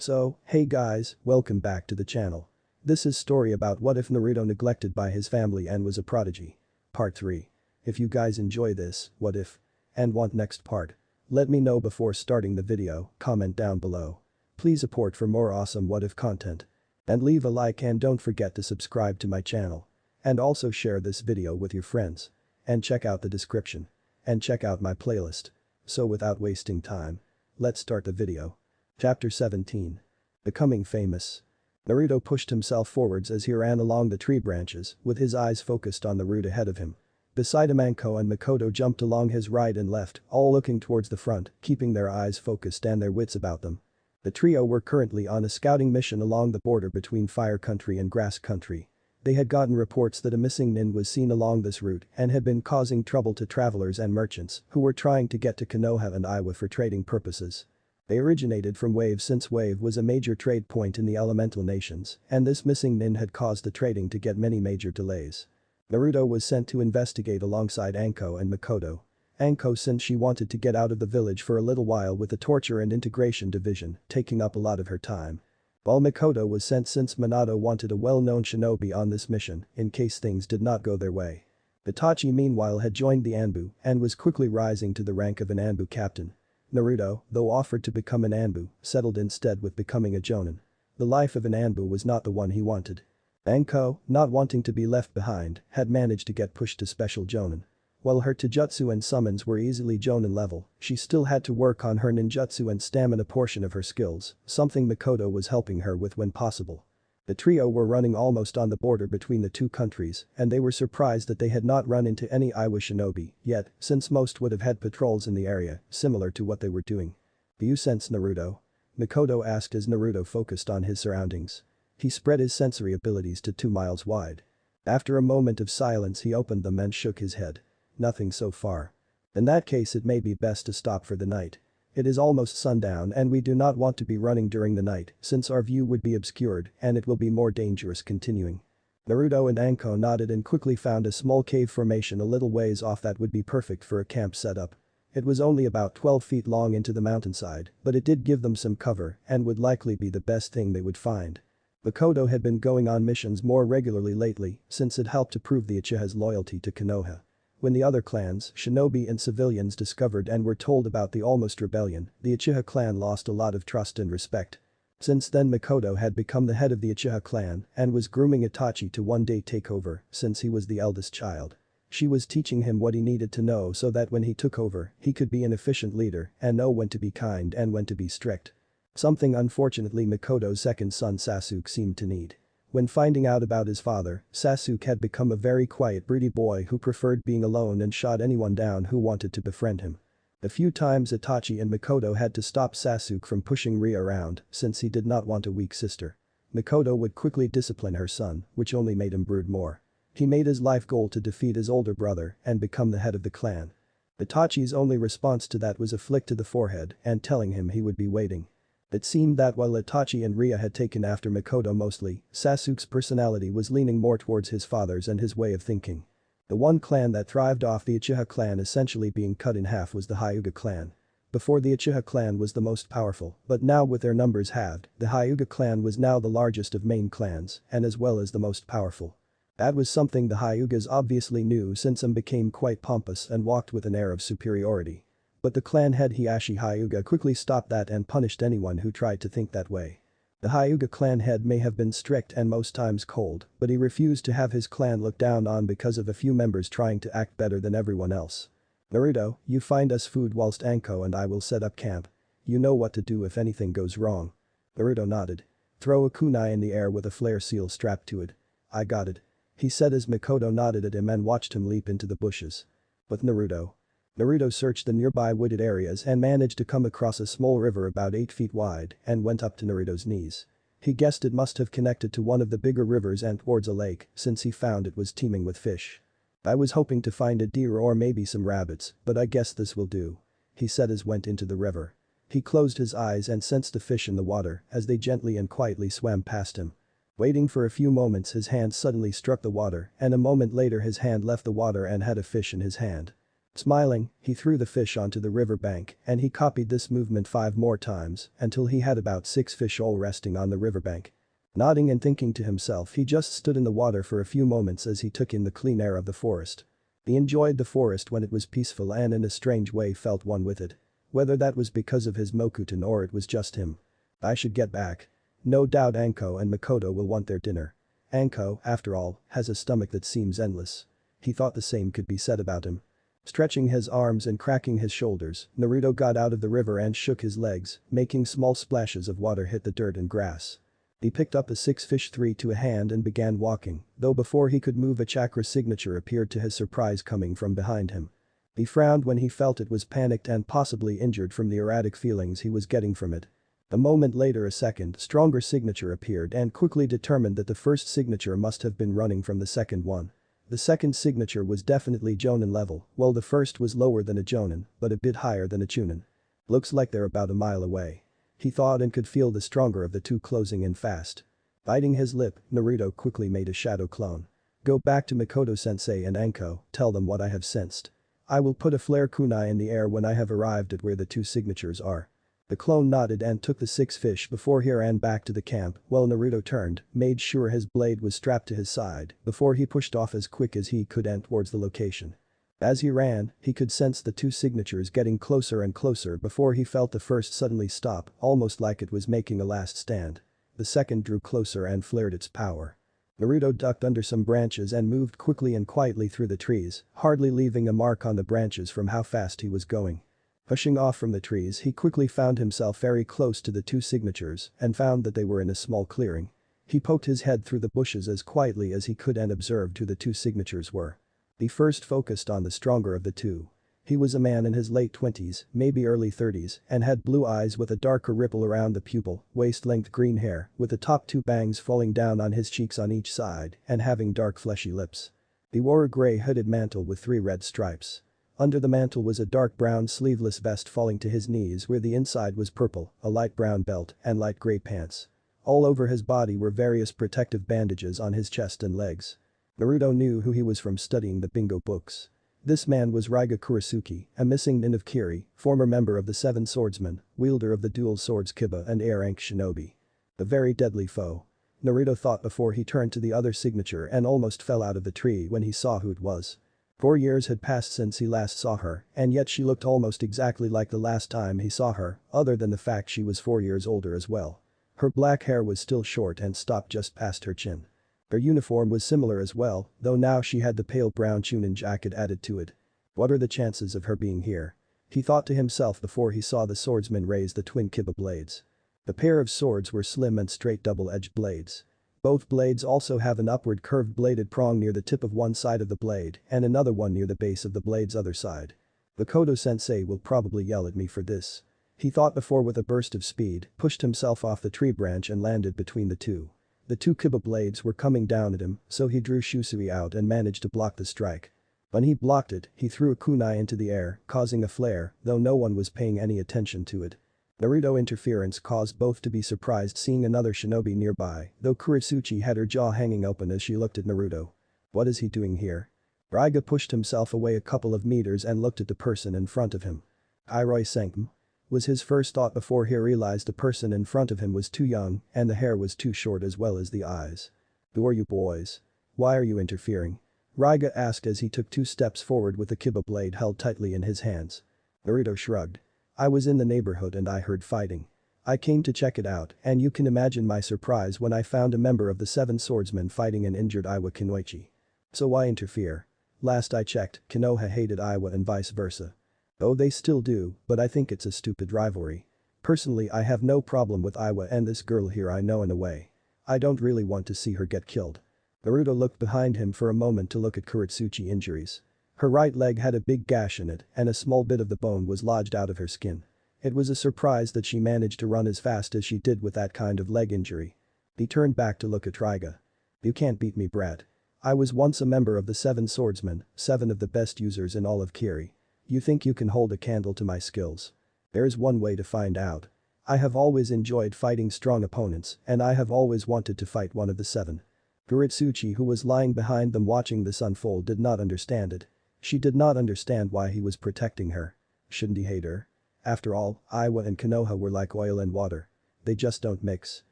So, hey guys, welcome back to the channel. This is story about what if Naruto neglected by his family and was a prodigy. Part 3. If you guys enjoy this, what if, and want next part, let me know before starting the video, comment down below. Please support for more awesome what if content. And leave a like and don't forget to subscribe to my channel. And also share this video with your friends. And check out the description. And check out my playlist. So without wasting time, let's start the video. Chapter 17. Becoming famous. Naruto pushed himself forwards as he ran along the tree branches, with his eyes focused on the route ahead of him. Beside him Anko and Makoto jumped along his right and left, all looking towards the front, keeping their eyes focused and their wits about them. The trio were currently on a scouting mission along the border between Fire Country and Grass Country. They had gotten reports that a missing nin was seen along this route and had been causing trouble to travelers and merchants who were trying to get to Konoha and Iwa for trading purposes. They originated from Wave since Wave was a major trade point in the elemental nations, and this missing nin had caused the trading to get many major delays. Naruto was sent to investigate alongside Anko and Makoto. Anko since she wanted to get out of the village for a little while with the torture and integration division, taking up a lot of her time. While Makoto was sent since Minato wanted a well-known shinobi on this mission, in case things did not go their way. Itachi meanwhile had joined the Anbu and was quickly rising to the rank of an Anbu captain. Naruto, though offered to become an Anbu, settled instead with becoming a Jonin. The life of an Anbu was not the one he wanted. Anko, not wanting to be left behind, had managed to get pushed to special Jonin. While her taijutsu and summons were easily Jonin level, she still had to work on her ninjutsu and stamina portion of her skills, something Makoto was helping her with when possible. The trio were running almost on the border between the two countries, and they were surprised that they had not run into any Iwa shinobi yet, since most would have had patrols in the area, similar to what they were doing. "Do you sense Naruto?" Makoto asked as Naruto focused on his surroundings. He spread his sensory abilities to 2 miles wide. After a moment of silence he opened them and shook his head. "Nothing so far. In that case it may be best to stop for the night. It is almost sundown and we do not want to be running during the night since our view would be obscured and it will be more dangerous continuing." Naruto and Anko nodded and quickly found a small cave formation a little ways off that would be perfect for a camp setup. It was only about 12 feet long into the mountainside, but it did give them some cover and would likely be the best thing they would find. Makoto had been going on missions more regularly lately since it helped to prove the Uchiha's loyalty to Konoha. When the other clans, shinobi and civilians discovered and were told about the almost rebellion, the Uchiha clan lost a lot of trust and respect. Since then Makoto had become the head of the Uchiha clan and was grooming Itachi to one day take over since he was the eldest child. She was teaching him what he needed to know so that when he took over, he could be an efficient leader and know when to be kind and when to be strict. Something unfortunately Makoto's second son Sasuke seemed to need. When finding out about his father, Sasuke had become a very quiet broody boy who preferred being alone and shot anyone down who wanted to befriend him. A few times Itachi and Makoto had to stop Sasuke from pushing Ria around since he did not want a weak sister. Makoto would quickly discipline her son, which only made him brood more. He made his life goal to defeat his older brother and become the head of the clan. Itachi's only response to that was a flick to the forehead and telling him he would be waiting. It seemed that while Itachi and Ria had taken after Makoto mostly, Sasuke's personality was leaning more towards his father's and his way of thinking. The one clan that thrived off the Uchiha clan essentially being cut in half was the Hyuga clan. Before the Uchiha clan was the most powerful, but now with their numbers halved, the Hyuga clan was now the largest of main clans and as well as the most powerful. That was something the Hyugas obviously knew since some became quite pompous and walked with an air of superiority. But the clan head Hiashi Hyuga quickly stopped that and punished anyone who tried to think that way. The Hyuga clan head may have been strict and most times cold, but he refused to have his clan looked down on because of a few members trying to act better than everyone else. "Naruto, you find us food whilst Anko and I will set up camp. You know what to do if anything goes wrong." Naruto nodded. "Throw a kunai in the air with a flare seal strapped to it." "I got it," he said as Makoto nodded at him and watched him leap into the bushes. With Naruto searched the nearby wooded areas and managed to come across a small river about 8 feet wide and went up to Naruto's knees. He guessed it must have connected to one of the bigger rivers and towards a lake since he found it was teeming with fish. "I was hoping to find a deer or maybe some rabbits, but I guess this will do," he said as went into the river. He closed his eyes and sensed the fish in the water as they gently and quietly swam past him. Waiting for a few moments his hand suddenly struck the water and a moment later his hand left the water and had a fish in his hand. Smiling, he threw the fish onto the river bank and he copied this movement 5 more times until he had about 6 fish all resting on the riverbank. Nodding and thinking to himself, he just stood in the water for a few moments as he took in the clean air of the forest. He enjoyed the forest when it was peaceful and in a strange way felt one with it. Whether that was because of his Mokuton or it was just him. I should get back. No doubt Anko and Makoto will want their dinner. Anko, after all, has a stomach that seems endless. He thought the same could be said about him. Stretching his arms and cracking his shoulders, Naruto got out of the river and shook his legs, making small splashes of water hit the dirt and grass. He picked up a 6-fish 3 to a hand and began walking, though before he could move a chakra signature appeared to his surprise coming from behind him. He frowned when he felt it was panicked and possibly injured from the erratic feelings he was getting from it. A moment later a second, stronger signature appeared and quickly determined that the first signature must have been running from the second one. The second signature was definitely Jonin level, while the first was lower than a Jonin, but a bit higher than a Chunin. Looks like they're about a mile away. He thought and could feel the stronger of the two closing in fast. Biting his lip, Naruto quickly made a shadow clone. Go back to Makoto-sensei and Anko, tell them what I have sensed. I will put a flare kunai in the air when I have arrived at where the two signatures are. The clone nodded and took the 6 fish before he ran back to the camp while Naruto turned, made sure his blade was strapped to his side before he pushed off as quick as he could and towards the location. As he ran, he could sense the two signatures getting closer and closer before he felt the first suddenly stop, almost like it was making a last stand. The second drew closer and flared its power. Naruto ducked under some branches and moved quickly and quietly through the trees, hardly leaving a mark on the branches from how fast he was going. Pushing off from the trees, he quickly found himself very close to the two signatures and found that they were in a small clearing. He poked his head through the bushes as quietly as he could and observed who the two signatures were. He first focused on the stronger of the two. He was a man in his late 20s, maybe early 30s, and had blue eyes with a darker ripple around the pupil, waist-length green hair, with the top 2 bangs falling down on his cheeks on each side, and having dark fleshy lips. He wore a grey hooded mantle with 3 red stripes. Under the mantle was a dark brown sleeveless vest falling to his knees where the inside was purple, a light brown belt, and light grey pants. All over his body were various protective bandages on his chest and legs. Naruto knew who he was from studying the bingo books. This man was Raiga Kurosuchi, a missing nin of Kiri, former member of the 7 Swordsmen, wielder of the dual swords Kiba and A-rank shinobi. A very deadly foe. Naruto thought before he turned to the other signature and almost fell out of the tree when he saw who it was. 4 years had passed since he last saw her, and yet she looked almost exactly like the last time he saw her, other than the fact she was 4 years older as well. Her black hair was still short and stopped just past her chin. Her uniform was similar as well, though now she had the pale brown Chunin jacket added to it. What are the chances of her being here? He thought to himself before he saw the swordsman raise the twin Kiba blades. The pair of swords were slim and straight double-edged blades. Both blades also have an upward curved bladed prong near the tip of one side of the blade and another one near the base of the blade's other side. Makoto-sensei will probably yell at me for this. He thought before with a burst of speed, pushed himself off the tree branch and landed between the two. The 2 Kiba blades were coming down at him, so he drew Shusui out and managed to block the strike. When he blocked it, he threw a kunai into the air, causing a flare, though no one was paying any attention to it. Naruto interference caused both to be surprised seeing another shinobi nearby, though Kurosuchi had her jaw hanging open as she looked at Naruto. What is he doing here? Raiga pushed himself away a couple of meters and looked at the person in front of him. Iroi Senkum? Was his first thought before he realized the person in front of him was too young and the hair was too short as well as the eyes. Who are you boys? Why are you interfering? Raiga asked as he took 2 steps forward with the Kiba blade held tightly in his hands. Naruto shrugged. I was in the neighborhood and I heard fighting. I came to check it out and you can imagine my surprise when I found a member of the 7 swordsmen fighting an injured Iwa Kunoichi. So why interfere? Last I checked, Konoha hated Iwa and vice versa. Oh, they still do, but I think it's a stupid rivalry. Personally I have no problem with Iwa and this girl here I know in a way. I don't really want to see her get killed. Naruto looked behind him for a moment to look at Kurosuchi injuries. Her right leg had a big gash in it and a small bit of the bone was lodged out of her skin. It was a surprise that she managed to run as fast as she did with that kind of leg injury. He turned back to look at Raiga. You can't beat me, brat. I was once a member of the 7 swordsmen, 7 of the best users in all of Kiri. You think you can hold a candle to my skills? There's one way to find out. I have always enjoyed fighting strong opponents and I have always wanted to fight one of the 7. Kurosuchi, who was lying behind them watching this unfold, did not understand it. She did not understand why he was protecting her. Shouldn't he hate her? After all, Iwa and Konoha were like oil and water. They just don't mix.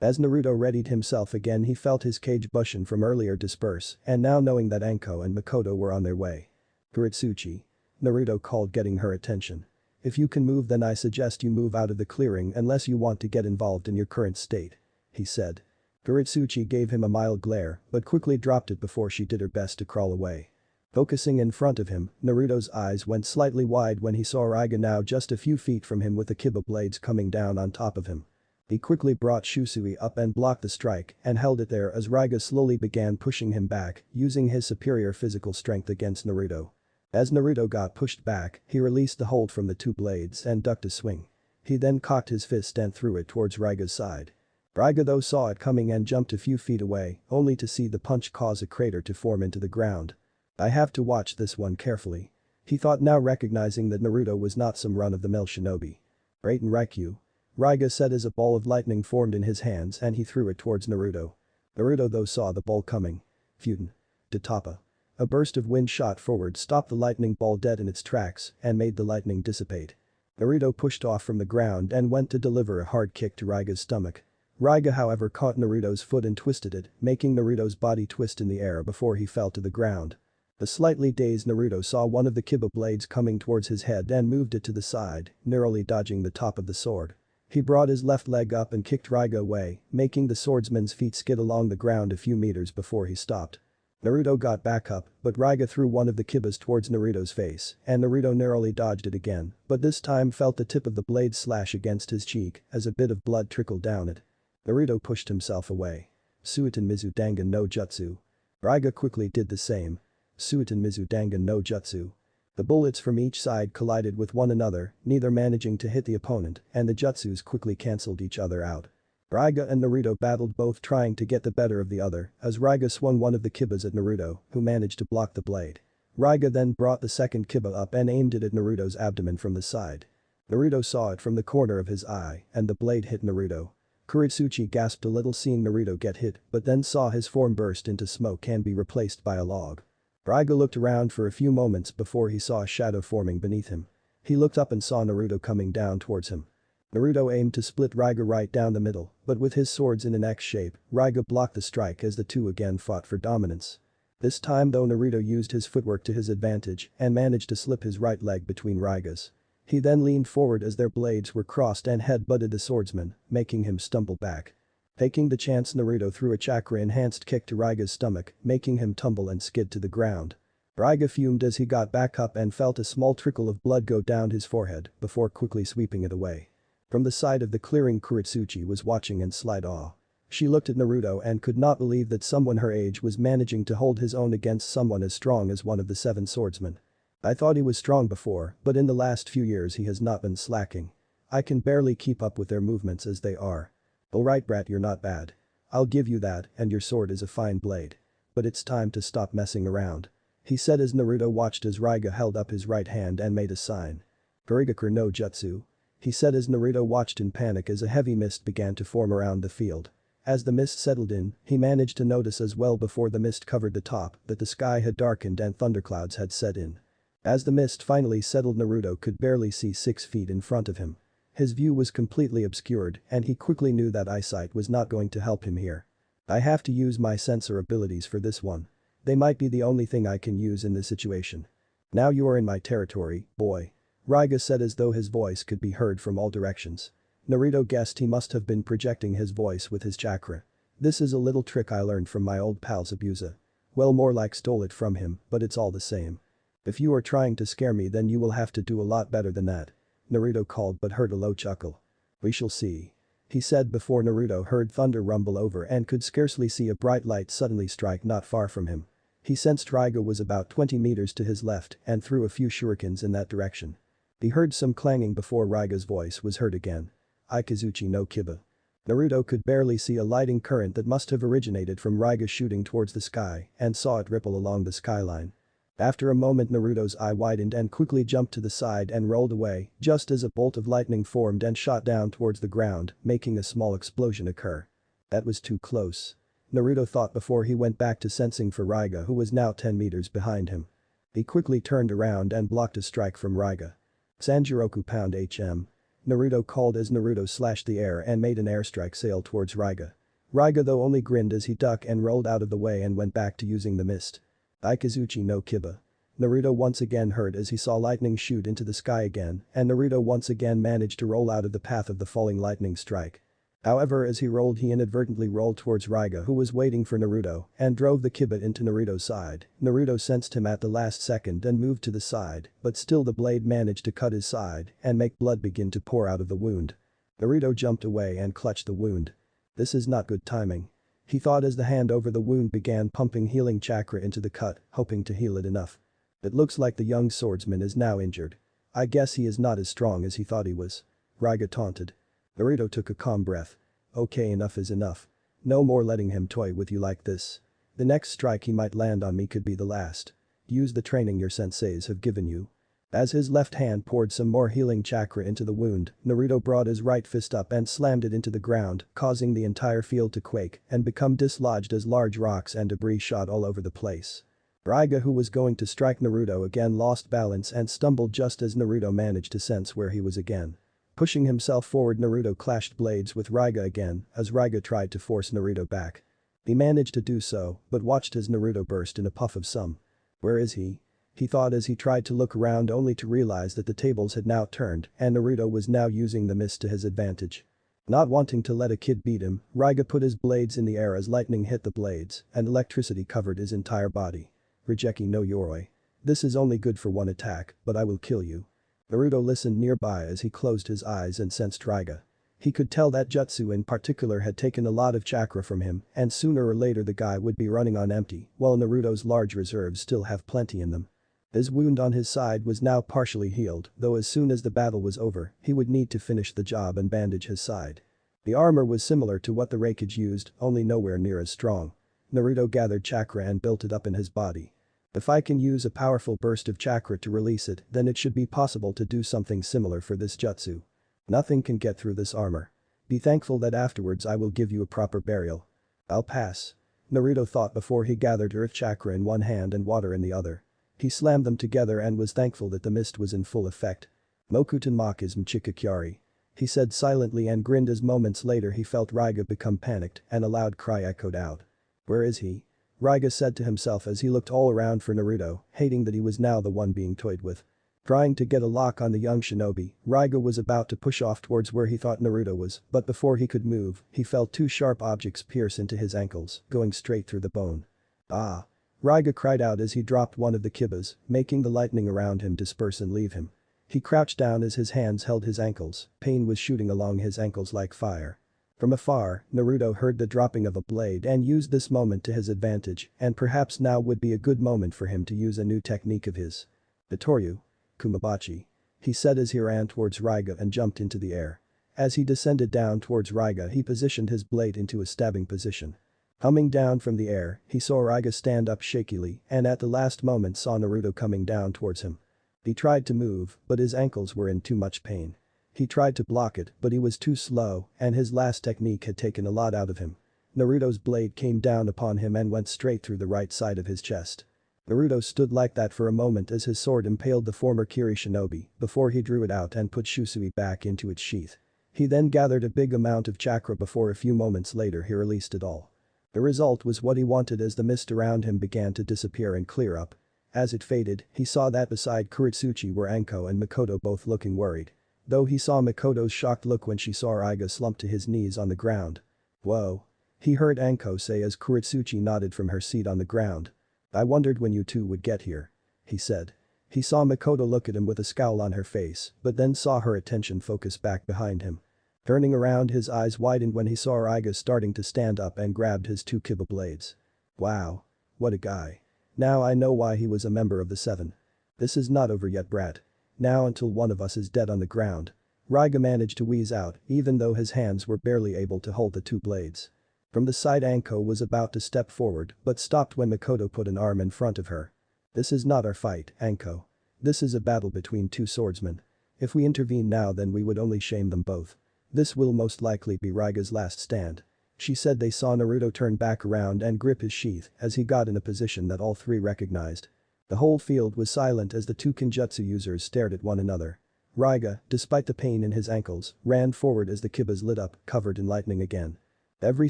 As Naruto readied himself again, he felt his Kage Bushin from earlier disperse, and now knowing that Anko and Makoto were on their way. Kurosuchi. Naruto called, getting her attention. If you can move, then I suggest you move out of the clearing unless you want to get involved in your current state, he said. Kurosuchi gave him a mild glare but quickly dropped it before she did her best to crawl away. Focusing in front of him, Naruto's eyes went slightly wide when he saw Raiga now just a few feet from him with the Kiba blades coming down on top of him. He quickly brought Shusui up and blocked the strike and held it there as Raiga slowly began pushing him back, using his superior physical strength against Naruto. As Naruto got pushed back, he released the hold from the two blades and ducked a swing. He then cocked his fist and threw it towards Raiga's side. Raiga though saw it coming and jumped a few feet away, only to see the punch cause a crater to form into the ground. I have to watch this one carefully. He thought, now recognizing that Naruto was not some run-of-the-mill shinobi. Raiten Raikyu. Raiga said as a ball of lightning formed in his hands and he threw it towards Naruto. Naruto though saw the ball coming. Futen. Tatapa. A burst of wind shot forward, stopped the lightning ball dead in its tracks and made the lightning dissipate. Naruto pushed off from the ground and went to deliver a hard kick to Raiga's stomach. Raiga however caught Naruto's foot and twisted it, making Naruto's body twist in the air before he fell to the ground. The slightly dazed Naruto saw one of the Kiba blades coming towards his head and moved it to the side, narrowly dodging the top of the sword. He brought his left leg up and kicked Raiga away, making the swordsman's feet skid along the ground a few meters before he stopped. Naruto got back up, but Raiga threw one of the Kibas towards Naruto's face, and Naruto narrowly dodged it again, but this time felt the tip of the blade slash against his cheek as a bit of blood trickled down it. Naruto pushed himself away. Suiten Mizu Dangan no Jutsu. Raiga quickly did the same. Suiten Mizu Dangan no Jutsu. The bullets from each side collided with one another, neither managing to hit the opponent, and the jutsus quickly cancelled each other out. Raiga and Naruto battled, both trying to get the better of the other, as Raiga swung one of the Kibas at Naruto, who managed to block the blade. Raiga then brought the second Kiba up and aimed it at Naruto's abdomen from the side. Naruto saw it from the corner of his eye, and the blade hit Naruto. Kurosuchi gasped a little seeing Naruto get hit, but then saw his form burst into smoke and be replaced by a log. Raiga looked around for a few moments before he saw a shadow forming beneath him. He looked up and saw Naruto coming down towards him. Naruto aimed to split Raiga right down the middle, but with his swords in an X shape, Raiga blocked the strike as the two again fought for dominance. This time though, Naruto used his footwork to his advantage and managed to slip his right leg between Raiga's. He then leaned forward as their blades were crossed and head-butted the swordsman, making him stumble back. Taking the chance, Naruto threw a chakra-enhanced kick to Raiga's stomach, making him tumble and skid to the ground. Raiga fumed as he got back up and felt a small trickle of blood go down his forehead before quickly sweeping it away. From the side of the clearing, Kurosuchi was watching in slight awe. She looked at Naruto and could not believe that someone her age was managing to hold his own against someone as strong as one of the 7 swordsmen. I thought he was strong before, but in the last few years he has not been slacking. I can barely keep up with their movements as they are. Alright brat, you're not bad. I'll give you that, and your sword is a fine blade. But it's time to stop messing around, he said as Naruto watched as Raiga held up his right hand and made a sign. Kurigakure no Jutsu, he said as Naruto watched in panic as a heavy mist began to form around the field. As the mist settled in, he managed to notice as well before the mist covered the top that the sky had darkened and thunderclouds had set in. As the mist finally settled, Naruto could barely see 6 feet in front of him. His view was completely obscured and he quickly knew that eyesight was not going to help him here. I have to use my sensor abilities for this one. They might be the only thing I can use in this situation. Now you are in my territory, boy, Raiga said as though his voice could be heard from all directions. Naruto guessed he must have been projecting his voice with his chakra. This is a little trick I learned from my old pal Zabuza. Well, more like stole it from him, but it's all the same. If you are trying to scare me, then you will have to do a lot better than that, Naruto called but heard a low chuckle. We shall see, he said before Naruto heard thunder rumble over and could scarcely see a bright light suddenly strike not far from him. He sensed Raiga was about 20 meters to his left and threw a few shurikens in that direction. He heard some clanging before Raiga's voice was heard again. Ikazuchi no Kiba. Naruto could barely see a lighting current that must have originated from Raiga shooting towards the sky and saw it ripple along the skyline. After a moment, Naruto's eye widened and quickly jumped to the side and rolled away just as a bolt of lightning formed and shot down towards the ground, making a small explosion occur. That was too close, Naruto thought before he went back to sensing for Raiga, who was now 10 meters behind him. He quickly turned around and blocked a strike from Raiga. Sanjiroku pound HM. Naruto called as Naruto slashed the air and made an airstrike sail towards Raiga. Raiga though only grinned as he ducked and rolled out of the way and went back to using the mist. Ikazuchi no Kiba. Naruto once again heard as he saw lightning shoot into the sky again, and Naruto once again managed to roll out of the path of the falling lightning strike. However, as he rolled, he inadvertently rolled towards Raiga, who was waiting for Naruto, and drove the Kiba into Naruto's side. Naruto sensed him at the last second and moved to the side, but still the blade managed to cut his side and make blood begin to pour out of the wound. Naruto jumped away and clutched the wound. This is not good timing. He thought as the hand over the wound began pumping healing chakra into the cut, hoping to heal it enough. It looks like the young swordsman is now injured. I guess he is not as strong as he thought he was. Raiga taunted. Naruto took a calm breath. Okay, enough is enough. No more letting him toy with you like this. The next strike he might land on me could be the last. Use the training your senseis have given you. As his left hand poured some more healing chakra into the wound, Naruto brought his right fist up and slammed it into the ground, causing the entire field to quake and become dislodged as large rocks and debris shot all over the place. Raiga, who was going to strike Naruto again, lost balance and stumbled just as Naruto managed to sense where he was again. Pushing himself forward, Naruto clashed blades with Raiga again as Raiga tried to force Naruto back. He managed to do so, but watched as Naruto burst in a puff of some. Where is he? He thought as he tried to look around, only to realize that the tables had now turned and Naruto was now using the mist to his advantage. Not wanting to let a kid beat him, Raiga put his blades in the air as lightning hit the blades and electricity covered his entire body. Rejeki no Yoroi. This is only good for one attack, but I will kill you. Naruto listened nearby as he closed his eyes and sensed Raiga. He could tell that jutsu in particular had taken a lot of chakra from him, and sooner or later the guy would be running on empty, while Naruto's large reserves still have plenty in them. His wound on his side was now partially healed, though as soon as the battle was over, he would need to finish the job and bandage his side. The armor was similar to what the Raikage used, only nowhere near as strong. Naruto gathered chakra and built it up in his body. If I can use a powerful burst of chakra to release it, then it should be possible to do something similar for this jutsu. Nothing can get through this armor. Be thankful that afterwards I will give you a proper burial. I'll pass. Naruto thought before he gathered earth chakra in one hand and water in the other. He slammed them together and was thankful that the mist was in full effect. Mokuten Mach is Mchikakyari. He said silently and grinned as moments later he felt Raiga become panicked and a loud cry echoed out. Where is he? Raiga said to himself as he looked all around for Naruto, hating that he was now the one being toyed with. Trying to get a lock on the young shinobi, Raiga was about to push off towards where he thought Naruto was, but before he could move, he felt two sharp objects pierce into his ankles, going straight through the bone. Ah! Raiga cried out as he dropped one of the kibas, making the lightning around him disperse and leave him. He crouched down as his hands held his ankles, pain was shooting along his ankles like fire. From afar, Naruto heard the dropping of a blade and used this moment to his advantage, and perhaps now would be a good moment for him to use a new technique of his. Bitoryu. Kumabachi. He said as he ran towards Raiga and jumped into the air. As he descended down towards Raiga, he positioned his blade into a stabbing position. Humming down from the air, he saw Raiga stand up shakily and at the last moment saw Naruto coming down towards him. He tried to move, but his ankles were in too much pain. He tried to block it, but he was too slow and his last technique had taken a lot out of him. Naruto's blade came down upon him and went straight through the right side of his chest. Naruto stood like that for a moment as his sword impaled the former Kiri shinobi before he drew it out and put Shusui back into its sheath. He then gathered a big amount of chakra before a few moments later he released it all. The result was what he wanted as the mist around him began to disappear and clear up. As it faded, he saw that beside Kurosuchi were Anko and Makoto, both looking worried. Though he saw Makoto's shocked look when she saw Raiga slump to his knees on the ground. Whoa. He heard Anko say as Kurosuchi nodded from her seat on the ground. I wondered when you two would get here. He said. He saw Makoto look at him with a scowl on her face, but then saw her attention focus back behind him. Turning around, his eyes widened when he saw Raiga starting to stand up and grabbed his two kiba blades. Wow. What a guy. Now I know why he was a member of the Seven. This is not over yet, brat. Now until one of us is dead on the ground. Raiga managed to wheeze out, even though his hands were barely able to hold the two blades. From the side, Anko was about to step forward but stopped when Makoto put an arm in front of her. This is not our fight, Anko. This is a battle between two swordsmen. If we intervene now, then we would only shame them both. This will most likely be Raiga's last stand. She said. They saw Naruto turn back around and grip his sheath as he got in a position that all three recognized. The whole field was silent as the two Kenjutsu users stared at one another. Raiga, despite the pain in his ankles, ran forward as the kibas lit up, covered in lightning again. Every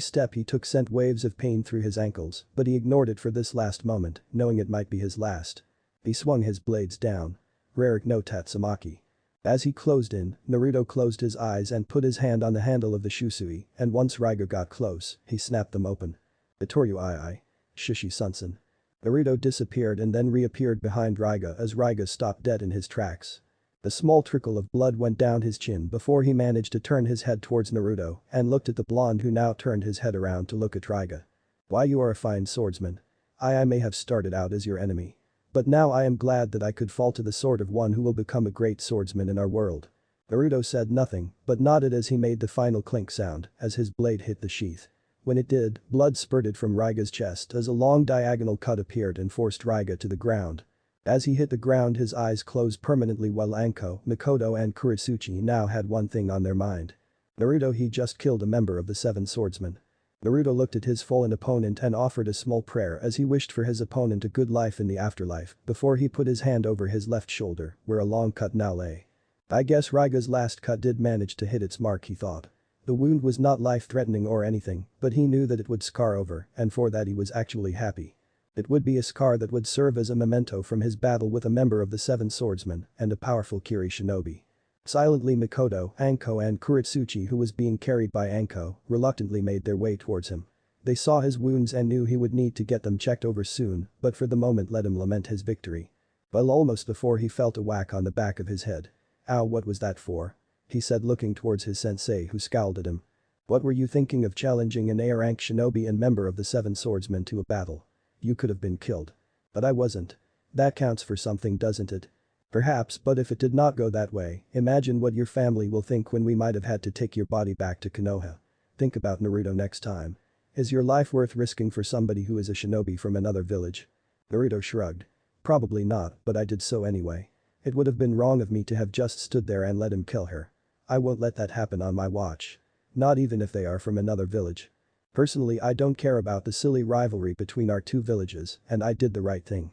step he took sent waves of pain through his ankles, but he ignored it for this last moment, knowing it might be his last. He swung his blades down. Rare no Tatsumaki. As he closed in, Naruto closed his eyes and put his hand on the handle of the shusui, and once Raiga got close, he snapped them open. Itoryu I. Shishi Sunsen. Naruto disappeared and then reappeared behind Raiga as Raiga stopped dead in his tracks. A small trickle of blood went down his chin before he managed to turn his head towards Naruto and looked at the blonde who now turned his head around to look at Raiga. Why, you are a fine swordsman. I may have started out as your enemy. But now I am glad that I could fall to the sword of one who will become a great swordsman in our world. Naruto said nothing, but nodded as he made the final clink sound as his blade hit the sheath. When it did, blood spurted from Raiga's chest as a long diagonal cut appeared and forced Raiga to the ground. As he hit the ground his eyes closed permanently while Anko, Mikoto and Kurosuchi now had one thing on their mind. Naruto, he just killed a member of the Seven Swordsmen. Naruto looked at his fallen opponent and offered a small prayer as he wished for his opponent a good life in the afterlife before he put his hand over his left shoulder where a long cut now lay. I guess Raiga's last cut did manage to hit its mark, he thought. The wound was not life-threatening or anything, but he knew that it would scar over, and for that he was actually happy. It would be a scar that would serve as a memento from his battle with a member of the Seven Swordsmen and a powerful Kiri shinobi. Silently Mikoto, Anko and Kurosuchi, who was being carried by Anko, reluctantly made their way towards him. They saw his wounds and knew he would need to get them checked over soon, but for the moment let him lament his victory. Well, almost before he felt a whack on the back of his head. Ow, what was that for? He said, looking towards his sensei, who scowled at him. What were you thinking of challenging an A-rank shinobi and member of the Seven Swordsmen to a battle? You could have been killed. But I wasn't. That counts for something, doesn't it? Perhaps, but if it did not go that way, imagine what your family will think when we might have had to take your body back to Konoha. Think about Naruto next time. Is your life worth risking for somebody who is a shinobi from another village? Naruto shrugged. Probably not, but I did so anyway. It would have been wrong of me to have just stood there and let him kill her. I won't let that happen on my watch. Not even if they are from another village. Personally, I don't care about the silly rivalry between our two villages, and I did the right thing.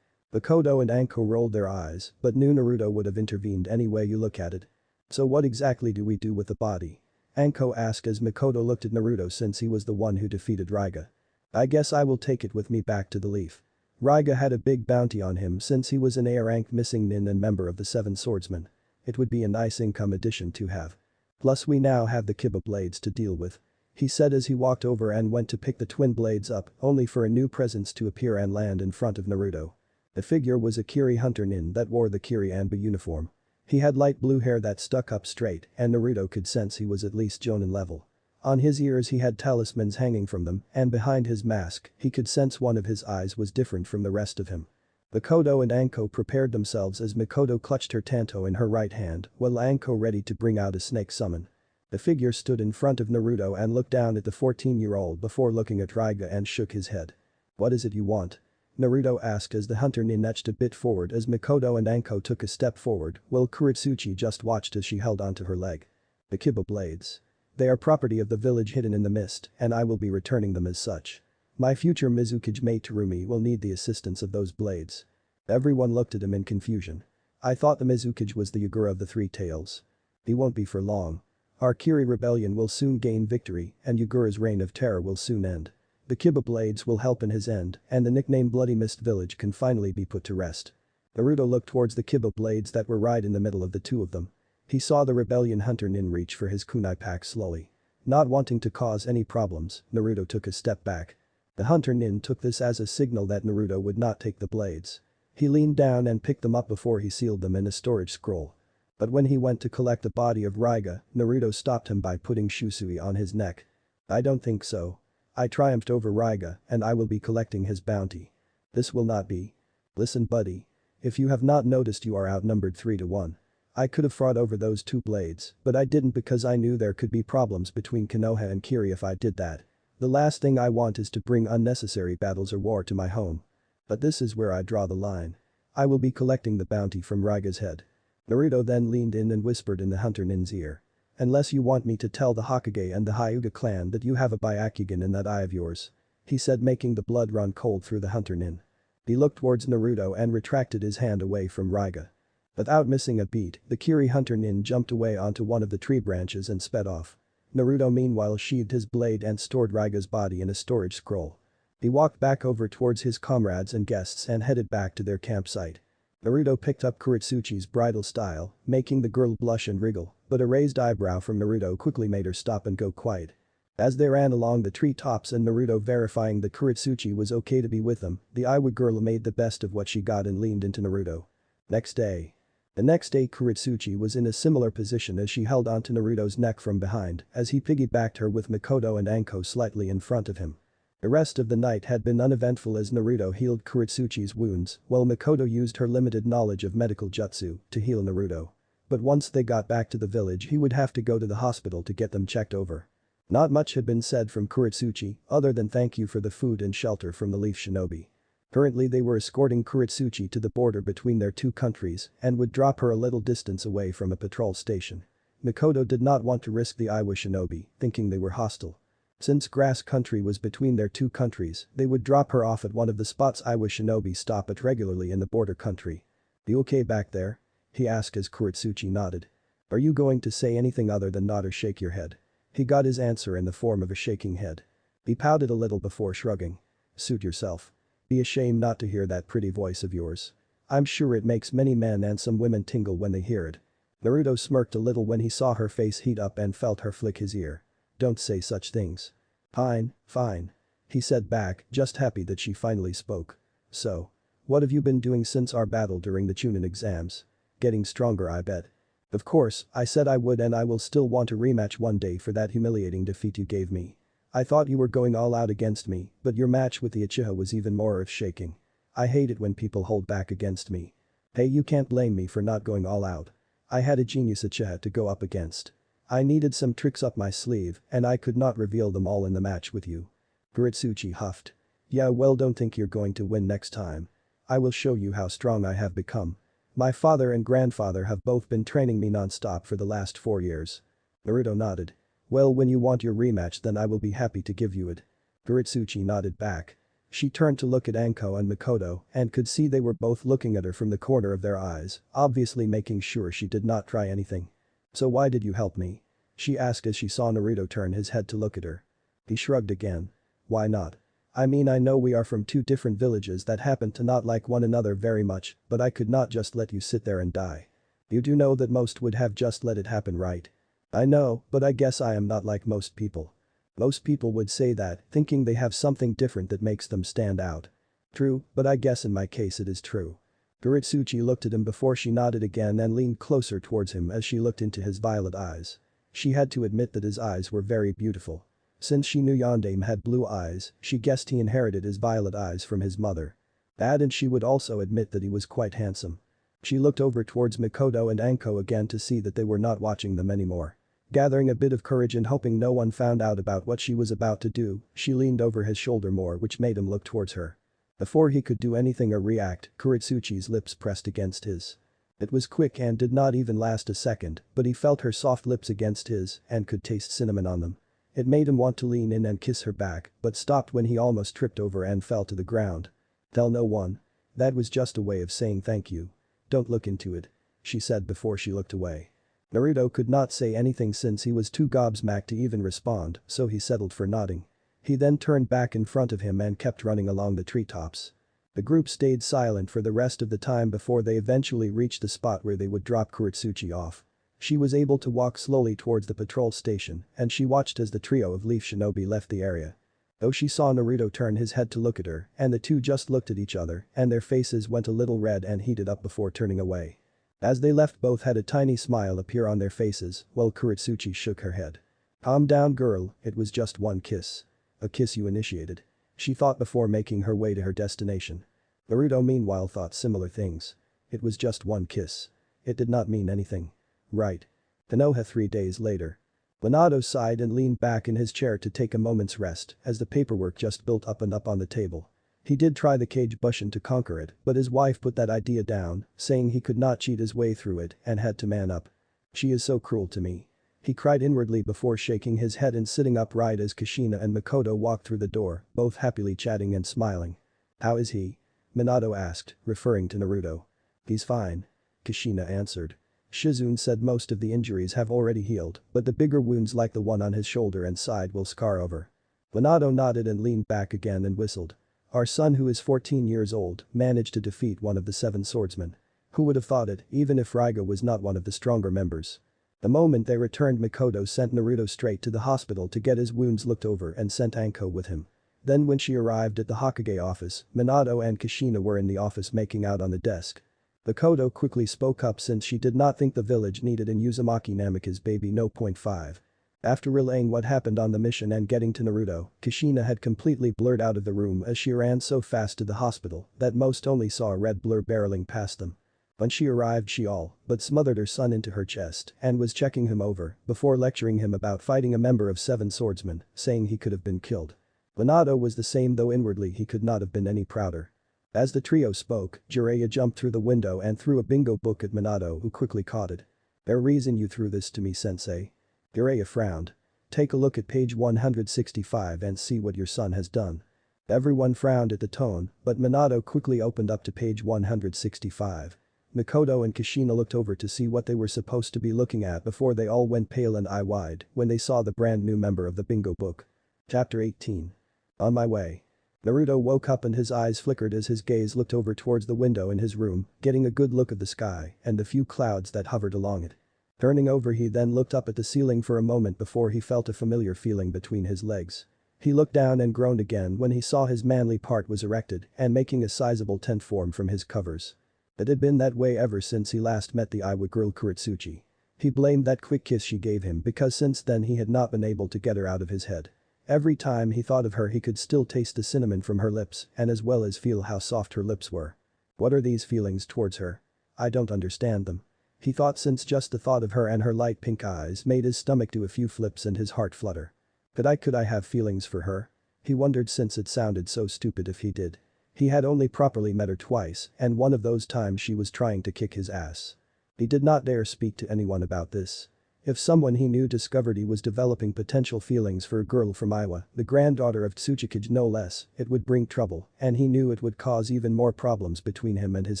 Mikoto and Anko rolled their eyes, but knew Naruto would have intervened any way you look at it. So what exactly do we do with the body? Anko asked as Mikoto looked at Naruto since he was the one who defeated Raiga. I guess I will take it with me back to the Leaf. Raiga had a big bounty on him since he was an A-rank missing nin and member of the Seven Swordsmen. It would be a nice income addition to have. Plus we now have the Kiba blades to deal with. He said as he walked over and went to pick the twin blades up, only for a new presence to appear and land in front of Naruto. The figure was a Kiri hunter nin that wore the Kiri Anbu uniform. He had light blue hair that stuck up straight, and Naruto could sense he was at least Jonin level. On his ears he had talismans hanging from them, and behind his mask, he could sense one of his eyes was different from the rest of him. Mikoto and Anko prepared themselves as Mikoto clutched her tanto in her right hand, while Anko ready to bring out a snake summon. The figure stood in front of Naruto and looked down at the 14-year-old before looking at Raiga and shook his head. What is it you want? Naruto asked as the hunter nin edged a bit forward as Mikoto and Anko took a step forward, while Kurosuchi just watched as she held onto her leg. The Kiba blades. They are property of the village hidden in the mist, and I will be returning them as such. My future Mizukage mate Terumi will need the assistance of those blades. Everyone looked at him in confusion. I thought the Mizukage was the Yagura of the Three Tails. He won't be for long. Our Kiri rebellion will soon gain victory and Yagura's reign of terror will soon end. The Kiba blades will help in his end and the nickname Bloody Mist Village can finally be put to rest. Naruto looked towards the Kiba blades that were right in the middle of the two of them. He saw the rebellion hunter nin reach for his kunai pack slowly. Not wanting to cause any problems, Naruto took a step back. The hunter nin took this as a signal that Naruto would not take the blades. He leaned down and picked them up before he sealed them in a storage scroll. But when he went to collect the body of Raiga, Naruto stopped him by putting Shusui on his neck. I don't think so. I triumphed over Raiga and I will be collecting his bounty. This will not be. Listen buddy. If you have not noticed you are outnumbered 3-1. I could have fought over those two blades, but I didn't because I knew there could be problems between Konoha and Kiri if I did that. The last thing I want is to bring unnecessary battles or war to my home. But this is where I draw the line. I will be collecting the bounty from Raiga's head. Naruto then leaned in and whispered in the hunter nin's ear. Unless you want me to tell the Hokage and the Hyuga clan that you have a Byakugan in that eye of yours. He said making the blood run cold through the hunter nin. He looked towards Naruto and retracted his hand away from Raiga. Without missing a beat, the Kiri Hunter Nin jumped away onto one of the tree branches and sped off. Naruto meanwhile sheathed his blade and stored Raiga's body in a storage scroll. He walked back over towards his comrades and guests and headed back to their campsite. Naruto picked up Kurosuchi's bridal style, making the girl blush and wriggle, but a raised eyebrow from Naruto quickly made her stop and go quiet. As they ran along the treetops and Naruto verifying that Kurosuchi was okay to be with them, the Iwa girl made the best of what she got and leaned into Naruto. Next day. The next day Kurosuchi was in a similar position as she held onto Naruto's neck from behind as he piggybacked her with Makoto and Anko slightly in front of him. The rest of the night had been uneventful as Naruto healed Kurosuchi's wounds while Makoto used her limited knowledge of medical jutsu to heal Naruto. But once they got back to the village he would have to go to the hospital to get them checked over. Not much had been said from Kurosuchi other than thank you for the food and shelter from the Leaf Shinobi. Currently they were escorting Kurosuchi to the border between their two countries and would drop her a little distance away from a patrol station. Makoto did not want to risk the Iwa Shinobi, thinking they were hostile. Since grass country was between their two countries, they would drop her off at one of the spots Iwa Shinobi stop at regularly in the border country. "You okay back there?" he asked as Kurosuchi nodded. "Are you going to say anything other than nod or shake your head?" He got his answer in the form of a shaking head. He pouted a little before shrugging. "Suit yourself. Be ashamed not to hear that pretty voice of yours. I'm sure it makes many men and some women tingle when they hear it." Naruto smirked a little when he saw her face heat up and felt her flick his ear. "Don't say such things." "Fine, fine," he said back, just happy that she finally spoke. "So. What have you been doing since our battle during the Chunin exams? Getting stronger I bet." "Of course, I said I would and I will still want a rematch one day for that humiliating defeat you gave me. I thought you were going all out against me, but your match with the Uchiha was even more earth-shaking. I hate it when people hold back against me. Hey, you can't blame me for not going all out. I had a genius Uchiha to go up against. I needed some tricks up my sleeve and I could not reveal them all in the match with you." Kurosuchi huffed. "Yeah, well, don't think you're going to win next time. I will show you how strong I have become. My father and grandfather have both been training me non-stop for the last 4 years." Naruto nodded. "Well, when you want your rematch then I will be happy to give you it." Kurosuchi nodded back. She turned to look at Anko and Makoto and could see they were both looking at her from the corner of their eyes, obviously making sure she did not try anything. "So why did you help me?" she asked as she saw Naruto turn his head to look at her. He shrugged again. "Why not? I mean, I know we are from two different villages that happen to not like one another very much, but I could not just let you sit there and die. You do know that most would have just let it happen, right?" "I know, but I guess I am not like most people." "Most people would say that, thinking they have something different that makes them stand out." "True, but I guess in my case it is true." Kurosuchi looked at him before she nodded again and leaned closer towards him as she looked into his violet eyes. She had to admit that his eyes were very beautiful. Since she knew Yondaime had blue eyes, she guessed he inherited his violet eyes from his mother. And she would also admit that he was quite handsome. She looked over towards Makoto and Anko again to see that they were not watching them anymore. Gathering a bit of courage and hoping no one found out about what she was about to do, she leaned over his shoulder more, which made him look towards her. Before he could do anything or react, Kurosuchi's lips pressed against his. It was quick and did not even last a second, but he felt her soft lips against his and could taste cinnamon on them. It made him want to lean in and kiss her back, but stopped when he almost tripped over and fell to the ground. "Tell no one." That was just a way of saying thank you. "Don't look into it," she said before she looked away. Naruto could not say anything since he was too gobsmacked to even respond, so he settled for nodding. He then turned back in front of him and kept running along the treetops. The group stayed silent for the rest of the time before they eventually reached the spot where they would drop Kurosuchi off. She was able to walk slowly towards the patrol station and she watched as the trio of Leaf Shinobi left the area. Though she saw Naruto turn his head to look at her and the two just looked at each other and their faces went a little red and heated up before turning away. As they left, both had a tiny smile appear on their faces while Kurosuchi shook her head. "Calm down, girl, it was just one kiss." "A kiss you initiated," she thought before making her way to her destination. Naruto meanwhile thought similar things. It was just one kiss. It did not mean anything. Right. Konoha 3 days later. Minato sighed and leaned back in his chair to take a moment's rest as the paperwork just built up and up on the table. He did try the Kage Bushin to conquer it, but his wife put that idea down, saying he could not cheat his way through it and had to man up. "She is so cruel to me." He cried inwardly before shaking his head and sitting upright as Kushina and Makoto walked through the door, both happily chatting and smiling. "How is he?" Minato asked, referring to Naruto. He's fine. Kushina answered. Shizune said most of the injuries have already healed, but the bigger wounds like the one on his shoulder and side will scar over. Minato nodded and leaned back again and whistled. Our son, who is 14 years old, managed to defeat one of the 7 swordsmen. Who would have thought it, even if Raiga was not one of the stronger members. The moment they returned, Mikoto sent Naruto straight to the hospital to get his wounds looked over and sent Anko with him. Then when she arrived at the Hokage office, Minato and Kushina were in the office making out on the desk. Mikoto quickly spoke up since she did not think the village needed an Uzumaki Namika's baby. No. 5. After relaying what happened on the mission and getting to Naruto, Kushina had completely blurred out of the room as she ran so fast to the hospital that most only saw a red blur barreling past them. When she arrived, she all but smothered her son into her chest and was checking him over before lecturing him about fighting a member of 7 swordsmen, saying he could have been killed. Minato was the same, though inwardly he could not have been any prouder. As the trio spoke, Jiraiya jumped through the window and threw a bingo book at Minato, who quickly caught it. "There reason you threw this to me, sensei?" Jiraiya frowned. "Take a look at page 165 and see what your son has done." Everyone frowned at the tone, but Minato quickly opened up to page 165. Mikoto and Kushina looked over to see what they were supposed to be looking at before they all went pale and eye-wide when they saw the brand new member of the bingo book. Chapter 18. On my way. Naruto woke up and his eyes flickered as his gaze looked over towards the window in his room, getting a good look at the sky and the few clouds that hovered along it. Turning over, he then looked up at the ceiling for a moment before he felt a familiar feeling between his legs. He looked down and groaned again when he saw his manly part was erected and making a sizable tent form from his covers. It had been that way ever since he last met the Iowa girl Kurosuchi. He blamed that quick kiss she gave him because since then he had not been able to get her out of his head. Every time he thought of her, he could still taste the cinnamon from her lips and as well as feel how soft her lips were. What are these feelings towards her? I don't understand them. He thought, since just the thought of her and her light pink eyes made his stomach do a few flips and his heart flutter. Could I have feelings for her? He wondered, since it sounded so stupid if he did. He had only properly met her twice, and one of those times she was trying to kick his ass. He did not dare speak to anyone about this. If someone he knew discovered he was developing potential feelings for a girl from Iowa, the granddaughter of Tsuchikage no less, it would bring trouble, and he knew it would cause even more problems between him and his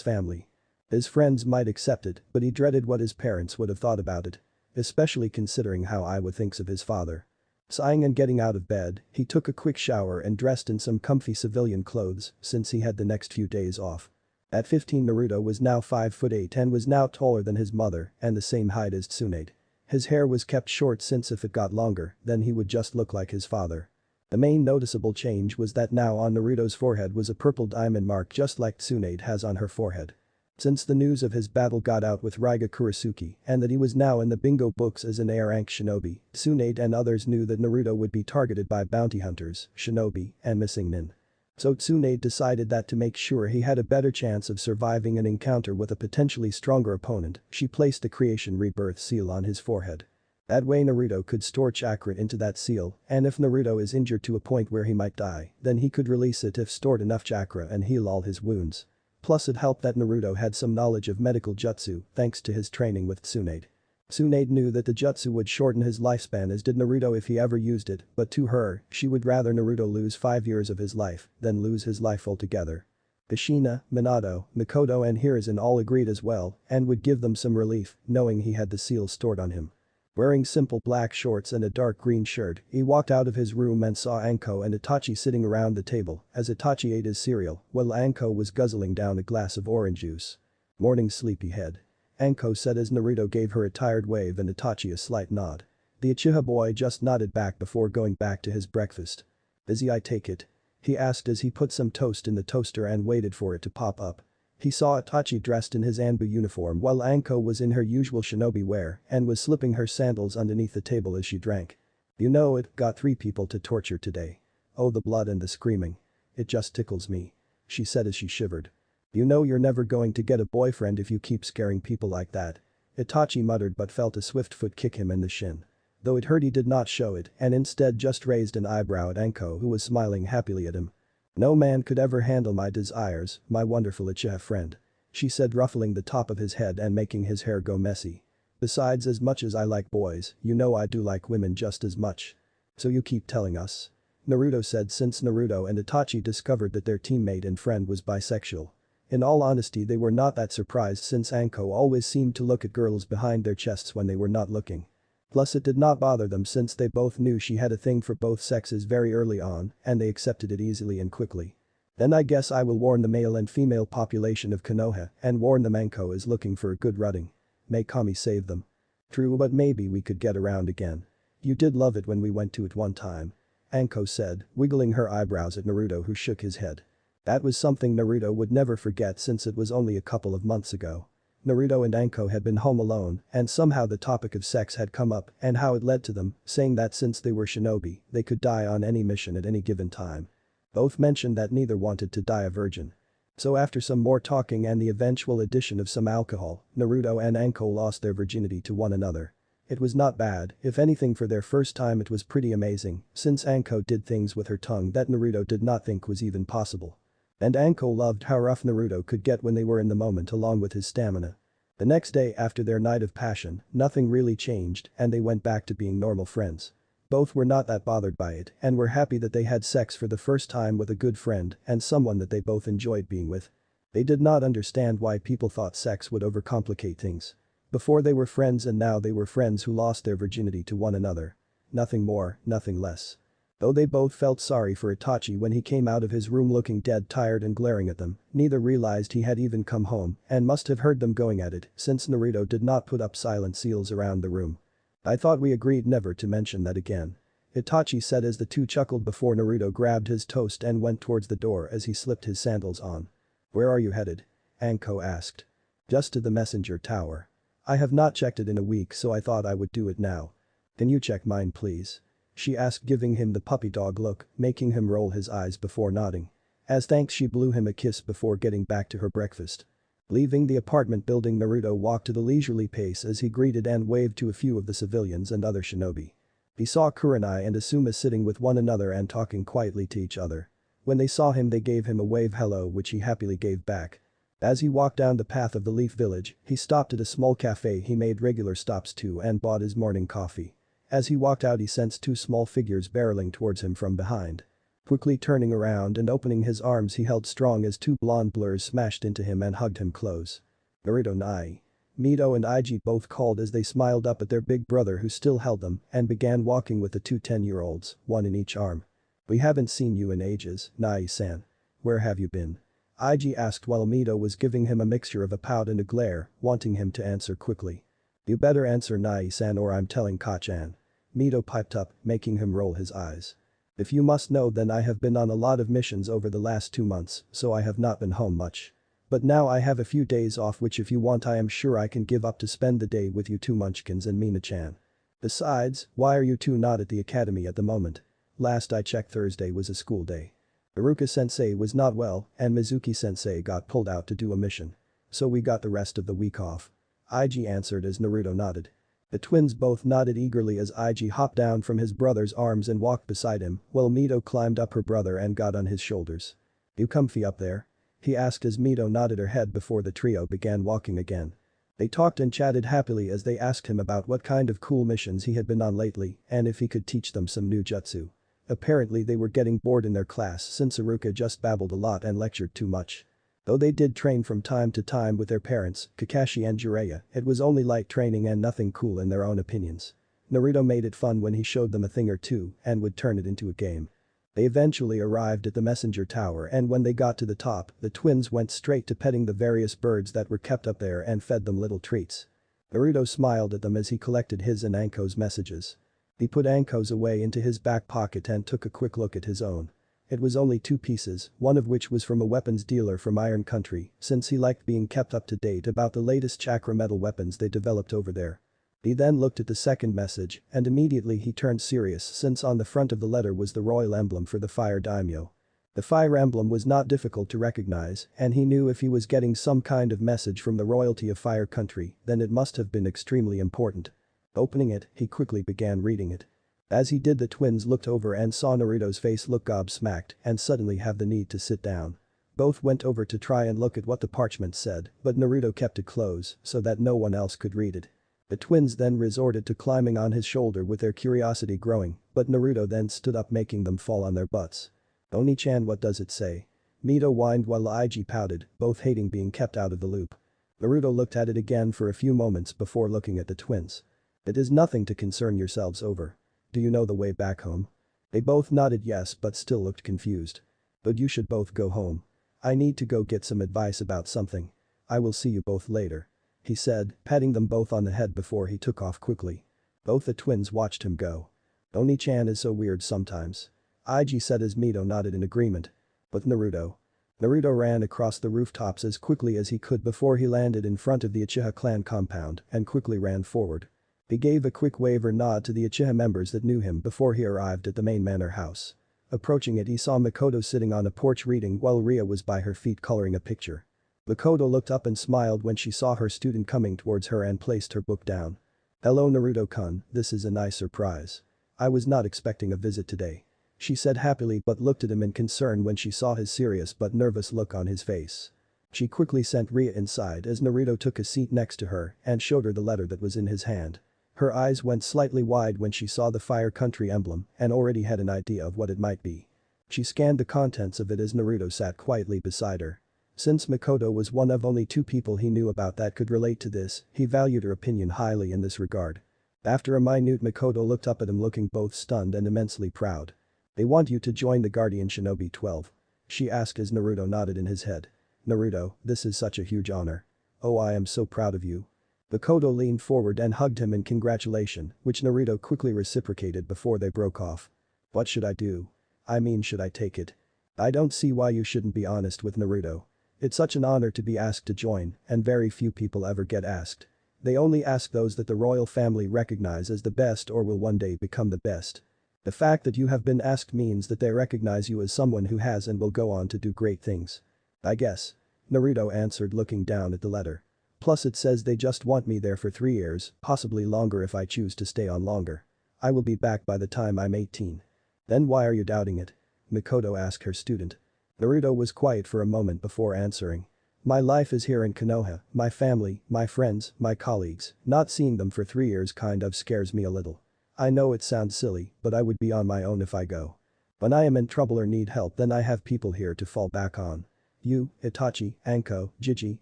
family. His friends might accept it, but he dreaded what his parents would have thought about it. Especially considering how Iowa thinks of his father. Sighing and getting out of bed, he took a quick shower and dressed in some comfy civilian clothes since he had the next few days off. At 15, Naruto was now 5'8" and was now taller than his mother and the same height as Tsunade. His hair was kept short since if it got longer, then he would just look like his father. The main noticeable change was that now on Naruto's forehead was a purple diamond mark just like Tsunade has on her forehead. Since the news of his battle got out with Raiga Kurosuchi and that he was now in the bingo books as an A-rank shinobi, Tsunade and others knew that Naruto would be targeted by bounty hunters, shinobi, and missing nin. So Tsunade decided that to make sure he had a better chance of surviving an encounter with a potentially stronger opponent, she placed the creation rebirth seal on his forehead. That way Naruto could store chakra into that seal, and if Naruto is injured to a point where he might die, then he could release it if stored enough chakra and heal all his wounds. Plus it helped that Naruto had some knowledge of medical jutsu thanks to his training with Tsunade. Tsunade knew that the jutsu would shorten his lifespan as did Naruto if he ever used it, but to her, she would rather Naruto lose 5 years of his life than lose his life altogether. Kushina, Minato, Mikoto and Hiruzen all agreed as well and would give them some relief knowing he had the seal stored on him. Wearing simple black shorts and a dark green shirt, he walked out of his room and saw Anko and Itachi sitting around the table as Itachi ate his cereal while Anko was guzzling down a glass of orange juice. "Morning, sleepyhead," Anko said as Naruto gave her a tired wave and Itachi a slight nod. The Uchiha boy just nodded back before going back to his breakfast. "Busy, I take it?" he asked as he put some toast in the toaster and waited for it to pop up. He saw Itachi dressed in his Anbu uniform while Anko was in her usual shinobi wear and was slipping her sandals underneath the table as she drank. "You know it, got 3 people to torture today. Oh, the blood and the screaming. It just tickles me," she said as she shivered. "You know you're never going to get a boyfriend if you keep scaring people like that," Itachi muttered but felt a swift foot kick him in the shin. Though it hurt, he did not show it and instead just raised an eyebrow at Anko, who was smiling happily at him. "No man could ever handle my desires, my wonderful Uchiha friend," she said, ruffling the top of his head and making his hair go messy. "Besides, as much as I like boys, you know I do like women just as much. So you keep telling us?" Naruto said since Naruto and Itachi discovered that their teammate and friend was bisexual. In all honesty they were not that surprised since Anko always seemed to look at girls behind their chests when they were not looking. Plus it did not bother them since they both knew she had a thing for both sexes very early on and they accepted it easily and quickly. Then I guess I will warn the male and female population of Konoha and warn them Anko is looking for a good rutting. May Kami save them. True, but maybe we could get around again. You did love it when we went to it one time. Anko said, wiggling her eyebrows at Naruto who shook his head. That was something Naruto would never forget since it was only a couple of months ago. Naruto and Anko had been home alone and somehow the topic of sex had come up and how it led to them saying that since they were shinobi, they could die on any mission at any given time. Both mentioned that neither wanted to die a virgin. So after some more talking and the eventual addition of some alcohol, Naruto and Anko lost their virginity to one another. It was not bad, if anything for their first time it was pretty amazing, since Anko did things with her tongue that Naruto did not think was even possible. And Anko loved how rough Naruto could get when they were in the moment along with his stamina. The next day after their night of passion, nothing really changed and they went back to being normal friends. Both were not that bothered by it and were happy that they had sex for the first time with a good friend and someone that they both enjoyed being with. They did not understand why people thought sex would overcomplicate things. Before they were friends and now they were friends who lost their virginity to one another. Nothing more, nothing less. Though they both felt sorry for Itachi when he came out of his room looking dead tired and glaring at them, neither realized he had even come home and must have heard them going at it since Naruto did not put up silent seals around the room. I thought we agreed never to mention that again. Itachi said as the two chuckled before Naruto grabbed his toast and went towards the door as he slipped his sandals on. Where are you headed? Anko asked. Just to the messenger tower. I have not checked it in a week so I thought I would do it now. Can you check mine please? She asked giving him the puppy dog look, making him roll his eyes before nodding. As thanks she blew him a kiss before getting back to her breakfast. Leaving the apartment building Naruto walked at a leisurely pace as he greeted and waved to a few of the civilians and other shinobi. He saw Kurenai and Asuma sitting with one another and talking quietly to each other. When they saw him they gave him a wave hello which he happily gave back. As he walked down the path of the Leaf Village, he stopped at a small cafe he made regular stops to and bought his morning coffee. As he walked out he sensed two small figures barreling towards him from behind. Quickly turning around and opening his arms he held strong as two blonde blurs smashed into him and hugged him close. Naruto Nai. Mito and Ig both called as they smiled up at their big brother who still held them and began walking with the two 10-year-olds, one in each arm. We haven't seen you in ages, Nai-san. Where have you been? Ig asked while Mito was giving him a mixture of a pout and a glare, wanting him to answer quickly. You better answer Nai-san or I'm telling Kachan. Mito piped up, making him roll his eyes. If you must know then I have been on a lot of missions over the last 2 months, so I have not been home much. But now I have a few days off which if you want I am sure I can give up to spend the day with you two munchkins and Mina-chan. Besides, why are you two not at the academy at the moment? Last I checked Thursday was a school day. Iruka-sensei was not well and Mizuki-sensei got pulled out to do a mission. So we got the rest of the week off. Ig answered as Naruto nodded. The twins both nodded eagerly as Ig hopped down from his brother's arms and walked beside him while Mito climbed up her brother and got on his shoulders. You comfy up there? He asked as Mito nodded her head before the trio began walking again. They talked and chatted happily as they asked him about what kind of cool missions he had been on lately and if he could teach them some new jutsu. Apparently they were getting bored in their class since Iruka just babbled a lot and lectured too much. Though they did train from time to time with their parents, Kakashi and Jiraiya, it was only light training and nothing cool in their own opinions. Naruto made it fun when he showed them a thing or two and would turn it into a game. They eventually arrived at the messenger tower and when they got to the top, the twins went straight to petting the various birds that were kept up there and fed them little treats. Naruto smiled at them as he collected his and Anko's messages. He put Anko's away into his back pocket and took a quick look at his own. It was only 2 pieces, one of which was from a weapons dealer from Iron Country, since he liked being kept up to date about the latest chakra metal weapons they developed over there. He then looked at the second message and immediately he turned serious since on the front of the letter was the royal emblem for the fire daimyo. The fire emblem was not difficult to recognize and he knew if he was getting some kind of message from the royalty of Fire Country then it must have been extremely important. Opening it, he quickly began reading it. As he did the twins looked over and saw Naruto's face look gobsmacked and suddenly have the need to sit down. Both went over to try and look at what the parchment said but Naruto kept it close so that no one else could read it. The twins then resorted to climbing on his shoulder with their curiosity growing, but Naruto then stood up making them fall on their butts. Oni-chan, what does it say? Mito whined while Ig pouted, both hating being kept out of the loop. Naruto looked at it again for a few moments before looking at the twins. It is nothing to concern yourselves over. Do you know the way back home? They both nodded yes but still looked confused. But you should both go home. I need to go get some advice about something. I will see you both later. He said, patting them both on the head before he took off quickly. Both the twins watched him go. Oni-chan is so weird sometimes. Ig said as Mito nodded in agreement. But Naruto ran across the rooftops as quickly as he could before he landed in front of the Uchiha clan compound and quickly ran forward. He gave a quick wave or nod to the Uchiha members that knew him before he arrived at the main manor house. Approaching it he saw Makoto sitting on a porch reading while Ria was by her feet coloring a picture. Makoto looked up and smiled when she saw her student coming towards her and placed her book down. Hello Naruto-kun, this is a nice surprise. I was not expecting a visit today. She said happily but looked at him in concern when she saw his serious but nervous look on his face. She quickly sent Ria inside as Naruto took a seat next to her and showed her the letter that was in his hand. Her eyes went slightly wide when she saw the Fire Country emblem and already had an idea of what it might be. She scanned the contents of it as Naruto sat quietly beside her. Since Makoto was one of only 2 people he knew about that could relate to this, he valued her opinion highly in this regard. After a minute Makoto looked up at him looking both stunned and immensely proud. They want you to join the Guardian Shinobi 12. She asked as Naruto nodded in his head. Naruto, this is such a huge honor. Oh, I am so proud of you. Makoto leaned forward and hugged him in congratulation, which Naruto quickly reciprocated before they broke off. What should I do? I mean, should I take it? I don't see why you shouldn't be honest with Naruto. It's such an honor to be asked to join, and very few people ever get asked. They only ask those that the royal family recognize as the best or will one day become the best. The fact that you have been asked means that they recognize you as someone who has and will go on to do great things. I guess. Naruto answered looking down at the letter. Plus it says they just want me there for 3 years, possibly longer if I choose to stay on longer. I will be back by the time I'm 18. Then why are you doubting it? Makoto asked her student. Naruto was quiet for a moment before answering. My life is here in Konoha, my family, my friends, my colleagues, not seeing them for 3 years kind of scares me a little. I know it sounds silly, but I would be on my own if I go. When I am in trouble or need help then I have people here to fall back on. You, Itachi, Anko, Jiji,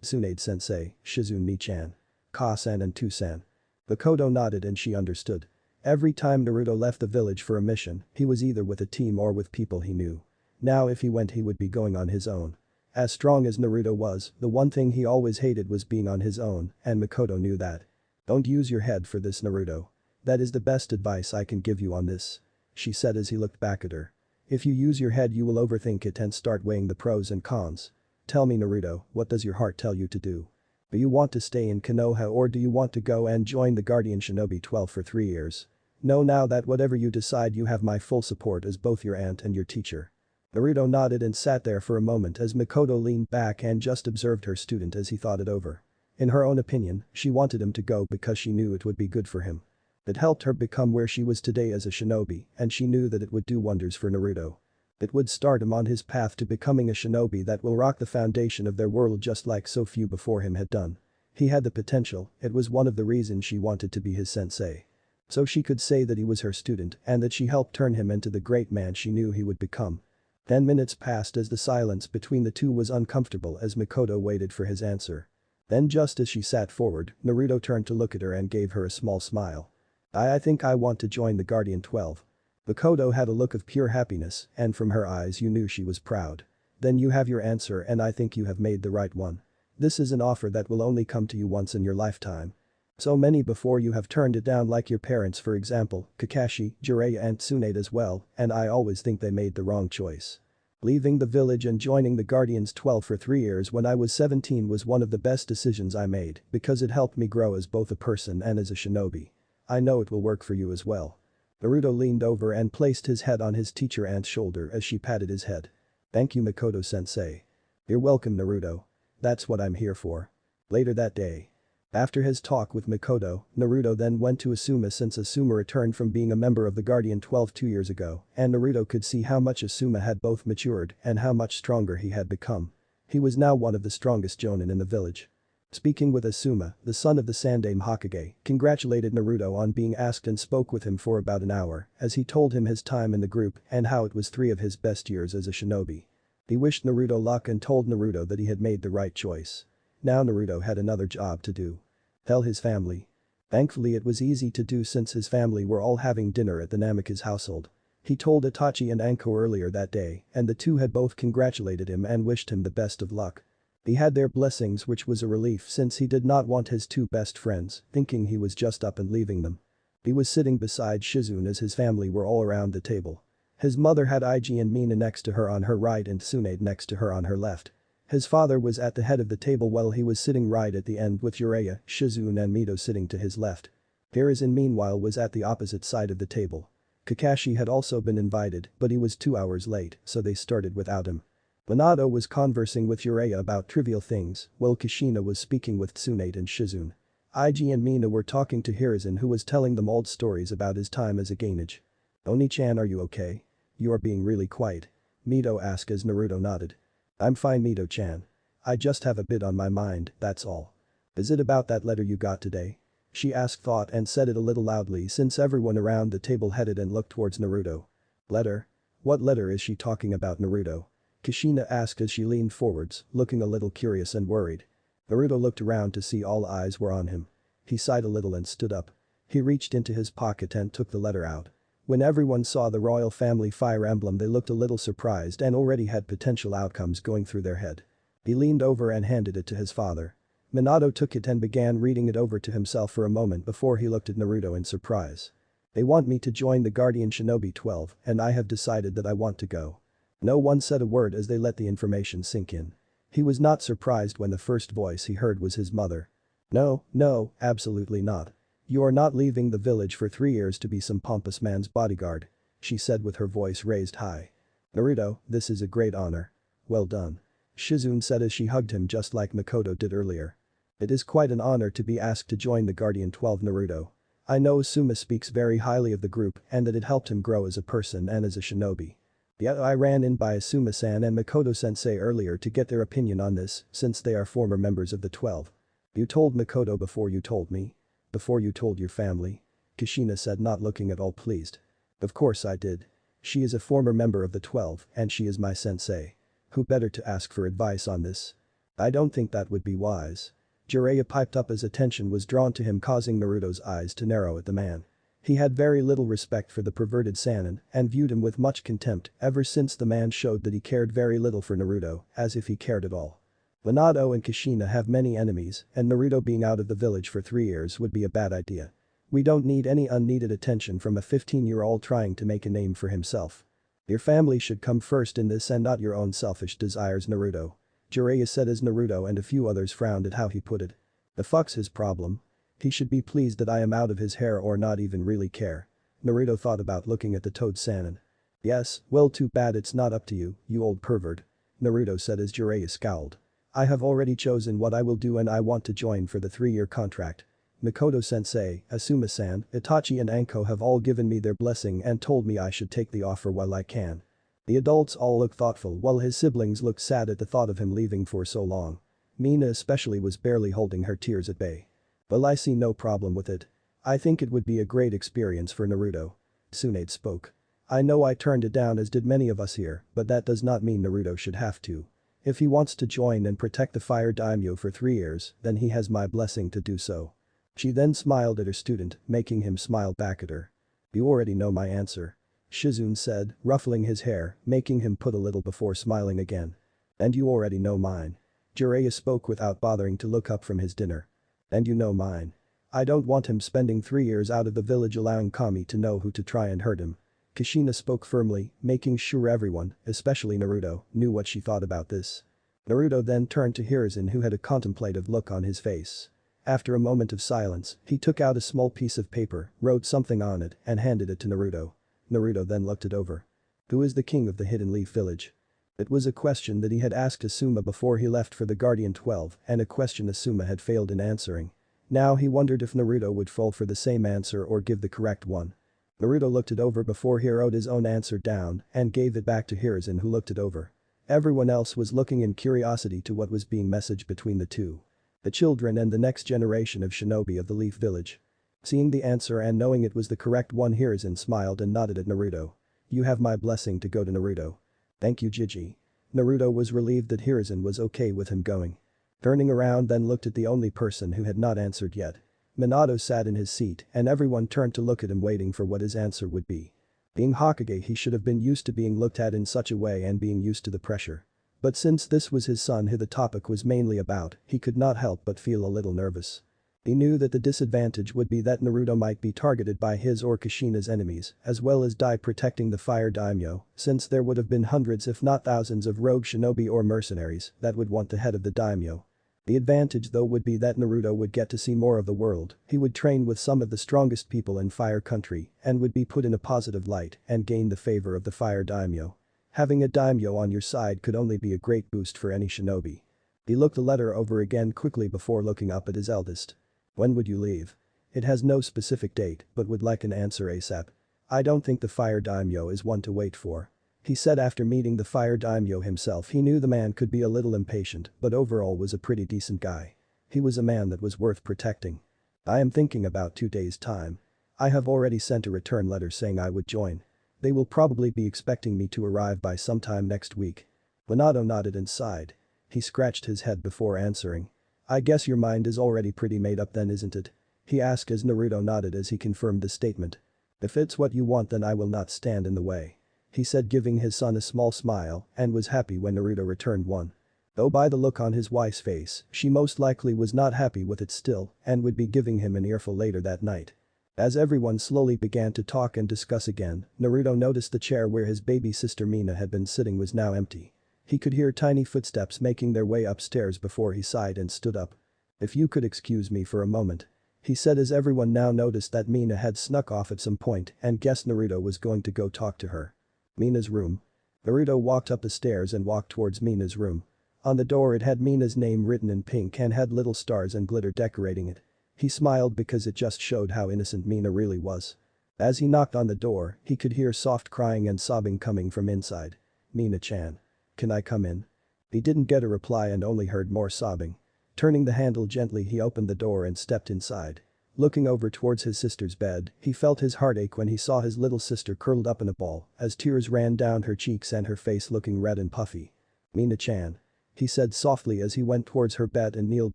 Tsunade-sensei, Shizune-chan. Ka-san and Tu-san. Makoto nodded and she understood. Every time Naruto left the village for a mission, he was either with a team or with people he knew. Now if he went he would be going on his own. As strong as Naruto was, the one thing he always hated was being on his own, and Makoto knew that. Don't use your head for this Naruto. That is the best advice I can give you on this. She said as he looked back at her. If you use your head you will overthink it and start weighing the pros and cons. Tell me Naruto, what does your heart tell you to do? Do you want to stay in Konoha or do you want to go and join the Guardian Shinobi 12 for 3 years? Know now that whatever you decide you have my full support as both your aunt and your teacher. Naruto nodded and sat there for a moment as Makoto leaned back and just observed her student as he thought it over. In her own opinion, she wanted him to go because she knew it would be good for him. It helped her become where she was today as a shinobi and she knew that it would do wonders for Naruto. It would start him on his path to becoming a shinobi that will rock the foundation of their world just like so few before him had done. He had the potential, it was one of the reasons she wanted to be his sensei. So she could say that he was her student and that she helped turn him into the great man she knew he would become. 10 minutes passed as the silence between the two was uncomfortable as Makoto waited for his answer. Then just as she sat forward, Naruto turned to look at her and gave her a small smile. I think I want to join the Guardian 12. Makoto had a look of pure happiness and from her eyes you knew she was proud. Then you have your answer and I think you have made the right one. This is an offer that will only come to you once in your lifetime. So many before you have turned it down like your parents for example, Kakashi, Jiraiya and Tsunade as well and I always think they made the wrong choice. Leaving the village and joining the Guardians 12 for 3 years when I was 17 was one of the best decisions I made because it helped me grow as both a person and as a shinobi. I know it will work for you as well. Naruto leaned over and placed his head on his teacher aunt's shoulder as she patted his head. Thank you Makoto-sensei. You're welcome Naruto. That's what I'm here for. Later that day. After his talk with Makoto, Naruto then went to Asuma since Asuma returned from being a member of the Guardian 12 2 years ago and Naruto could see how much Asuma had both matured and how much stronger he had become. He was now one of the strongest jonin in the village. Speaking with Asuma, the son of the Sandaime Hokage, congratulated Naruto on being asked and spoke with him for about an hour as he told him his time in the group and how it was 3 of his best years as a shinobi. He wished Naruto luck and told Naruto that he had made the right choice. Now Naruto had another job to do. Tell his family. Thankfully it was easy to do since his family were all having dinner at the Namikaze household. He told Itachi and Anko earlier that day and the two had both congratulated him and wished him the best of luck. He had their blessings which was a relief since he did not want his 2 best friends thinking he was just up and leaving them. He was sitting beside Shizune as his family were all around the table. His mother had Igi and Mina next to her on her right and Tsunade next to her on her left. His father was at the head of the table while he was sitting right at the end with Jiraiya, Shizune and Mito sitting to his left. Hiruzen meanwhile was at the opposite side of the table. Kakashi had also been invited but he was 2 hours late so they started without him. Minato was conversing with Jiraiya about trivial things while Kushina was speaking with Tsunade and Shizune. Igi and Mina were talking to Hiruzen who was telling them old stories about his time as a Gainage. "Oni-chan, are you okay? You are being really quiet," Mito asked as Naruto nodded. "I'm fine, Mito-chan. I just have a bit on my mind, that's all." "Is it about that letter you got today?" she asked thought and said it a little loudly since everyone around the table headed and looked towards Naruto. "Letter? What letter is she talking about, Naruto?" Kushina asked as she leaned forwards, looking a little curious and worried. Naruto looked around to see all eyes were on him. He sighed a little and stood up. He reached into his pocket and took the letter out. When everyone saw the royal family fire emblem they looked a little surprised and already had potential outcomes going through their head. He leaned over and handed it to his father. Minato took it and began reading it over to himself for a moment before he looked at Naruto in surprise. "They want me to join the Guardian Shinobi 12 and I have decided that I want to go." No one said a word as they let the information sink in. He was not surprised when the first voice he heard was his mother. No, absolutely not. "You are not leaving the village for 3 years to be some pompous man's bodyguard," she said with her voice raised high. "Naruto, this is a great honor. Well done." Shizune said as she hugged him just like Makoto did earlier. "It is quite an honor to be asked to join the Guardian 12, Naruto. I know Asuma speaks very highly of the group and that it helped him grow as a person and as a shinobi. Yeah, I ran in by Asuma-san and Makoto-sensei earlier to get their opinion on this since they are former members of the 12. You told Makoto before you told me? Before you told your family?" Kushina said not looking at all pleased. "Of course I did. She is a former member of the 12 and she is my sensei. Who better to ask for advice on this?" "I don't think that would be wise." Jiraiya piped up as attention was drawn to him causing Naruto's eyes to narrow at the man. He had very little respect for the perverted Sannin and viewed him with much contempt ever since the man showed that he cared very little for Naruto, as if he cared at all. Minato and Kushina have many enemies and Naruto being out of the village for 3 years would be a bad idea. We don't need any unneeded attention from a 15-year-old trying to make a name for himself. Your family should come first in this and not your own selfish desires, Naruto," Jiraiya said as Naruto and a few others frowned at how he put it. "The fuck's his problem? He should be pleased that I am out of his hair or not even really care." Naruto thought about looking at the toad Sannin. "Yes, well too bad it's not up to you, you old pervert," Naruto said as Jiraiya scowled. "I have already chosen what I will do and I want to join for the 3-year contract. Makoto-sensei, Asuma-san, Itachi and Anko have all given me their blessing and told me I should take the offer while I can." The adults all looked thoughtful while his siblings looked sad at the thought of him leaving for so long. Mina especially was barely holding her tears at bay. "Well, I see no problem with it. I think it would be a great experience for Naruto." Tsunade spoke. "I know I turned it down as did many of us here, but that does not mean Naruto should have to. If he wants to join and protect the Fire Daimyo for 3 years, then he has my blessing to do so." She then smiled at her student, making him smile back at her. "You already know my answer," Shizune said, ruffling his hair, making him put a little before smiling again. "And you already know mine." Jiraiya spoke without bothering to look up from his dinner. "And you know mine. I don't want him spending 3 years out of the village allowing Kami to know who to try and hurt him." Kushina spoke firmly, making sure everyone, especially Naruto, knew what she thought about this. Naruto then turned to Hiruzen who had a contemplative look on his face. After a moment of silence, he took out a small piece of paper, wrote something on it, and handed it to Naruto. Naruto then looked it over. "Who is the king of the Hidden Leaf Village?" It was a question that he had asked Asuma before he left for the Guardian 12 and a question Asuma had failed in answering. Now he wondered if Naruto would fall for the same answer or give the correct one. Naruto looked it over before he wrote his own answer down and gave it back to Hiruzen who looked it over. Everyone else was looking in curiosity to what was being messaged between the two. The children and the next generation of shinobi of the Leaf Village. Seeing the answer and knowing it was the correct one, Hiruzen smiled and nodded at Naruto. You have my blessing to go to Naruto. Thank you, Gigi. Naruto was relieved that Hiruzen was okay with him going. Turning around then looked at the only person who had not answered yet. Minato sat in his seat and everyone turned to look at him waiting for what his answer would be. Being Hokage, he should have been used to being looked at in such a way and being used to the pressure. But since this was his son who the topic was mainly about, he could not help but feel a little nervous. He knew that the disadvantage would be that Naruto might be targeted by his or Kushina's enemies, as well as die protecting the fire daimyo, since there would have been hundreds if not thousands of rogue shinobi or mercenaries that would want the head of the daimyo. The advantage though would be that Naruto would get to see more of the world, he would train with some of the strongest people in Fire Country and would be put in a positive light and gain the favor of the fire daimyo. Having a daimyo on your side could only be a great boost for any shinobi. He looked the letter over again quickly before looking up at his eldest. When would you leave? It has no specific date but would like an answer ASAP. I don't think the fire daimyo is one to wait for. He said after meeting the fire daimyo himself he knew the man could be a little impatient but overall was a pretty decent guy. He was a man that was worth protecting. I am thinking about 2 days' time. I have already sent a return letter saying I would join. They will probably be expecting me to arrive by sometime next week. Minato nodded and sighed. He scratched his head before answering. I guess your mind is already pretty made up then, isn't it? He asked as Naruto nodded as he confirmed the statement. If it's what you want then I will not stand in the way. He said, giving his son a small smile and was happy when Naruto returned one. Though by the look on his wife's face, she most likely was not happy with it still and would be giving him an earful later that night. As everyone slowly began to talk and discuss again, Naruto noticed the chair where his baby sister Mina had been sitting was now empty. He could hear tiny footsteps making their way upstairs before he sighed and stood up. If you could excuse me for a moment. He said as everyone now noticed that Mina had snuck off at some point and guessed Naruto was going to go talk to her. Mina's room. Naruto walked up the stairs and walked towards Mina's room. On the door it had Mina's name written in pink and had little stars and glitter decorating it. He smiled because it just showed how innocent Mina really was. As he knocked on the door, he could hear soft crying and sobbing coming from inside. Mina-chan. Can I come in? He didn't get a reply and only heard more sobbing. Turning the handle gently he opened the door and stepped inside. Looking over towards his sister's bed, he felt his heart ache when he saw his little sister curled up in a ball as tears ran down her cheeks and her face looking red and puffy. Mina-chan. He said softly as he went towards her bed and kneeled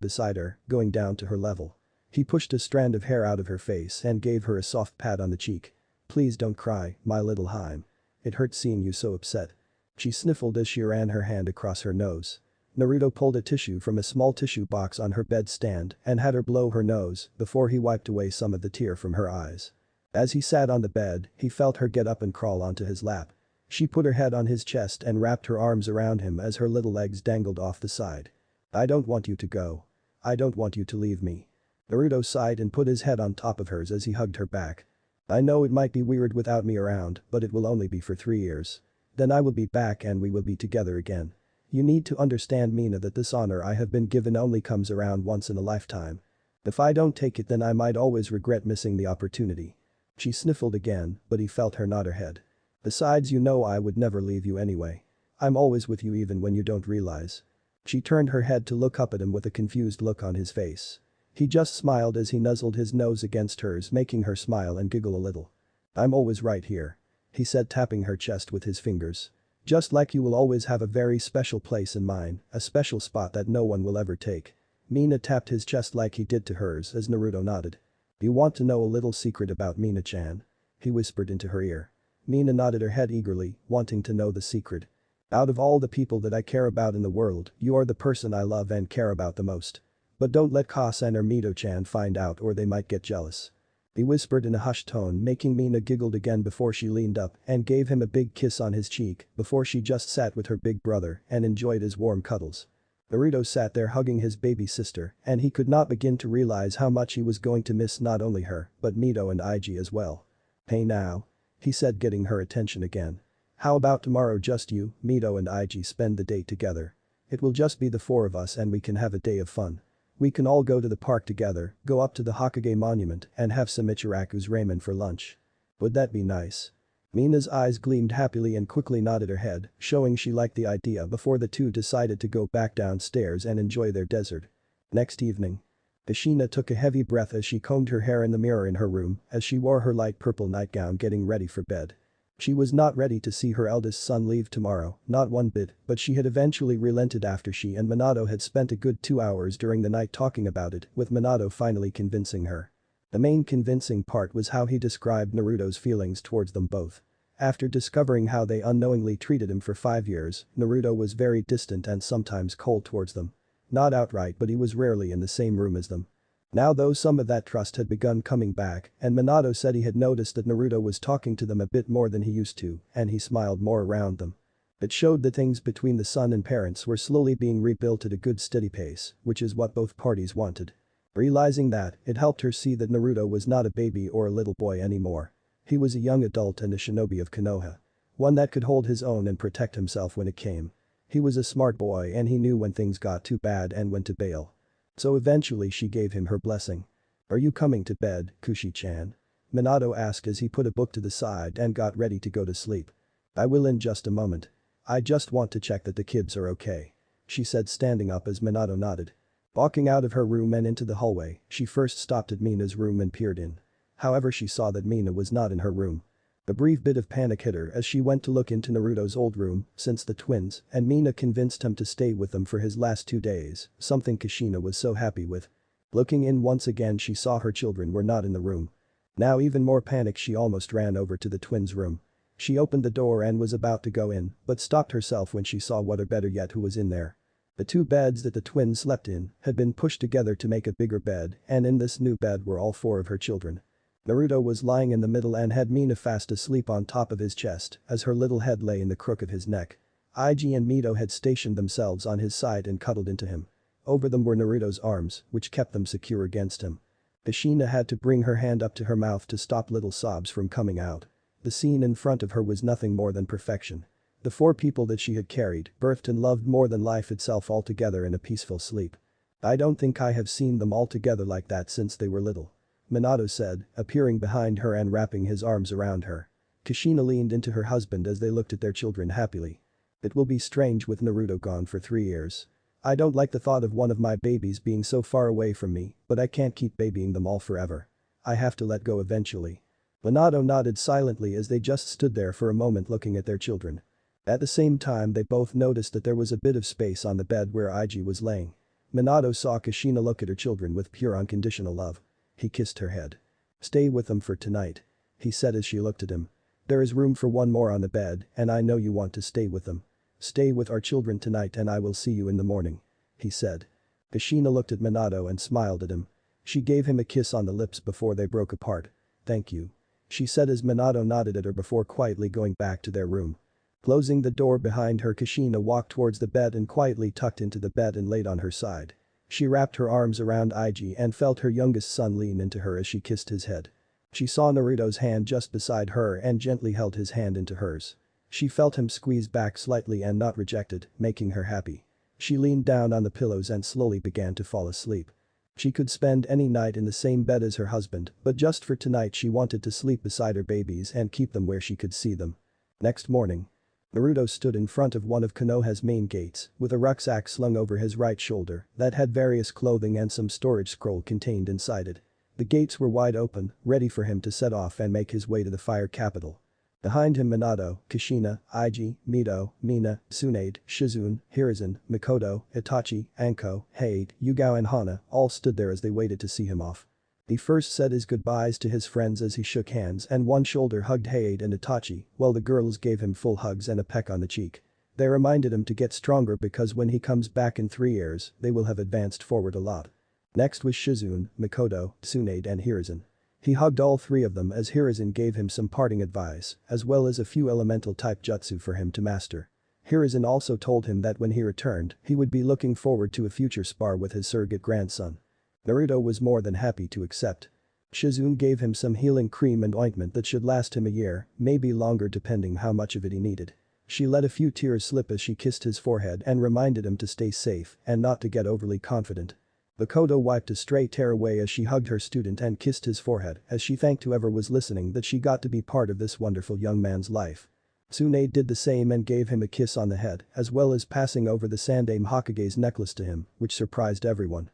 beside her, going down to her level. He pushed a strand of hair out of her face and gave her a soft pat on the cheek. Please don't cry, my little Haim. It hurts seeing you so upset. She sniffled as she ran her hand across her nose. Naruto pulled a tissue from a small tissue box on her bedstand and had her blow her nose before he wiped away some of the tear from her eyes. As he sat on the bed, he felt her get up and crawl onto his lap. She put her head on his chest and wrapped her arms around him as her little legs dangled off the side. I don't want you to go. I don't want you to leave me. Naruto sighed and put his head on top of hers as he hugged her back. I know it might be weird without me around, but it will only be for 3 years. Then I will be back and we will be together again. You need to understand, Mina, that this honor I have been given only comes around once in a lifetime. If I don't take it then I might always regret missing the opportunity. She sniffled again, but he felt her nod her head. Besides, you know I would never leave you anyway. I'm always with you even when you don't realize. She turned her head to look up at him with a confused look on his face. He just smiled as he nuzzled his nose against hers, making her smile and giggle a little. I'm always right here. He said, tapping her chest with his fingers. Just like you will always have a very special place in mine, a special spot that no one will ever take. Mina tapped his chest like he did to hers as Naruto nodded. You want to know a little secret about Mina-chan? He whispered into her ear. Mina nodded her head eagerly, wanting to know the secret. Out of all the people that I care about in the world, you are the person I love and care about the most. But don't let Ka-san or Mito-chan find out or they might get jealous. He whispered in a hushed tone, making Mina giggled again before she leaned up and gave him a big kiss on his cheek before she just sat with her big brother and enjoyed his warm cuddles. Naruto sat there hugging his baby sister and he could not begin to realize how much he was going to miss not only her but Mito and Ig as well. Hey now. He said, getting her attention again. How about tomorrow just you, Mito and Ig spend the day together? It will just be the 4 of us and we can have a day of fun. We can all go to the park together, go up to the Hokage monument and have some Ichiraku's ramen for lunch. Would that be nice? Mina's eyes gleamed happily and quickly nodded her head, showing she liked the idea before the two decided to go back downstairs and enjoy their dessert. Next evening. Kushina took a heavy breath as she combed her hair in the mirror in her room as she wore her light purple nightgown getting ready for bed. She was not ready to see her eldest son leave tomorrow, not one bit, but she had eventually relented after she and Minato had spent a good 2 hours during the night talking about it, with Minato finally convincing her. The main convincing part was how he described Naruto's feelings towards them both. After discovering how they unknowingly treated him for 5 years, Naruto was very distant and sometimes cold towards them. Not outright, but he was rarely in the same room as them. Now though some of that trust had begun coming back, and Minato said he had noticed that Naruto was talking to them a bit more than he used to, and he smiled more around them. It showed that things between the son and parents were slowly being rebuilt at a good steady pace, which is what both parties wanted. Realizing that, it helped her see that Naruto was not a baby or a little boy anymore. He was a young adult and a shinobi of Konoha. One that could hold his own and protect himself when it came. He was a smart boy and he knew when things got too bad and when to bail. So eventually she gave him her blessing. "Are you coming to bed, Kushi-chan?" Minato asked as he put a book to the side and got ready to go to sleep. "I will in just a moment. I just want to check that the kids are okay," she said standing up as Minato nodded. Walking out of her room and into the hallway, she first stopped at Mina's room and peered in. However, she saw that Mina was not in her room. A brief bit of panic hit her as she went to look into Naruto's old room, since the twins and Mina convinced him to stay with them for his last 2 days, something Kushina was so happy with. Looking in once again, she saw her children were not in the room. Now even more panicked, she almost ran over to the twins' room. She opened the door and was about to go in, but stopped herself when she saw what, or better yet, who was in there. The 2 beds that the twins slept in had been pushed together to make a bigger bed, and in this new bed were all 4 of her children. Naruto was lying in the middle and had Mina fast asleep on top of his chest as her little head lay in the crook of his neck. Ig and Mito had stationed themselves on his side and cuddled into him. Over them were Naruto's arms, which kept them secure against him. Kushina had to bring her hand up to her mouth to stop little sobs from coming out. The scene in front of her was nothing more than perfection. The 4 people that she had carried, birthed and loved more than life itself all together in a peaceful sleep. "I don't think I have seen them all together like that since they were little," Minato said, appearing behind her and wrapping his arms around her. Kushina leaned into her husband as they looked at their children happily. "It will be strange with Naruto gone for 3 years. I don't like the thought of one of my babies being so far away from me, but I can't keep babying them all forever. I have to let go eventually." Minato nodded silently as they just stood there for a moment looking at their children. At the same time, they both noticed that there was a bit of space on the bed where Ig was laying. Minato saw Kushina look at her children with pure unconditional love. He kissed her head. "Stay with them for tonight," he said as she looked at him. "There is room for 1 more on the bed and I know you want to stay with them. Stay with our children tonight and I will see you in the morning," he said. Kushina looked at Minato and smiled at him. She gave him a kiss on the lips before they broke apart. "Thank you," she said as Minato nodded at her before quietly going back to their room. Closing the door behind her, Kushina walked towards the bed and quietly tucked into the bed and laid on her side. She wrapped her arms around Ig and felt her youngest son lean into her as she kissed his head. She saw Naruto's hand just beside her and gently held his hand into hers. She felt him squeeze back slightly and not rejected, making her happy. She leaned down on the pillows and slowly began to fall asleep. She could spend any night in the same bed as her husband, but just for tonight she wanted to sleep beside her babies and keep them where she could see them. Next morning. Naruto stood in front of one of Konoha's main gates, with a rucksack slung over his right shoulder that had various clothing and some storage scroll contained inside it. The gates were wide open, ready for him to set off and make his way to the fire capital. Behind him, Minato, Kushina, Ig, Mito, Mina, Tsunade, Shizune, Hiruzen, Mikoto, Itachi, Anko, Hade, Yugao and Hana all stood there as they waited to see him off. He first said his goodbyes to his friends as he shook hands and one shoulder hugged Hade and Itachi, while the girls gave him full hugs and a peck on the cheek. They reminded him to get stronger because when he comes back in 3 years, they will have advanced forward a lot. Next was Shizune, Mikoto, Tsunade and Hiruzen. He hugged all 3 of them as Hiruzen gave him some parting advice, as well as a few elemental type jutsu for him to master. Hiruzen also told him that when he returned, he would be looking forward to a future spar with his surrogate grandson. Naruto was more than happy to accept. Shizune gave him some healing cream and ointment that should last him a year, maybe longer depending how much of it he needed. She let a few tears slip as she kissed his forehead and reminded him to stay safe and not to get overly confident. Mikoto wiped a stray tear away as she hugged her student and kissed his forehead as she thanked whoever was listening that she got to be part of this wonderful young man's life. Tsunade did the same and gave him a kiss on the head as well as passing over the Sandaime Hokage's necklace to him, which surprised everyone.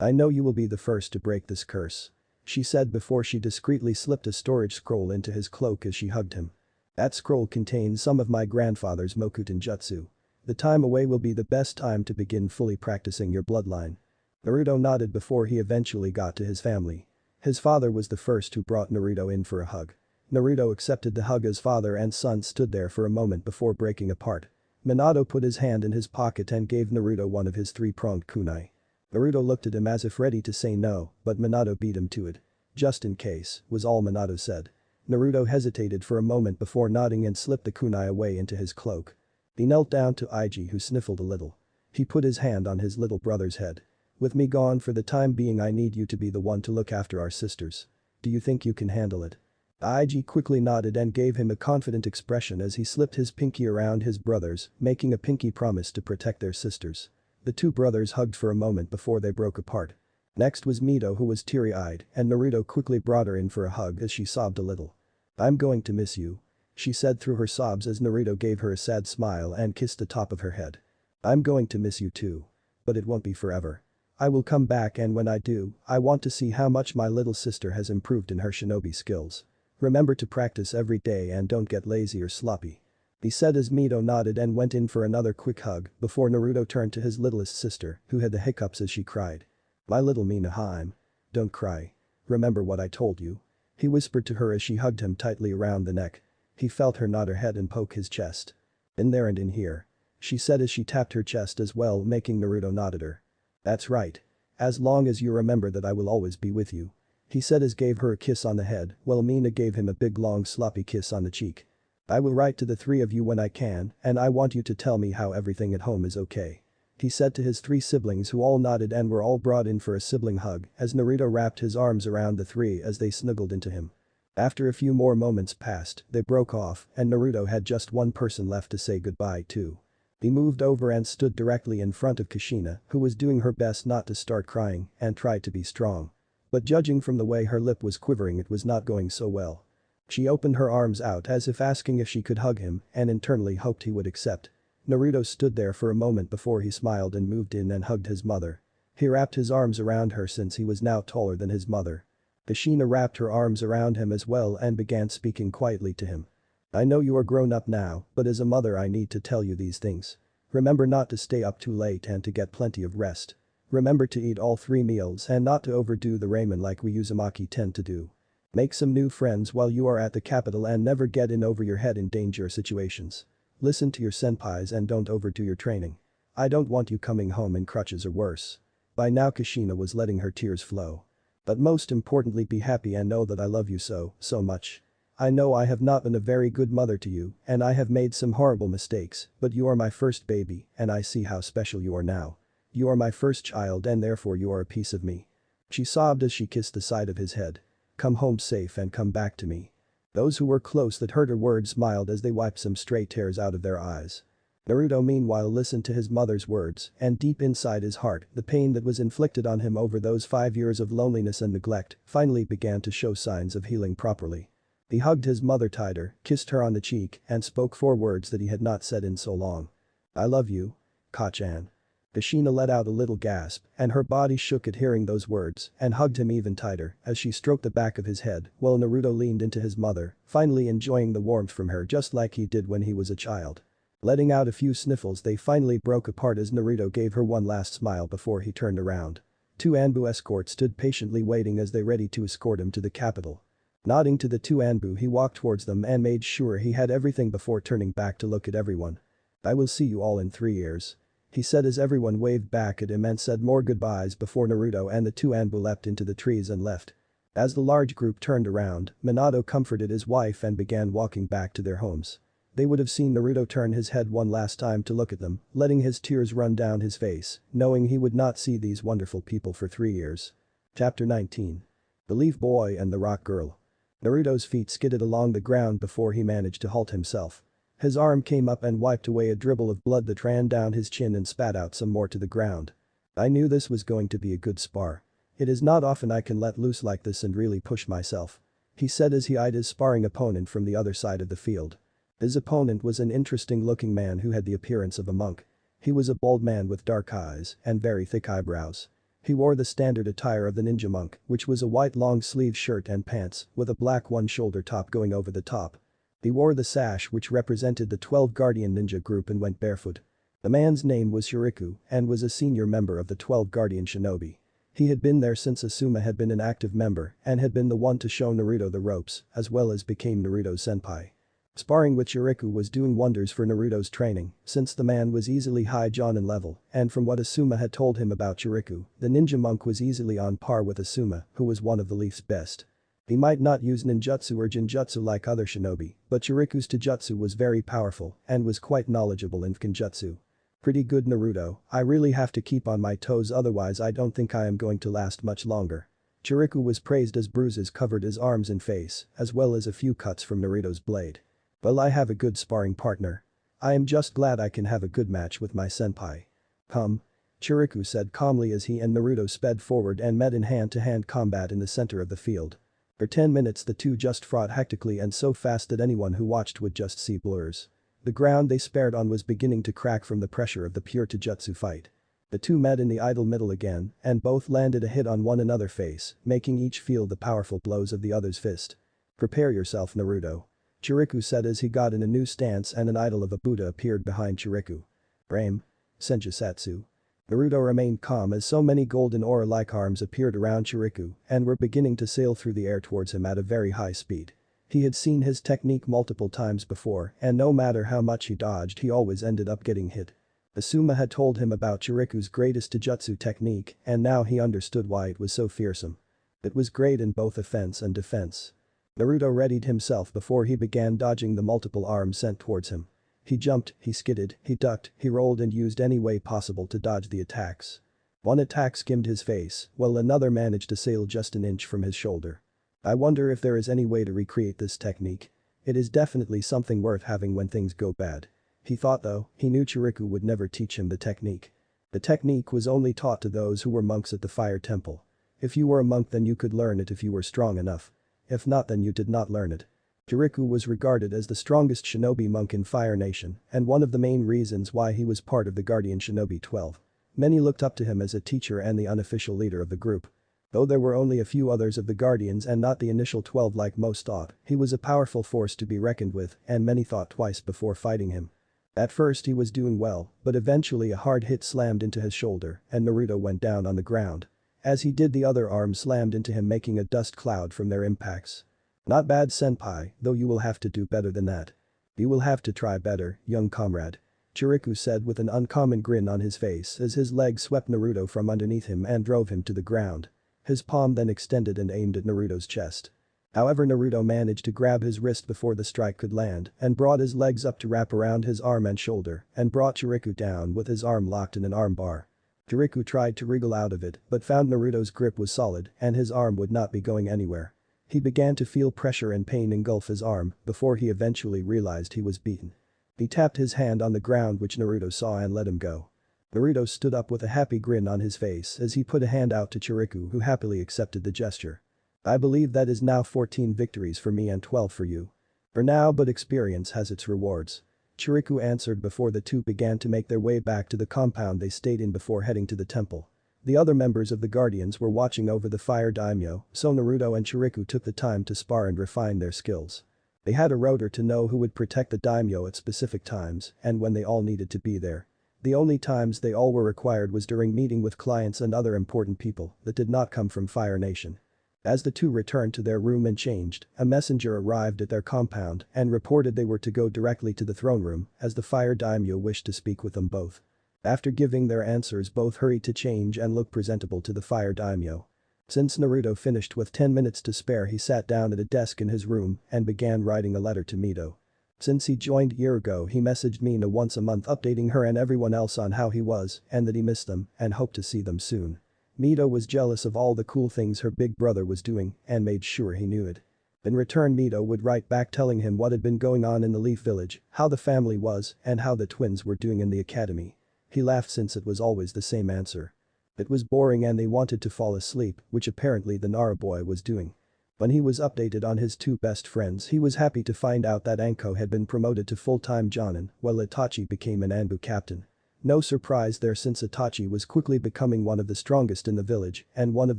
I know you will be the first to break this curse. She said before she discreetly slipped a storage scroll into his cloak as she hugged him. That scroll contains some of my grandfather's Mokuton jutsu. The time away will be the best time to begin fully practicing your bloodline. Naruto nodded before he eventually got to his family. His father was the first who brought Naruto in for a hug. Naruto accepted the hug as father and son stood there for a moment before breaking apart. Minato put his hand in his pocket and gave Naruto one of his three-pronged kunai. Naruto looked at him as if ready to say no, but Minato beat him to it. Just in case, was all Minato said. Naruto hesitated for a moment before nodding and slipped the kunai away into his cloak. He knelt down to Ig, who sniffled a little. He put his hand on his little brother's head. With me gone for the time being, I need you to be the one to look after our sisters. Do you think you can handle it? Ig quickly nodded and gave him a confident expression as he slipped his pinky around his brother's, making a pinky promise to protect their sisters. The two brothers hugged for a moment before they broke apart. Next was Mito, who was teary-eyed, and Naruto quickly brought her in for a hug as she sobbed a little. I'm going to miss you, she said through her sobs as Naruto gave her a sad smile and kissed the top of her head. I'm going to miss you too. But it won't be forever. I will come back, and when I do, I want to see how much my little sister has improved in her shinobi skills. Remember to practice every day and don't get lazy or sloppy. He said as Mito nodded and went in for another quick hug before Naruto turned to his littlest sister, who had the hiccups as she cried. My little Minaheim. Don't cry. Remember what I told you. He whispered to her as she hugged him tightly around the neck. He felt her nod her head and poke his chest. In there and in here, she said as she tapped her chest as well, making Naruto nod at her. That's right. As long as you remember that I will always be with you. He said as gave her a kiss on the head while Mina gave him a big long sloppy kiss on the cheek. I will write to the three of you when I can, and I want you to tell me how everything at home is okay. He said to his three siblings, who all nodded and were all brought in for a sibling hug as Naruto wrapped his arms around the three as they snuggled into him. After a few more moments passed, they broke off and Naruto had just one person left to say goodbye to. He moved over and stood directly in front of Kushina, who was doing her best not to start crying and tried to be strong. But judging from the way her lip was quivering, it was not going so well. She opened her arms out as if asking if she could hug him and internally hoped he would accept. Naruto stood there for a moment before he smiled and moved in and hugged his mother. He wrapped his arms around her since he was now taller than his mother. Kushina wrapped her arms around him as well and began speaking quietly to him. I know you are grown up now, but as a mother I need to tell you these things. Remember not to stay up too late and to get plenty of rest. Remember to eat all 3 meals and not to overdo the ramen like we Uzumaki tend to do. Make some new friends while you are at the capital and never get in over your head in danger situations. Listen to your senpais and don't overdo your training. I don't want you coming home in crutches or worse. By now Kushina was letting her tears flow. But most importantly, be happy and know that I love you so much. I know I have not been a very good mother to you and I have made some horrible mistakes, but you are my first baby and I see how special you are now. You are my first child and therefore you are a piece of me. She sobbed as she kissed the side of his head. Come home safe and come back to me. Those who were close that heard her words smiled as they wiped some stray tears out of their eyes. Naruto meanwhile listened to his mother's words and deep inside his heart, the pain that was inflicted on him over those 5 years of loneliness and neglect finally began to show signs of healing properly. He hugged his mother tighter, kissed her on the cheek and spoke 4 words that he had not said in so long. I love you, Ka-chan. Kushina let out a little gasp and her body shook at hearing those words and hugged him even tighter as she stroked the back of his head while Naruto leaned into his mother, finally enjoying the warmth from her just like he did when he was a child. Letting out a few sniffles, they finally broke apart as Naruto gave her one last smile before he turned around. 2 Anbu escorts stood patiently waiting as they ready to escort him to the capital. Nodding to the 2 Anbu, he walked towards them and made sure he had everything before turning back to look at everyone. I will see you all in 3 years. He said as everyone waved back at him and said more goodbyes before Naruto and the 2 Anbu leapt into the trees and left. As the large group turned around, Minato comforted his wife and began walking back to their homes. They would have seen Naruto turn his head one last time to look at them, letting his tears run down his face, knowing he would not see these wonderful people for 3 years. Chapter 19. The Leaf Boy and the Rock Girl. Naruto's feet skidded along the ground before he managed to halt himself. His arm came up and wiped away a dribble of blood that ran down his chin and spat out some more to the ground. I knew this was going to be a good spar. It is not often I can let loose like this and really push myself. He said as he eyed his sparring opponent from the other side of the field. His opponent was an interesting-looking man who had the appearance of a monk. He was a bald man with dark eyes and very thick eyebrows. He wore the standard attire of the ninja monk, which was a white long-sleeve shirt and pants with a black one-shoulder top going over the top. He wore the sash which represented the 12 Guardian Ninja group and went barefoot. The man's name was Shuriku and was a senior member of the 12 Guardian Shinobi. He had been there since Asuma had been an active member and had been the one to show Naruto the ropes, as well as became Naruto's senpai. Sparring with Shuriku was doing wonders for Naruto's training, since the man was easily high Jonin level, and from what Asuma had told him about Shuriku, the ninja monk was easily on par with Asuma, who was one of the Leaf's best. He might not use ninjutsu or jinjutsu like other shinobi, but Shuriku's taijutsu was very powerful and was quite knowledgeable in genjutsu. Pretty good Naruto, I really have to keep on my toes otherwise I don't think I am going to last much longer. Shuriku was praised as bruises covered his arms and face, as well as a few cuts from Naruto's blade. Well, I have a good sparring partner. I am just glad I can have a good match with my senpai. Come. Shuriku said calmly as he and Naruto sped forward and met in hand-to-hand combat in the center of the field. For 10 minutes the two just fought hectically and so fast that anyone who watched would just see blurs. The ground they sparred on was beginning to crack from the pressure of the pure taijutsu fight. The two met in the idle middle again and both landed a hit on one another's face, making each feel the powerful blows of the other's fist. Prepare yourself, Naruto. Shuriku said as he got in a new stance and an idol of a Buddha appeared behind Shuriku. Frame. Senjutsu. Naruto remained calm as so many golden aura-like arms appeared around Shuriku and were beginning to sail through the air towards him at a very high speed. He had seen his technique multiple times before and no matter how much he dodged he always ended up getting hit. Asuma had told him about Shuriku's greatest taijutsu technique and now he understood why it was so fearsome. It was great in both offense and defense. Naruto readied himself before he began dodging the multiple arms sent towards him. He jumped, he skidded, he ducked, he rolled and used any way possible to dodge the attacks. One attack skimmed his face, while another managed to sail just an inch from his shoulder. I wonder if there is any way to recreate this technique. It is definitely something worth having when things go bad. He thought though, he knew Shuriku would never teach him the technique. The technique was only taught to those who were monks at the fire temple. If you were a monk then you could learn it if you were strong enough. If not then you did not learn it. Shuriku was regarded as the strongest shinobi monk in Fire Nation and one of the main reasons why he was part of the Guardian Shinobi 12. Many looked up to him as a teacher and the unofficial leader of the group. Though there were only a few others of the Guardians and not the initial 12 like most thought, he was a powerful force to be reckoned with and many thought twice before fighting him. At first he was doing well, but eventually a hard hit slammed into his shoulder and Naruto went down on the ground. As he did the other arm slammed into him making a dust cloud from their impacts. Not bad senpai, though you will have to do better than that. You will have to try better, young comrade. Shuriku said with an uncommon grin on his face as his leg swept Naruto from underneath him and drove him to the ground. His palm then extended and aimed at Naruto's chest. However, Naruto managed to grab his wrist before the strike could land and brought his legs up to wrap around his arm and shoulder and brought Shuriku down with his arm locked in an arm bar. Shuriku tried to wriggle out of it but found Naruto's grip was solid and his arm would not be going anywhere. He began to feel pressure and pain engulf his arm before he eventually realized he was beaten. He tapped his hand on the ground which Naruto saw and let him go. Naruto stood up with a happy grin on his face as he put a hand out to Shuriku who happily accepted the gesture. I believe that is now 14 victories for me and 12 for you. For now, but experience has its rewards. Shuriku answered before the two began to make their way back to the compound they stayed in before heading to the temple. The other members of the Guardians were watching over the fire daimyo, so Naruto and Shuriku took the time to spar and refine their skills. They had a rotor to know who would protect the daimyo at specific times and when they all needed to be there. The only times they all were required was during meeting with clients and other important people that did not come from Fire Nation. As the two returned to their room and changed, a messenger arrived at their compound and reported they were to go directly to the throne room as the fire daimyo wished to speak with them both. After giving their answers both hurried to change and look presentable to the fire daimyo. Since Naruto finished with 10 minutes to spare he sat down at a desk in his room and began writing a letter to Mito. Since he joined a year ago he messaged Mina once a month updating her and everyone else on how he was and that he missed them and hoped to see them soon. Mito was jealous of all the cool things her big brother was doing and made sure he knew it. In return Mito would write back telling him what had been going on in the Leaf Village, how the family was and how the twins were doing in the academy. He laughed since it was always the same answer. It was boring and they wanted to fall asleep, which apparently the Nara boy was doing. When he was updated on his two best friends he was happy to find out that Anko had been promoted to full-time Jonin while Itachi became an Anbu captain. No surprise there since Itachi was quickly becoming one of the strongest in the village and one of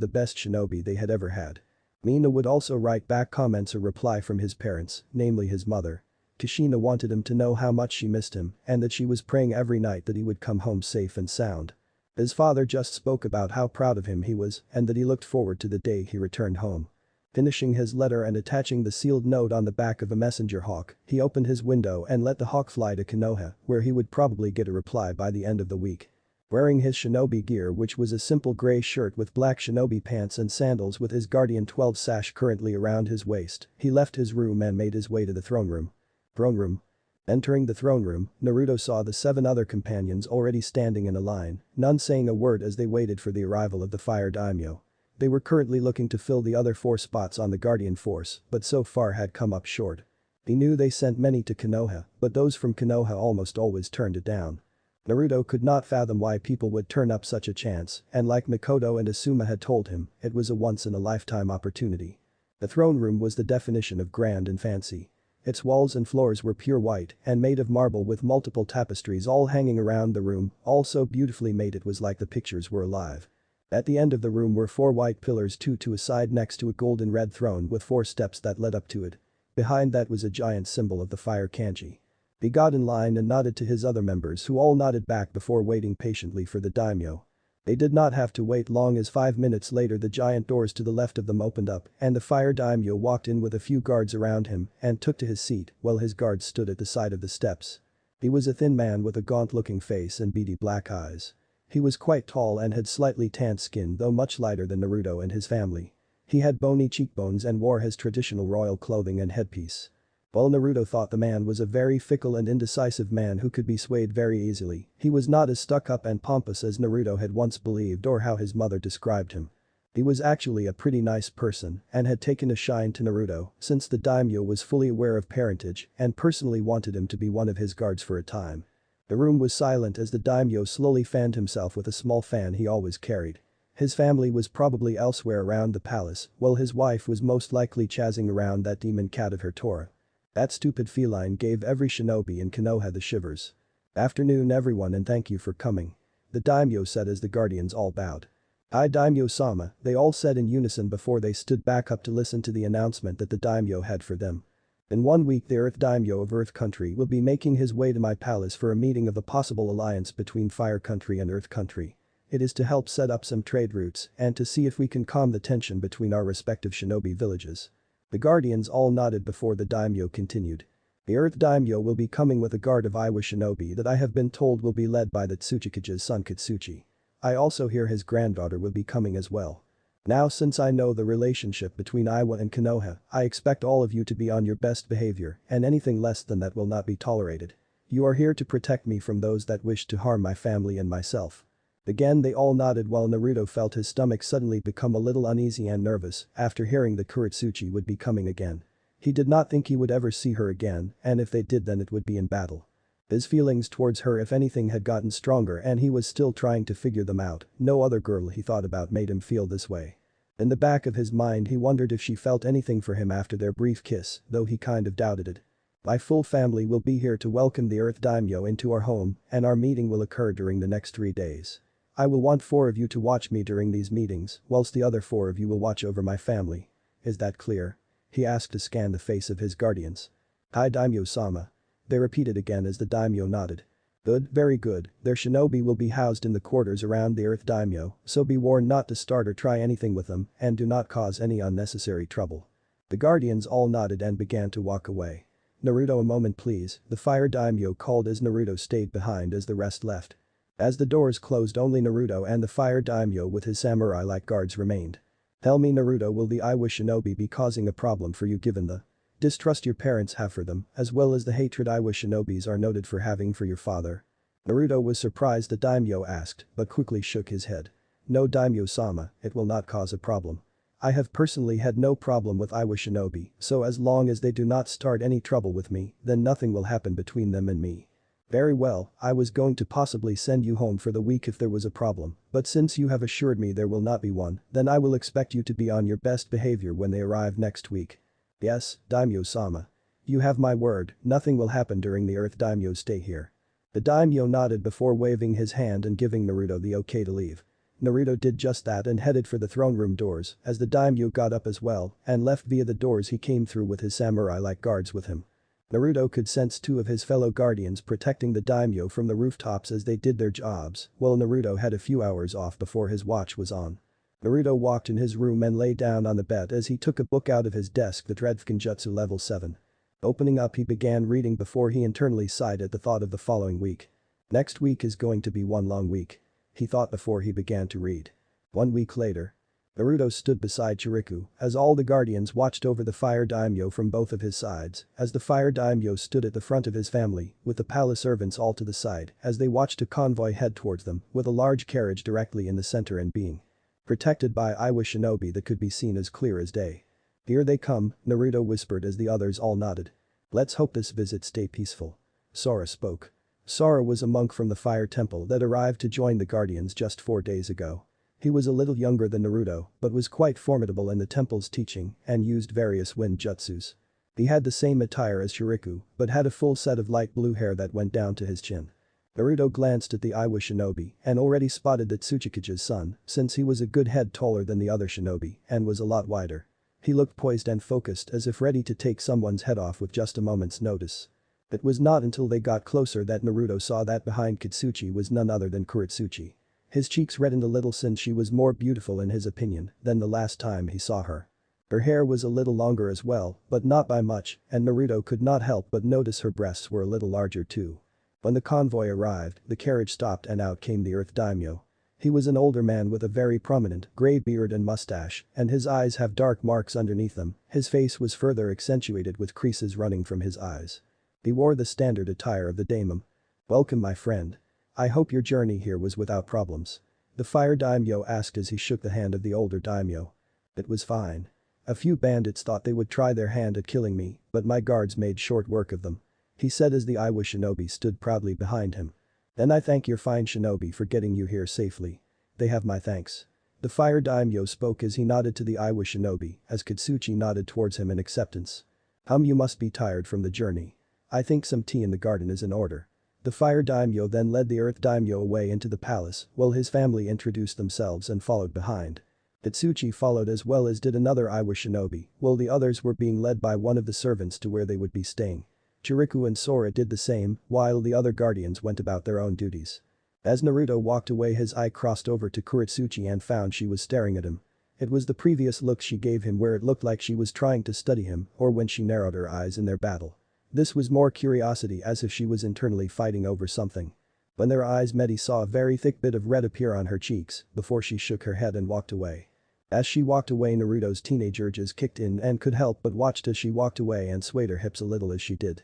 the best shinobi they had ever had. Mina would also write back comments or reply from his parents, namely his mother. Kushina wanted him to know how much she missed him and that she was praying every night that he would come home safe and sound. His father just spoke about how proud of him he was and that he looked forward to the day he returned home. Finishing his letter and attaching the sealed note on the back of a messenger hawk, he opened his window and let the hawk fly to Konoha, where he would probably get a reply by the end of the week. Wearing his shinobi gear, which was a simple grey shirt with black shinobi pants and sandals with his Guardian 12 sash currently around his waist, he left his room and made his way to the throne room. Throne room. Entering the throne room, Naruto saw the 7 other companions already standing in a line, none saying a word as they waited for the arrival of the fire daimyo. They were currently looking to fill the other 4 spots on the Guardian Force, but so far had come up short. He knew they sent many to Konoha, but those from Konoha almost always turned it down. Naruto could not fathom why people would turn up such a chance, and like Mikoto and Asuma had told him, it was a once-in-a-lifetime opportunity. The throne room was the definition of grand and fancy. Its walls and floors were pure white and made of marble with multiple tapestries all hanging around the room, all so beautifully made it was like the pictures were alive. At the end of the room were 4 white pillars, 2 to a side next to a golden red throne with 4 steps that led up to it. Behind that was a giant symbol of the fire kanji. He got in line and nodded to his other members who all nodded back before waiting patiently for the daimyo. They did not have to wait long as 5 minutes later the giant doors to the left of them opened up and the fire daimyo walked in with a few guards around him and took to his seat while his guards stood at the side of the steps. He was a thin man with a gaunt-looking face and beady black eyes. He was quite tall and had slightly tanned skin though much lighter than Naruto and his family. He had bony cheekbones and wore his traditional royal clothing and headpiece. While Naruto thought the man was a very fickle and indecisive man who could be swayed very easily, he was not as stuck-up and pompous as Naruto had once believed or how his mother described him. He was actually a pretty nice person and had taken a shine to Naruto since the daimyo was fully aware of parentage and personally wanted him to be one of his guards for a time. The room was silent as the daimyo slowly fanned himself with a small fan he always carried. His family was probably elsewhere around the palace while his wife was most likely chasing around that demon cat of her Tora. That stupid feline gave every shinobi in Konoha the shivers. Afternoon everyone and thank you for coming. The daimyo said as the guardians all bowed. Aye daimyo-sama, they all said in unison before they stood back up to listen to the announcement that the daimyo had for them. In 1 week the Earth Daimyo of Earth Country will be making his way to my palace for a meeting of a possible alliance between Fire Country and Earth Country. It is to help set up some trade routes and to see if we can calm the tension between our respective shinobi villages. The guardians all nodded before the daimyo continued. The Earth Daimyo will be coming with a guard of Iwa shinobi that I have been told will be led by the Tsuchikage's son Katsuchi. I also hear his granddaughter will be coming as well. Now since I know the relationship between Iwa and Konoha, I expect all of you to be on your best behavior and anything less than that will not be tolerated. You are here to protect me from those that wish to harm my family and myself. Again they all nodded while Naruto felt his stomach suddenly become a little uneasy and nervous after hearing that Kurosuchi would be coming again. He did not think he would ever see her again and if they did then it would be in battle. His feelings towards her if anything had gotten stronger and he was still trying to figure them out, no other girl he thought about made him feel this way. In the back of his mind he wondered if she felt anything for him after their brief kiss, though he kind of doubted it. My full family will be here to welcome the Earth Daimyo into our home and our meeting will occur during the next 3 days. I will want 4 of you to watch me during these meetings, whilst the other 4 of you will watch over my family. Is that clear? He asked to scan the face of his guardians. Hi daimyo-sama. They repeated again as the daimyo nodded. Good, very good, their shinobi will be housed in the quarters around the Earth Daimyo, so be warned not to start or try anything with them and do not cause any unnecessary trouble. The guardians all nodded and began to walk away. Naruto, a moment please, the fire daimyo called as Naruto stayed behind as the rest left. As the doors closed only Naruto and the fire daimyo with his samurai-like guards remained. Tell me Naruto, will the Iwa shinobi be causing a problem for you given the distrust your parents have for them as well as the hatred Iwa shinobis are noted for having for your father? Naruto was surprised the daimyo asked but quickly shook his head. No daimyo-sama, it will not cause a problem. I have personally had no problem with Iwa shinobi, so as long as they do not start any trouble with me, then nothing will happen between them and me. Very well, I was going to possibly send you home for the week if there was a problem, but since you have assured me there will not be one, then I will expect you to be on your best behavior when they arrive next week. Yes, daimyo-sama. You have my word, nothing will happen during the Earth Daimyo's stay here. The daimyo nodded before waving his hand and giving Naruto the okay to leave. Naruto did just that and headed for the throne room doors as the daimyo got up as well and left via the doors he came through with his samurai-like guards with him. Naruto could sense two of his fellow guardians protecting the daimyo from the rooftops as they did their jobs, while Naruto had a few hours off before his watch was on. Naruto walked in his room and lay down on the bed as he took a book out of his desk, the Dread Genjutsu level 7. Opening up, he began reading before he internally sighed at the thought of the following week. Next week is going to be one long week. He thought before he began to read. 1 week later. Naruto stood beside Chiriku as all the guardians watched over the fire daimyo from both of his sides as the fire daimyo stood at the front of his family with the palace servants all to the side as they watched a convoy head towards them with a large carriage directly in the center and being protected by Iwa shinobi that could be seen as clear as day. Here they come, Naruto whispered as the others all nodded. Let's hope this visit stay peaceful. Sora spoke. Sora was a monk from the fire temple that arrived to join the guardians just 4 days ago. He was a little younger than Naruto but was quite formidable in the temple's teaching and used various wind jutsus. He had the same attire as Shuriku but had a full set of light blue hair that went down to his chin. Naruto glanced at the Iwa shinobi and already spotted that Tsuchikage's son since he was a good head taller than the other shinobi and was a lot wider. He looked poised and focused as if ready to take someone's head off with just a moment's notice. It was not until they got closer that Naruto saw that behind Kitsuchi was none other than Kurosuchi. His cheeks reddened a little since she was more beautiful in his opinion than the last time he saw her. Her hair was a little longer as well, but not by much, and Naruto could not help but notice her breasts were a little larger too. When the convoy arrived, the carriage stopped and out came the Earth Daimyo. He was an older man with a very prominent gray beard and mustache, and his eyes have dark marks underneath them. His face was further accentuated with creases running from his eyes. He wore the standard attire of the daimon. Welcome, my friend. I hope your journey here was without problems. The fire daimyo asked as he shook the hand of the older daimyo. It was fine. A few bandits thought they would try their hand at killing me, but my guards made short work of them. He said as the Iwa shinobi stood proudly behind him. Then I thank your fine shinobi for getting you here safely. They have my thanks. The fire daimyo spoke as he nodded to the Iwa shinobi as Kitsuchi nodded towards him in acceptance. You must be tired from the journey. I think some tea in the garden is in order. The fire daimyo then led the earth daimyo away into the palace while his family introduced themselves and followed behind. Kitsuchi followed as well as did another Iwa shinobi while the others were being led by one of the servants to where they would be staying. Chiriku and Sora did the same while the other guardians went about their own duties. As Naruto walked away, his eye crossed over to Kurosuchi and found she was staring at him. It was the previous look she gave him where it looked like she was trying to study him or when she narrowed her eyes in their battle. This was more curiosity as if she was internally fighting over something. When their eyes met, he saw a very thick bit of red appear on her cheeks before she shook her head and walked away. As she walked away, Naruto's teenage urges kicked in and could help but watched as she walked away and swayed her hips a little as she did.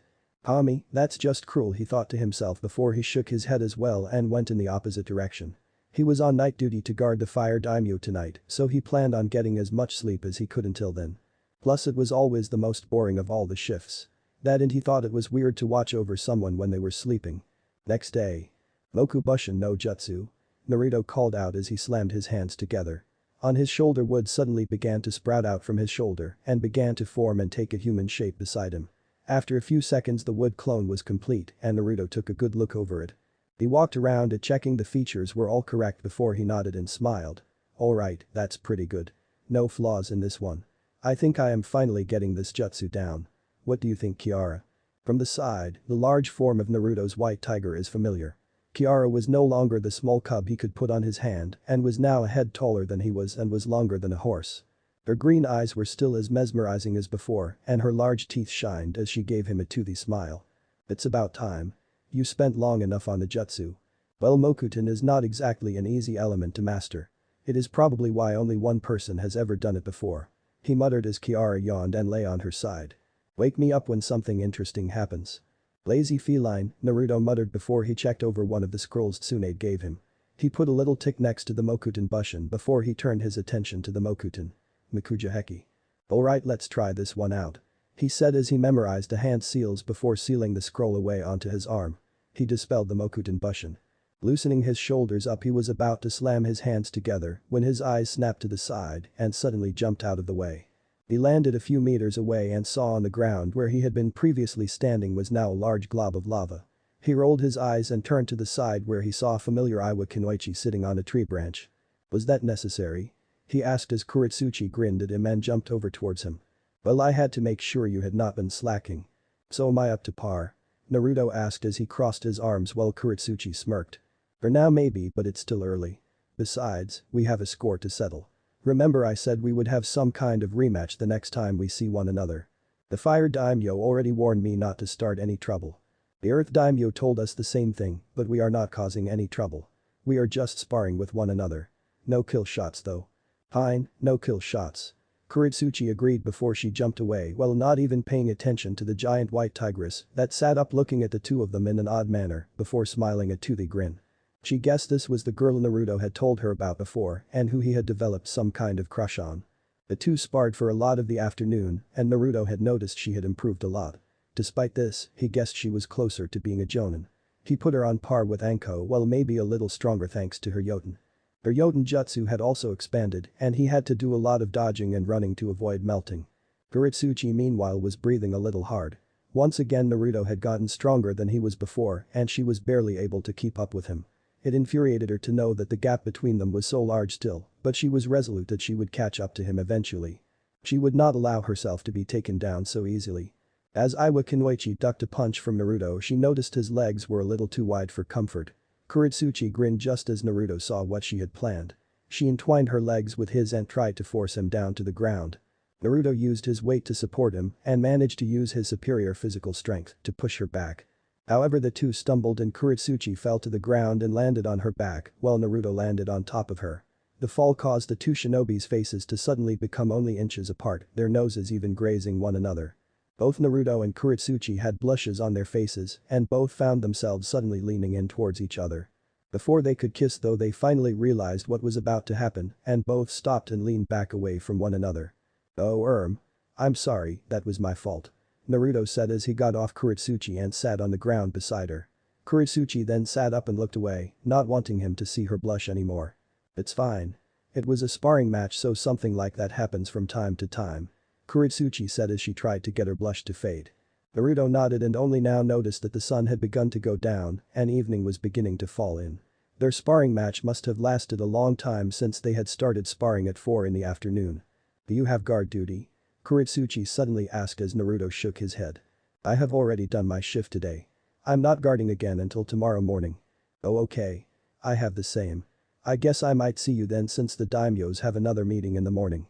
That's just cruel, he thought to himself before he shook his head as well and went in the opposite direction. He was on night duty to guard the fire daimyo tonight, so he planned on getting as much sleep as he could until then. Plus it was always the most boring of all the shifts. And he thought it was weird to watch over someone when they were sleeping. Next day. Mokubushin no Jutsu. Naruto called out as he slammed his hands together. On his shoulder, wood suddenly began to sprout out from his shoulder and began to form and take a human shape beside him. After a few seconds the wood clone was complete and Naruto took a good look over it. He walked around it checking the features were all correct before he nodded and smiled. Alright, that's pretty good. No flaws in this one. I think I am finally getting this jutsu down. What do you think, Kiara? From the side, the large form of Naruto's white tiger is familiar. Kiara was no longer the small cub he could put on his hand and was now a head taller than he was and was longer than a horse. Her green eyes were still as mesmerizing as before and her large teeth shined as she gave him a toothy smile. It's about time. You spent long enough on the jutsu. Well, Mokuton is not exactly an easy element to master. It is probably why only one person has ever done it before. He muttered as Kiara yawned and lay on her side. Wake me up when something interesting happens. Lazy feline, Naruto muttered before he checked over one of the scrolls Tsunade gave him. He put a little tick next to the Mokuton Bushin before he turned his attention to the Mokuton. Mikuja Heki. Alright, let's try this one out. He said as he memorized the hand seals before sealing the scroll away onto his arm. He dispelled the Mokuton Bushin. Loosening his shoulders up, he was about to slam his hands together when his eyes snapped to the side and suddenly jumped out of the way. He landed a few meters away and saw on the ground where he had been previously standing was now a large glob of lava. He rolled his eyes and turned to the side where he saw familiar Iwa Kunoichi sitting on a tree branch. Was that necessary? He asked as Kurosuchi grinned at him and jumped over towards him. Well, I had to make sure you had not been slacking. So am I up to par? Naruto asked as he crossed his arms while Kurosuchi smirked. For now maybe, but it's still early. Besides, we have a score to settle. Remember I said we would have some kind of rematch the next time we see one another. The Fire Daimyo already warned me not to start any trouble. The Earth Daimyo told us the same thing, but we are not causing any trouble. We are just sparring with one another. No kill shots though. Fine, no kill shots. Kurosuchi agreed before she jumped away while not even paying attention to the giant white tigress that sat up looking at the two of them in an odd manner before smiling a toothy grin. She guessed this was the girl Naruto had told her about before and who he had developed some kind of crush on. The two sparred for a lot of the afternoon and Naruto had noticed she had improved a lot. Despite this, he guessed she was closer to being a jonin. He put her on par with Anko while maybe a little stronger thanks to her Yoten. Her Yoten jutsu had also expanded and he had to do a lot of dodging and running to avoid melting. Kurosuchi meanwhile was breathing a little hard. Once again Naruto had gotten stronger than he was before and she was barely able to keep up with him. It infuriated her to know that the gap between them was so large still, but she was resolute that she would catch up to him eventually. She would not allow herself to be taken down so easily. As Iwa Kunoichi ducked a punch from Naruto, she noticed his legs were a little too wide for comfort. Kurosuchi grinned just as Naruto saw what she had planned. She entwined her legs with his and tried to force him down to the ground. Naruto used his weight to support him and managed to use his superior physical strength to push her back. However, the two stumbled and Kurosuchi fell to the ground and landed on her back while Naruto landed on top of her. The fall caused the two shinobi's faces to suddenly become only inches apart, their noses even grazing one another. Both Naruto and Kurosuchi had blushes on their faces and both found themselves suddenly leaning in towards each other. Before they could kiss though, they finally realized what was about to happen and both stopped and leaned back away from one another. Oh I'm sorry, that was my fault. Naruto said as he got off Kurosuchi and sat on the ground beside her. Kurosuchi then sat up and looked away, not wanting him to see her blush anymore. It's fine. It was a sparring match, so something like that happens from time to time. Kurosuchi said as she tried to get her blush to fade. Naruto nodded and only now noticed that the sun had begun to go down and evening was beginning to fall in. Their sparring match must have lasted a long time since they had started sparring at 4 in the afternoon. Do you have guard duty? Kurosuchi suddenly asked as Naruto shook his head. I have already done my shift today. I'm not guarding again until tomorrow morning. Oh okay. I have the same. I guess I might see you then since the daimyos have another meeting in the morning.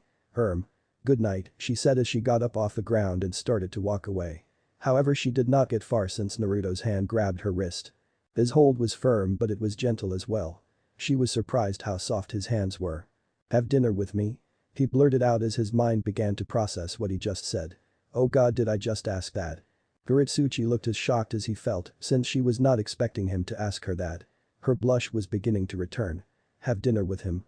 Good night, she said as she got up off the ground and started to walk away. However, she did not get far since Naruto's hand grabbed her wrist. His hold was firm but it was gentle as well. She was surprised how soft his hands were. Have dinner with me? He blurted out as his mind began to process what he just said. Oh god, did I just ask that? Kurosuchi looked as shocked as he felt since she was not expecting him to ask her that. Her blush was beginning to return. Have dinner with him?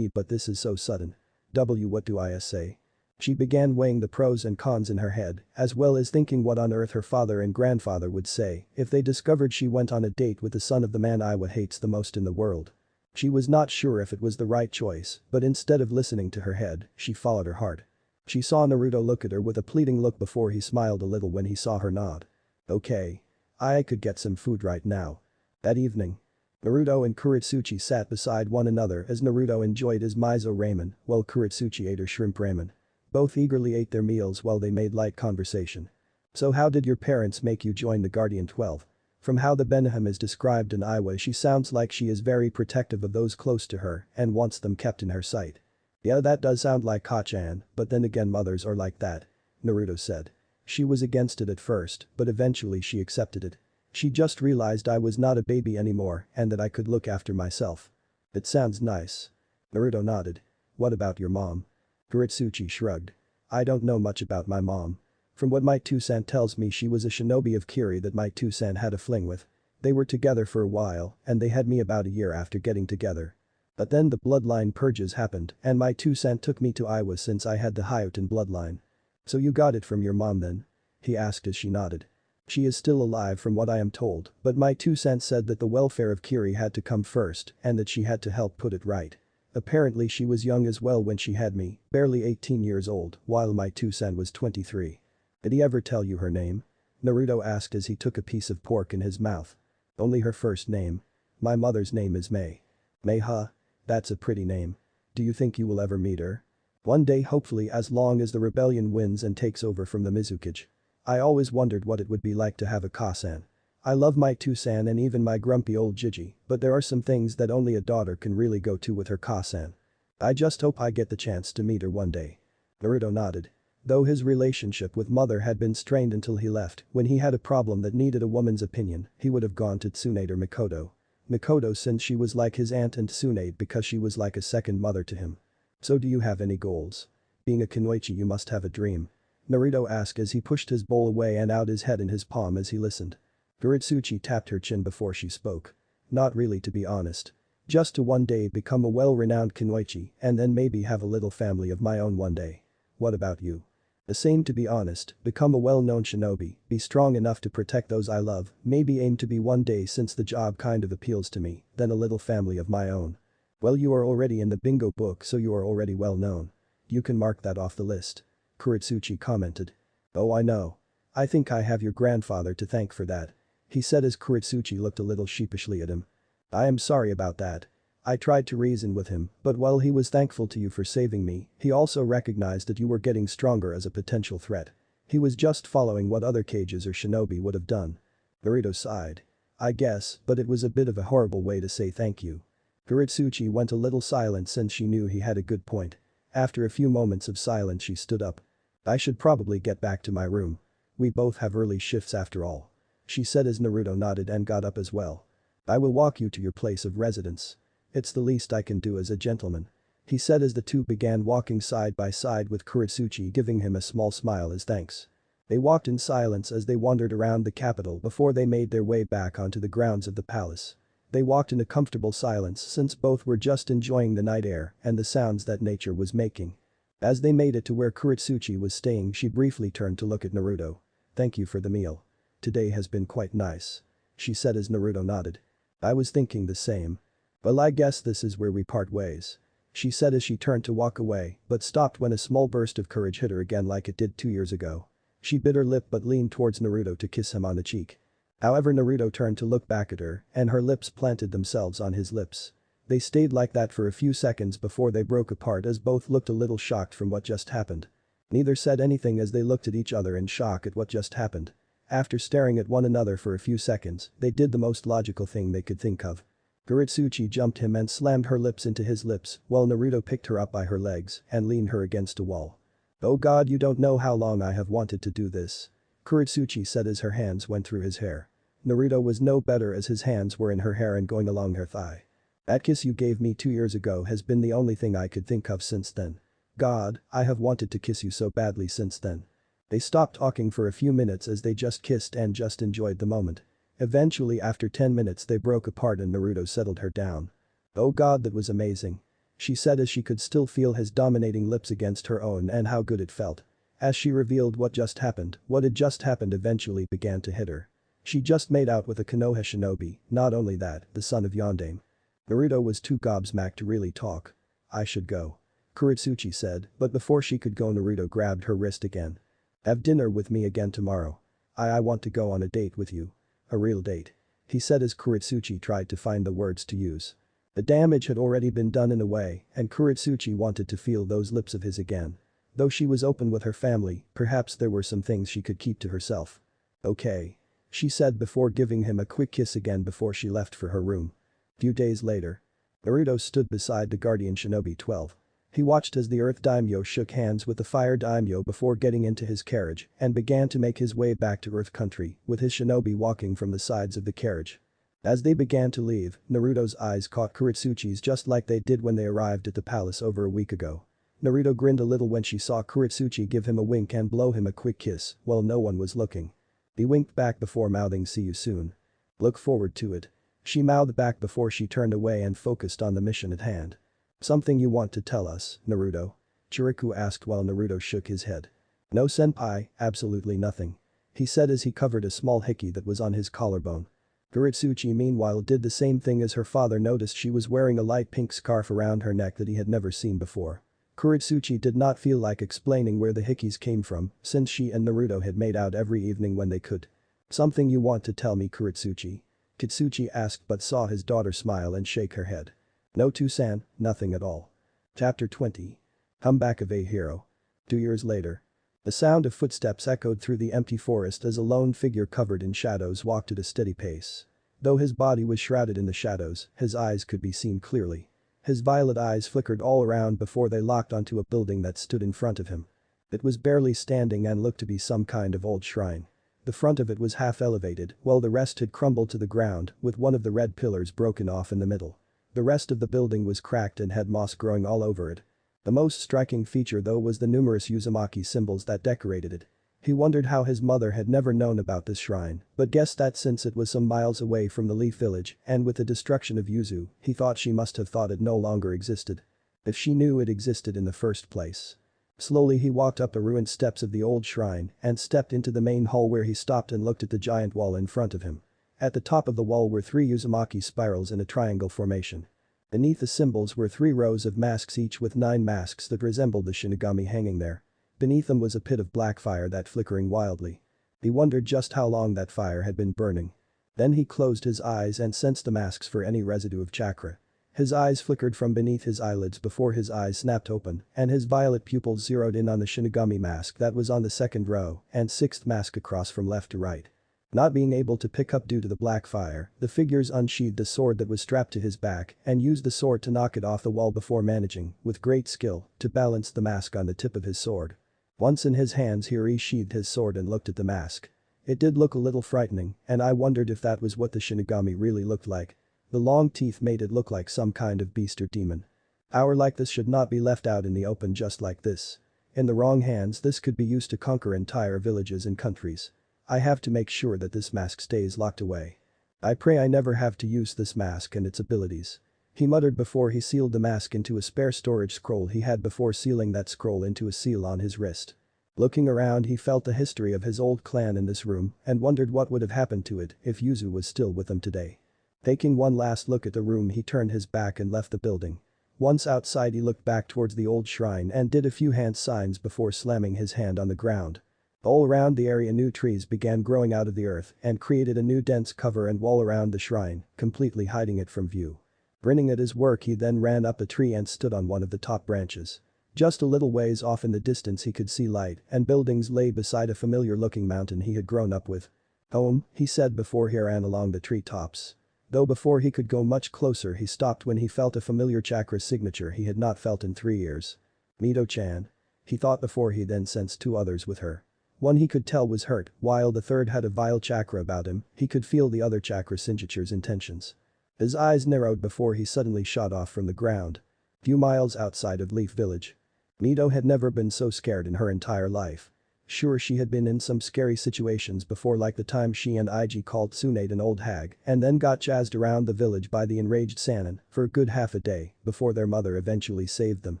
But this is so sudden. What do I say? She began weighing the pros and cons in her head, as well as thinking what on earth her father and grandfather would say if they discovered she went on a date with the son of the man Iwa hates the most in the world. She was not sure if it was the right choice, but instead of listening to her head, she followed her heart. She saw Naruto look at her with a pleading look before he smiled a little when he saw her nod. Okay. I could get some food right now. That evening, Naruto and Kurosuchi sat beside one another as Naruto enjoyed his miso ramen while Kurosuchi ate her shrimp ramen. Both eagerly ate their meals while they made light conversation. So how did your parents make you join the Guardian 12? From how the Benham is described in Iwa, she sounds like she is very protective of those close to her and wants them kept in her sight. Yeah, that does sound like Hokage, but then again mothers are like that, Naruto said. She was against it at first, but eventually she accepted it. She just realized I was not a baby anymore and that I could look after myself. It sounds nice. Naruto nodded. What about your mom? Kurosuchi shrugged. I don't know much about my mom. From what Might-san tells me, she was a shinobi of Kiri that Might-san had a fling with. They were together for a while and they had me about a year after getting together. But then the bloodline purges happened and Might-san took me to Iwa since I had the Hyoten bloodline. So you got it from your mom then? He asked as she nodded. She is still alive from what I am told, but Might-san said that the welfare of Kiri had to come first and that she had to help put it right. Apparently she was young as well when she had me, barely 18 years old, while Might-san was 23. Did he ever tell you her name? Naruto asked as he took a piece of pork in his mouth. Only her first name. My mother's name is Mei. Mei, huh? That's a pretty name. Do you think you will ever meet her? One day, hopefully, as long as the rebellion wins and takes over from the Mizukage. I always wondered what it would be like to have a Ka-san. I love my Two-san and even my grumpy old Jiji, but there are some things that only a daughter can really go to with her Ka-san. I just hope I get the chance to meet her one day. Naruto nodded. Though his relationship with mother had been strained until he left, when he had a problem that needed a woman's opinion, he would have gone to Tsunade or Mikoto. Mikoto, since she was like his aunt, and Tsunade because she was like a second mother to him. So do you have any goals? Being a kunoichi, you must have a dream. Naruto asked as he pushed his bowl away and out his head in his palm as he listened. Kurosuchi tapped her chin before she spoke. Not really, to be honest. Just to one day become a well-renowned kunoichi and then maybe have a little family of my own one day. What about you? The same, to be honest, become a well-known shinobi, be strong enough to protect those I love, maybe aim to be one day since the job kind of appeals to me, then a little family of my own. Well, you are already in the bingo book, so you are already well known. You can mark that off the list. Kurosuchi commented. Oh, I know. I think I have your grandfather to thank for that. He said as Kurosuchi looked a little sheepishly at him. I am sorry about that. I tried to reason with him, but while he was thankful to you for saving me, he also recognized that you were getting stronger as a potential threat. He was just following what other cages or shinobi would have done. Naruto sighed. I guess, but it was a bit of a horrible way to say thank you. Kurosuchi went a little silent since she knew he had a good point. After a few moments of silence, she stood up. I should probably get back to my room. We both have early shifts after all. She said as Naruto nodded and got up as well. I will walk you to your place of residence. It's the least I can do as a gentleman. He said as the two began walking side by side with Kurosuchi giving him a small smile as thanks. They walked in silence as they wandered around the capital before they made their way back onto the grounds of the palace. They walked in a comfortable silence since both were just enjoying the night air and the sounds that nature was making. As they made it to where Kurosuchi was staying, she briefly turned to look at Naruto. Thank you for the meal. Today has been quite nice. She said as Naruto nodded. I was thinking the same. Well, I guess this is where we part ways. She said as she turned to walk away, but stopped when a small burst of courage hit her again like it did 2 years ago. She bit her lip but leaned towards Naruto to kiss him on the cheek. However, Naruto turned to look back at her and her lips planted themselves on his lips. They stayed like that for a few seconds before they broke apart as both looked a little shocked from what just happened. Neither said anything as they looked at each other in shock at what just happened. After staring at one another for a few seconds, they did the most logical thing they could think of. Kurosuchi jumped him and slammed her lips into his lips while Naruto picked her up by her legs and leaned her against a wall. Oh god, you don't know how long I have wanted to do this. Kurosuchi said as her hands went through his hair. Naruto was no better as his hands were in her hair and going along her thigh. That kiss you gave me 2 years ago has been the only thing I could think of since then. God, I have wanted to kiss you so badly since then. They stopped talking for a few minutes as they just kissed and just enjoyed the moment. Eventually, after 10 minutes, they broke apart and Naruto settled her down. Oh god, that was amazing. She said as she could still feel his dominating lips against her own and how good it felt. As she revealed what had just happened eventually began to hit her. She just made out with a Konoha shinobi, not only that, the son of Yondaime. Naruto was too gobsmacked to really talk. I should go. Kurosuchi said, but before she could go, Naruto grabbed her wrist again. Have dinner with me again tomorrow. I want to go on a date with you. A real date. He said as Kurosuchi tried to find the words to use. The damage had already been done in a way, and Kurosuchi wanted to feel those lips of his again. Though she was open with her family, perhaps there were some things she could keep to herself. Okay. She said before giving him a quick kiss again before she left for her room. Few days later. Naruto stood beside the Guardian Shinobi 12. He watched as the Earth Daimyo shook hands with the Fire Daimyo before getting into his carriage and began to make his way back to Earth Country, with his shinobi walking from the sides of the carriage. As they began to leave, Naruto's eyes caught Kurosuchi's just like they did when they arrived at the palace over a week ago. Naruto grinned a little when she saw Kurosuchi give him a wink and blow him a quick kiss while no one was looking. He winked back before mouthing see you soon. Look forward to it. She mouthed back before she turned away and focused on the mission at hand. Something you want to tell us, Naruto? Chiriku asked while Naruto shook his head. No senpai, absolutely nothing. He said as he covered a small hickey that was on his collarbone. Kurosuchi meanwhile did the same thing as her father noticed she was wearing a light pink scarf around her neck that he had never seen before. Kurosuchi did not feel like explaining where the hickeys came from since she and Naruto had made out every evening when they could. Something you want to tell me, Kurosuchi? Kitsuchi asked but saw his daughter smile and shake her head. No Tusan, nothing at all. Chapter 20. Comeback of a Hero. 2 years later. The sound of footsteps echoed through the empty forest as a lone figure covered in shadows walked at a steady pace. Though his body was shrouded in the shadows, his eyes could be seen clearly. His violet eyes flickered all around before they locked onto a building that stood in front of him. It was barely standing and looked to be some kind of old shrine. The front of it was half elevated, while the rest had crumbled to the ground, with one of the red pillars broken off in the middle. The rest of the building was cracked and had moss growing all over it. The most striking feature though was the numerous Uzumaki symbols that decorated it. He wondered how his mother had never known about this shrine, but guessed that since it was some miles away from the Leaf Village and with the destruction of Yuzu, he thought she must have thought it no longer existed. If she knew it existed in the first place. Slowly he walked up the ruined steps of the old shrine and stepped into the main hall where he stopped and looked at the giant wall in front of him. At the top of the wall were 3 Uzumaki spirals in a triangle formation. Beneath the symbols were 3 rows of masks, each with 9 masks that resembled the Shinigami hanging there. Beneath them was a pit of black fire that flickering wildly. He wondered just how long that fire had been burning. Then he closed his eyes and sensed the masks for any residue of chakra. His eyes flickered from beneath his eyelids before his eyes snapped open and his violet pupils zeroed in on the Shinigami mask that was on the 2nd row and 6th mask across from left to right. Not being able to pick up due to the black fire, the figures unsheathed the sword that was strapped to his back and used the sword to knock it off the wall before managing, with great skill, to balance the mask on the tip of his sword. Once in his hands he resheathed his sword and looked at the mask. It did look a little frightening, and I wondered if that was what the Shinigami really looked like. The long teeth made it look like some kind of beast or demon. Power like this should not be left out in the open just like this. In the wrong hands this could be used to conquer entire villages and countries. I have to make sure that this mask stays locked away. I pray I never have to use this mask and its abilities. He muttered before he sealed the mask into a spare storage scroll he had before sealing that scroll into a seal on his wrist. Looking around he felt the history of his old clan in this room and wondered what would have happened to it if Yuzu was still with them today. Taking one last look at the room he turned his back and left the building. Once outside he looked back towards the old shrine and did a few hand signs before slamming his hand on the ground. All around the area new trees began growing out of the earth and created a new dense cover and wall around the shrine, completely hiding it from view. Grinning at his work he then ran up a tree and stood on one of the top branches. Just a little ways off in the distance he could see light and buildings lay beside a familiar looking mountain he had grown up with. Home, he said before he ran along the tree tops. Though before he could go much closer he stopped when he felt a familiar chakra signature he had not felt in 3 years. Mito-chan. He thought before he then sensed 2 others with her. One he could tell was hurt, while the third had a vile chakra about him, he could feel the other chakra signature's intentions. His eyes narrowed before he suddenly shot off from the ground. Few miles outside of Leaf Village. Mito had never been so scared in her entire life. Sure she had been in some scary situations before, like the time she and Ig called Tsunade an old hag and then got jazzed around the village by the enraged Sannin for a good half a day before their mother eventually saved them.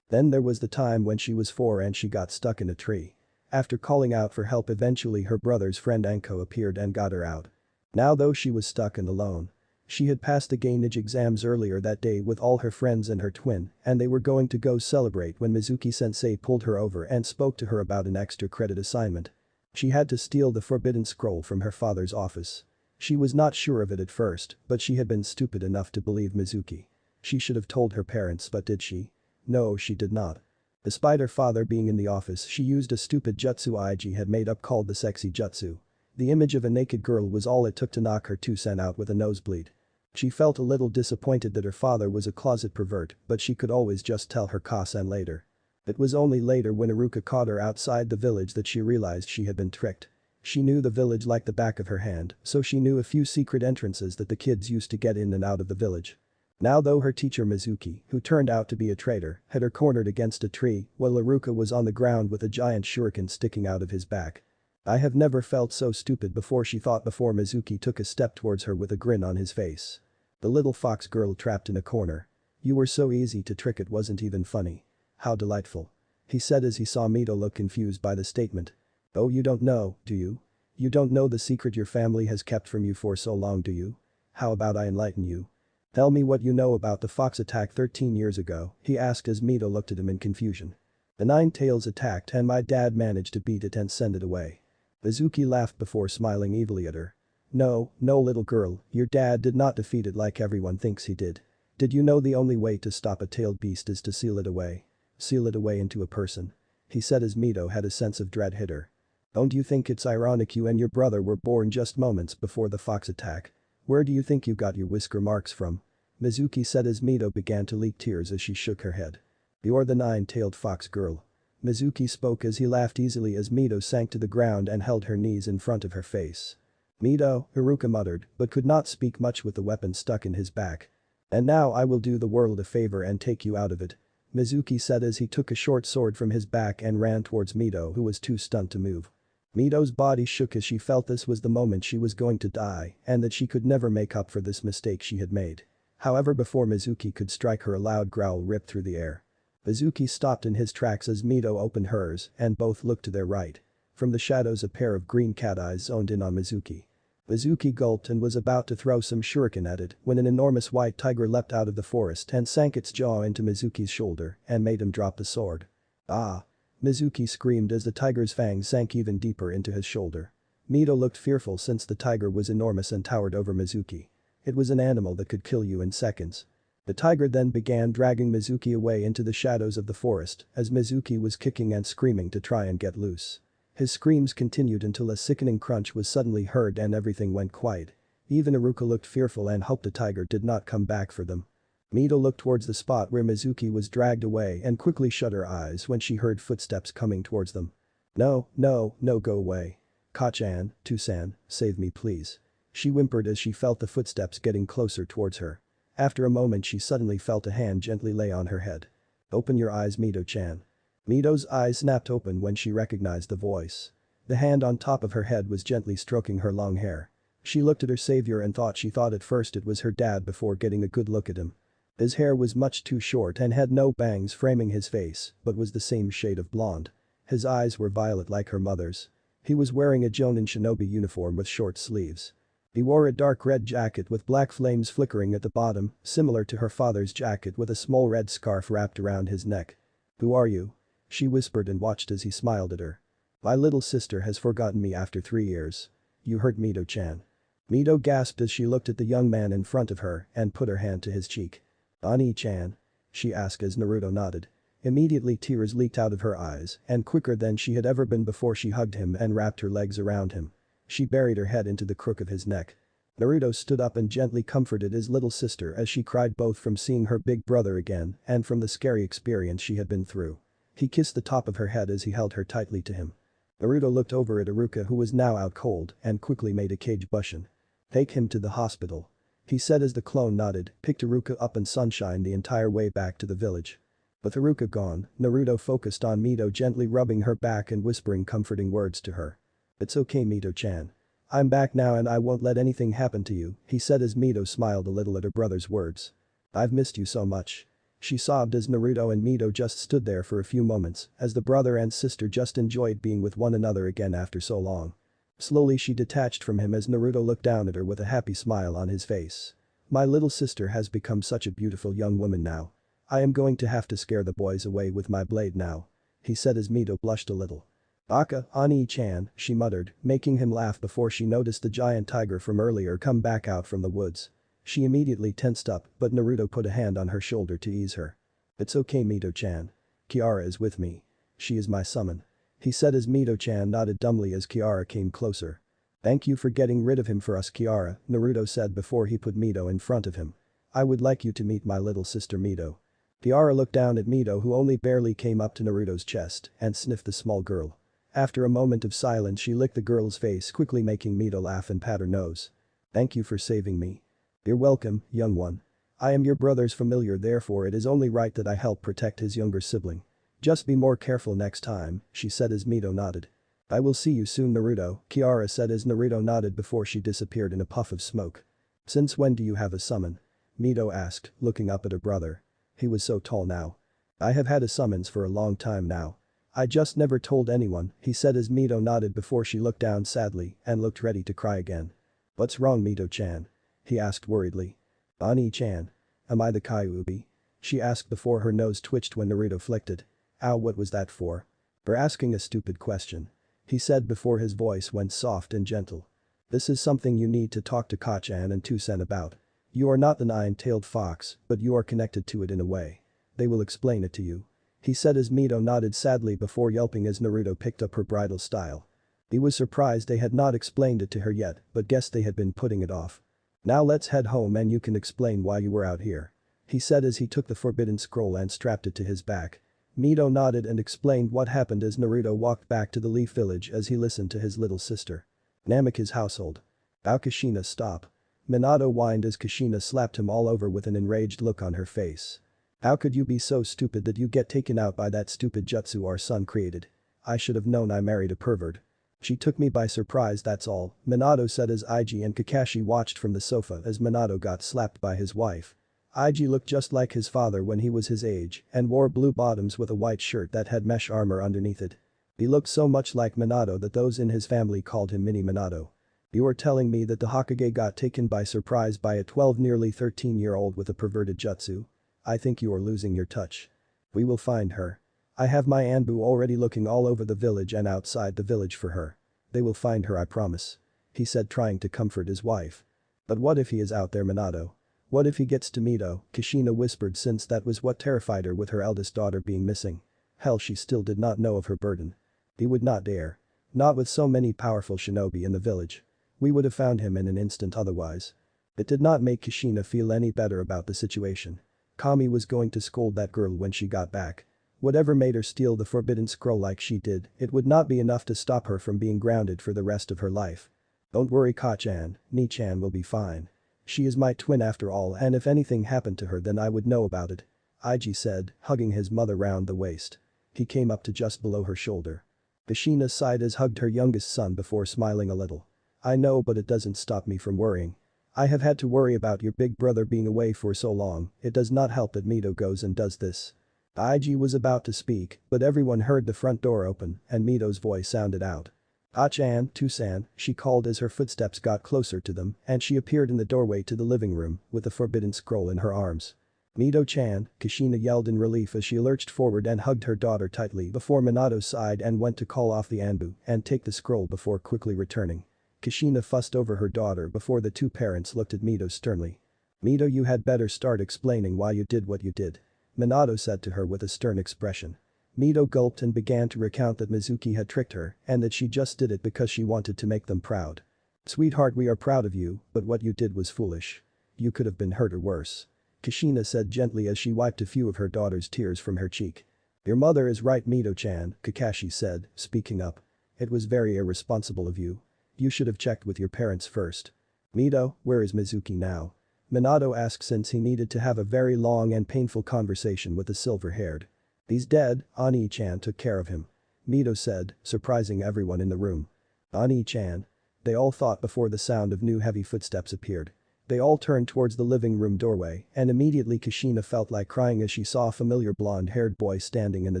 Then there was the time when she was 4 and she got stuck in a tree. After calling out for help eventually her brother's friend Anko appeared and got her out. Now though she was stuck and alone. She had passed the Gainage exams earlier that day with all her friends and her twin and they were going to go celebrate when Mizuki-sensei pulled her over and spoke to her about an extra credit assignment. She had to steal the forbidden scroll from her father's office. She was not sure of it at first, but she had been stupid enough to believe Mizuki. She should have told her parents, but did she? No, she did not. Despite her father being in the office, she used a stupid jutsu Ig had made up called the sexy jutsu. The image of a naked girl was all it took to knock her Tusen out with a nosebleed. She felt a little disappointed that her father was a closet pervert, but she could always just tell her Kasan later. It was only later when Iruka caught her outside the village that she realized she had been tricked. She knew the village like the back of her hand, so she knew a few secret entrances that the kids used to get in and out of the village. Now though her teacher Mizuki, who turned out to be a traitor, had her cornered against a tree while Iruka was on the ground with a giant shuriken sticking out of his back. I have never felt so stupid before, she thought before Mizuki took a step towards her with a grin on his face. The little fox girl trapped in a corner. You were so easy to trick, it wasn't even funny. How delightful. He said as he saw Mito look confused by the statement. Oh, you don't know, do you? You don't know the secret your family has kept from you for so long, do you? How about I enlighten you? Tell me what you know about the fox attack 13 years ago, he asked as Mito looked at him in confusion. The 9 tails attacked and my dad managed to beat it and send it away. Mizuki laughed before smiling evilly at her. No, no little girl, your dad did not defeat it like everyone thinks he did. Did you know the only way to stop a tailed beast is to seal it away? Seal it away into a person. He said as Mito had a sense of dread hit her. Don't you think it's ironic you and your brother were born just moments before the fox attack? Where do you think you got your whisker marks from? Mizuki said as Mito began to leak tears as she shook her head. You're the nine-tailed fox girl. Mizuki spoke as he laughed easily as Mito sank to the ground and held her knees in front of her face. Mito, Iruka muttered, but could not speak much with the weapon stuck in his back. And now I will do the world a favor and take you out of it. Mizuki said as he took a short sword from his back and ran towards Mito who was too stunned to move. Mito's body shook as she felt this was the moment she was going to die and that she could never make up for this mistake she had made. However, before Mizuki could strike her, a loud growl ripped through the air. Mizuki stopped in his tracks as Mito opened hers and both looked to their right. From the shadows a pair of green cat eyes zoned in on Mizuki. Mizuki gulped and was about to throw some shuriken at it when an enormous white tiger leapt out of the forest and sank its jaw into Mizuki's shoulder and made him drop the sword. Ah! Mizuki screamed as the tiger's fangs sank even deeper into his shoulder. Mito looked fearful since the tiger was enormous and towered over Mizuki. It was an animal that could kill you in seconds. The tiger then began dragging Mizuki away into the shadows of the forest as Mizuki was kicking and screaming to try and get loose. His screams continued until a sickening crunch was suddenly heard and everything went quiet. Even Iruka looked fearful and hoped the tiger did not come back for them. Mito looked towards the spot where Mizuki was dragged away and quickly shut her eyes when she heard footsteps coming towards them. No, no, no, go away. Kachan, Tusan, save me please. She whimpered as she felt the footsteps getting closer towards her. After a moment she suddenly felt a hand gently lay on her head. Open your eyes, Mito-chan. Mito's eyes snapped open when she recognized the voice. The hand on top of her head was gently stroking her long hair. She looked at her savior and she thought at first it was her dad before getting a good look at him. His hair was much too short and had no bangs framing his face, but was the same shade of blonde. His eyes were violet like her mother's. He was wearing a Jonin shinobi uniform with short sleeves. He wore a dark red jacket with black flames flickering at the bottom, similar to her father's jacket with a small red scarf wrapped around his neck. Who are you? She whispered and watched as he smiled at her. My little sister has forgotten me after 3 years. You hurt Mito-chan. Mito gasped as she looked at the young man in front of her and put her hand to his cheek. Ani-chan? She asked as Naruto nodded. Immediately tears leaked out of her eyes and quicker than she had ever been before she hugged him and wrapped her legs around him. She buried her head into the crook of his neck. Naruto stood up and gently comforted his little sister as she cried both from seeing her big brother again and from the scary experience she had been through. He kissed the top of her head as he held her tightly to him. Naruto looked over at Iruka who was now out cold and quickly made a kage bushin. Take him to the hospital. He said as the clone nodded, picked Iruka up and sunshine the entire way back to the village. With Iruka gone, Naruto focused on Mito gently rubbing her back and whispering comforting words to her. It's okay Mito-chan. I'm back now and I won't let anything happen to you, he said as Mito smiled a little at her brother's words. I've missed you so much. She sobbed as Naruto and Mito just stood there for a few moments as the brother and sister just enjoyed being with one another again after so long. Slowly she detached from him as Naruto looked down at her with a happy smile on his face. My little sister has become such a beautiful young woman now. I am going to have to scare the boys away with my blade now. He said as Mito blushed a little. Aka, Ani-chan, she muttered, making him laugh before she noticed the giant tiger from earlier come back out from the woods. She immediately tensed up but Naruto put a hand on her shoulder to ease her. It's okay Mito-chan. Kiara is with me. She is my summon. He said as Mito-chan nodded dumbly as Kiara came closer. Thank you for getting rid of him for us Kiara, Naruto said before he put Mito in front of him. I would like you to meet my little sister Mito. Kiara looked down at Mito who only barely came up to Naruto's chest and sniffed the small girl. After a moment of silence she licked the girl's face quickly making Mito laugh and pat her nose. Thank you for saving me. You're welcome, young one. I am your brother's familiar therefore it is only right that I help protect his younger sibling. Just be more careful next time, she said as Mito nodded. I will see you soon Naruto, Kiara said as Naruto nodded before she disappeared in a puff of smoke. Since when do you have a summon? Mito asked, looking up at her brother. He was so tall now. I have had a summons for a long time now. I just never told anyone, he said as Mito nodded before she looked down sadly and looked ready to cry again. What's wrong Mito-chan? He asked worriedly. Ani-chan. Am I the Kyuubi? She asked before her nose twitched when Naruto flicked it. Ow, what was that for? For asking a stupid question. He said before his voice went soft and gentle. This is something you need to talk to Kachan and Tusen about. You are not the nine-tailed fox, but you are connected to it in a way. They will explain it to you. He said as Mito nodded sadly before yelping as Naruto picked up her bridal style. He was surprised they had not explained it to her yet, but guessed they had been putting it off. Now let's head home and you can explain why you were out here. He said as he took the forbidden scroll and strapped it to his back. Mito nodded and explained what happened as Naruto walked back to the Leaf Village as he listened to his little sister. Namika's household. How Kushina stop. Minato whined as Kushina slapped him all over with an enraged look on her face. How could you be so stupid that you get taken out by that stupid jutsu our son created? I should have known I married a pervert. She took me by surprise, that's all, Minato said as Igi and Kakashi watched from the sofa as Minato got slapped by his wife. Igi looked just like his father when he was his age and wore blue bottoms with a white shirt that had mesh armor underneath it. He looked so much like Minato that those in his family called him Mini Minato. You are telling me that the Hokage got taken by surprise by a 12 nearly 13-year-old with a perverted jutsu? I think you are losing your touch. We will find her. I have my Anbu already looking all over the village and outside the village for her. They will find her, I promise. He said, trying to comfort his wife. But what if he is out there, Minato? What if he gets to Mito? Kushina whispered since that was what terrified her with her eldest daughter being missing. Hell, she still did not know of her burden. He would not dare. Not with so many powerful shinobi in the village. We would have found him in an instant otherwise. It did not make Kushina feel any better about the situation. Kami was going to scold that girl when she got back. Whatever made her steal the forbidden scroll like she did, it would not be enough to stop her from being grounded for the rest of her life. Don't worry, Kachan, Ni-chan will be fine. She is my twin after all, and if anything happened to her then I would know about it. Igi said, hugging his mother round the waist. He came up to just below her shoulder. Kushina sighed as hugged her youngest son before smiling a little. I know, but it doesn't stop me from worrying. I have had to worry about your big brother being away for so long, it does not help that Mito goes and does this. Igi was about to speak, but everyone heard the front door open and Mito's voice sounded out. Ah-chan, Tusan, she called as her footsteps got closer to them and she appeared in the doorway to the living room with the forbidden scroll in her arms. Mito-chan, Kushina yelled in relief as she lurched forward and hugged her daughter tightly before Minato sighed and went to call off the Anbu and take the scroll before quickly returning. Kushina fussed over her daughter before the two parents looked at Mito sternly. Mito, you had better start explaining why you did what you did. Minato said to her with a stern expression. Mito gulped and began to recount that Mizuki had tricked her and that she just did it because she wanted to make them proud. Sweetheart, we are proud of you, but what you did was foolish. You could have been hurt or worse. Kushina said gently as she wiped a few of her daughter's tears from her cheek. Your mother is right, Mito-chan, Kakashi said, speaking up. It was very irresponsible of you. You should have checked with your parents first. Mito, where is Mizuki now? Minato asked since he needed to have a very long and painful conversation with the silver-haired. He's dead, Ani-chan took care of him. Mito said, surprising everyone in the room. Ani-chan. They all thought before the sound of new heavy footsteps appeared. They all turned towards the living room doorway and immediately Kushina felt like crying as she saw a familiar blonde-haired boy standing in the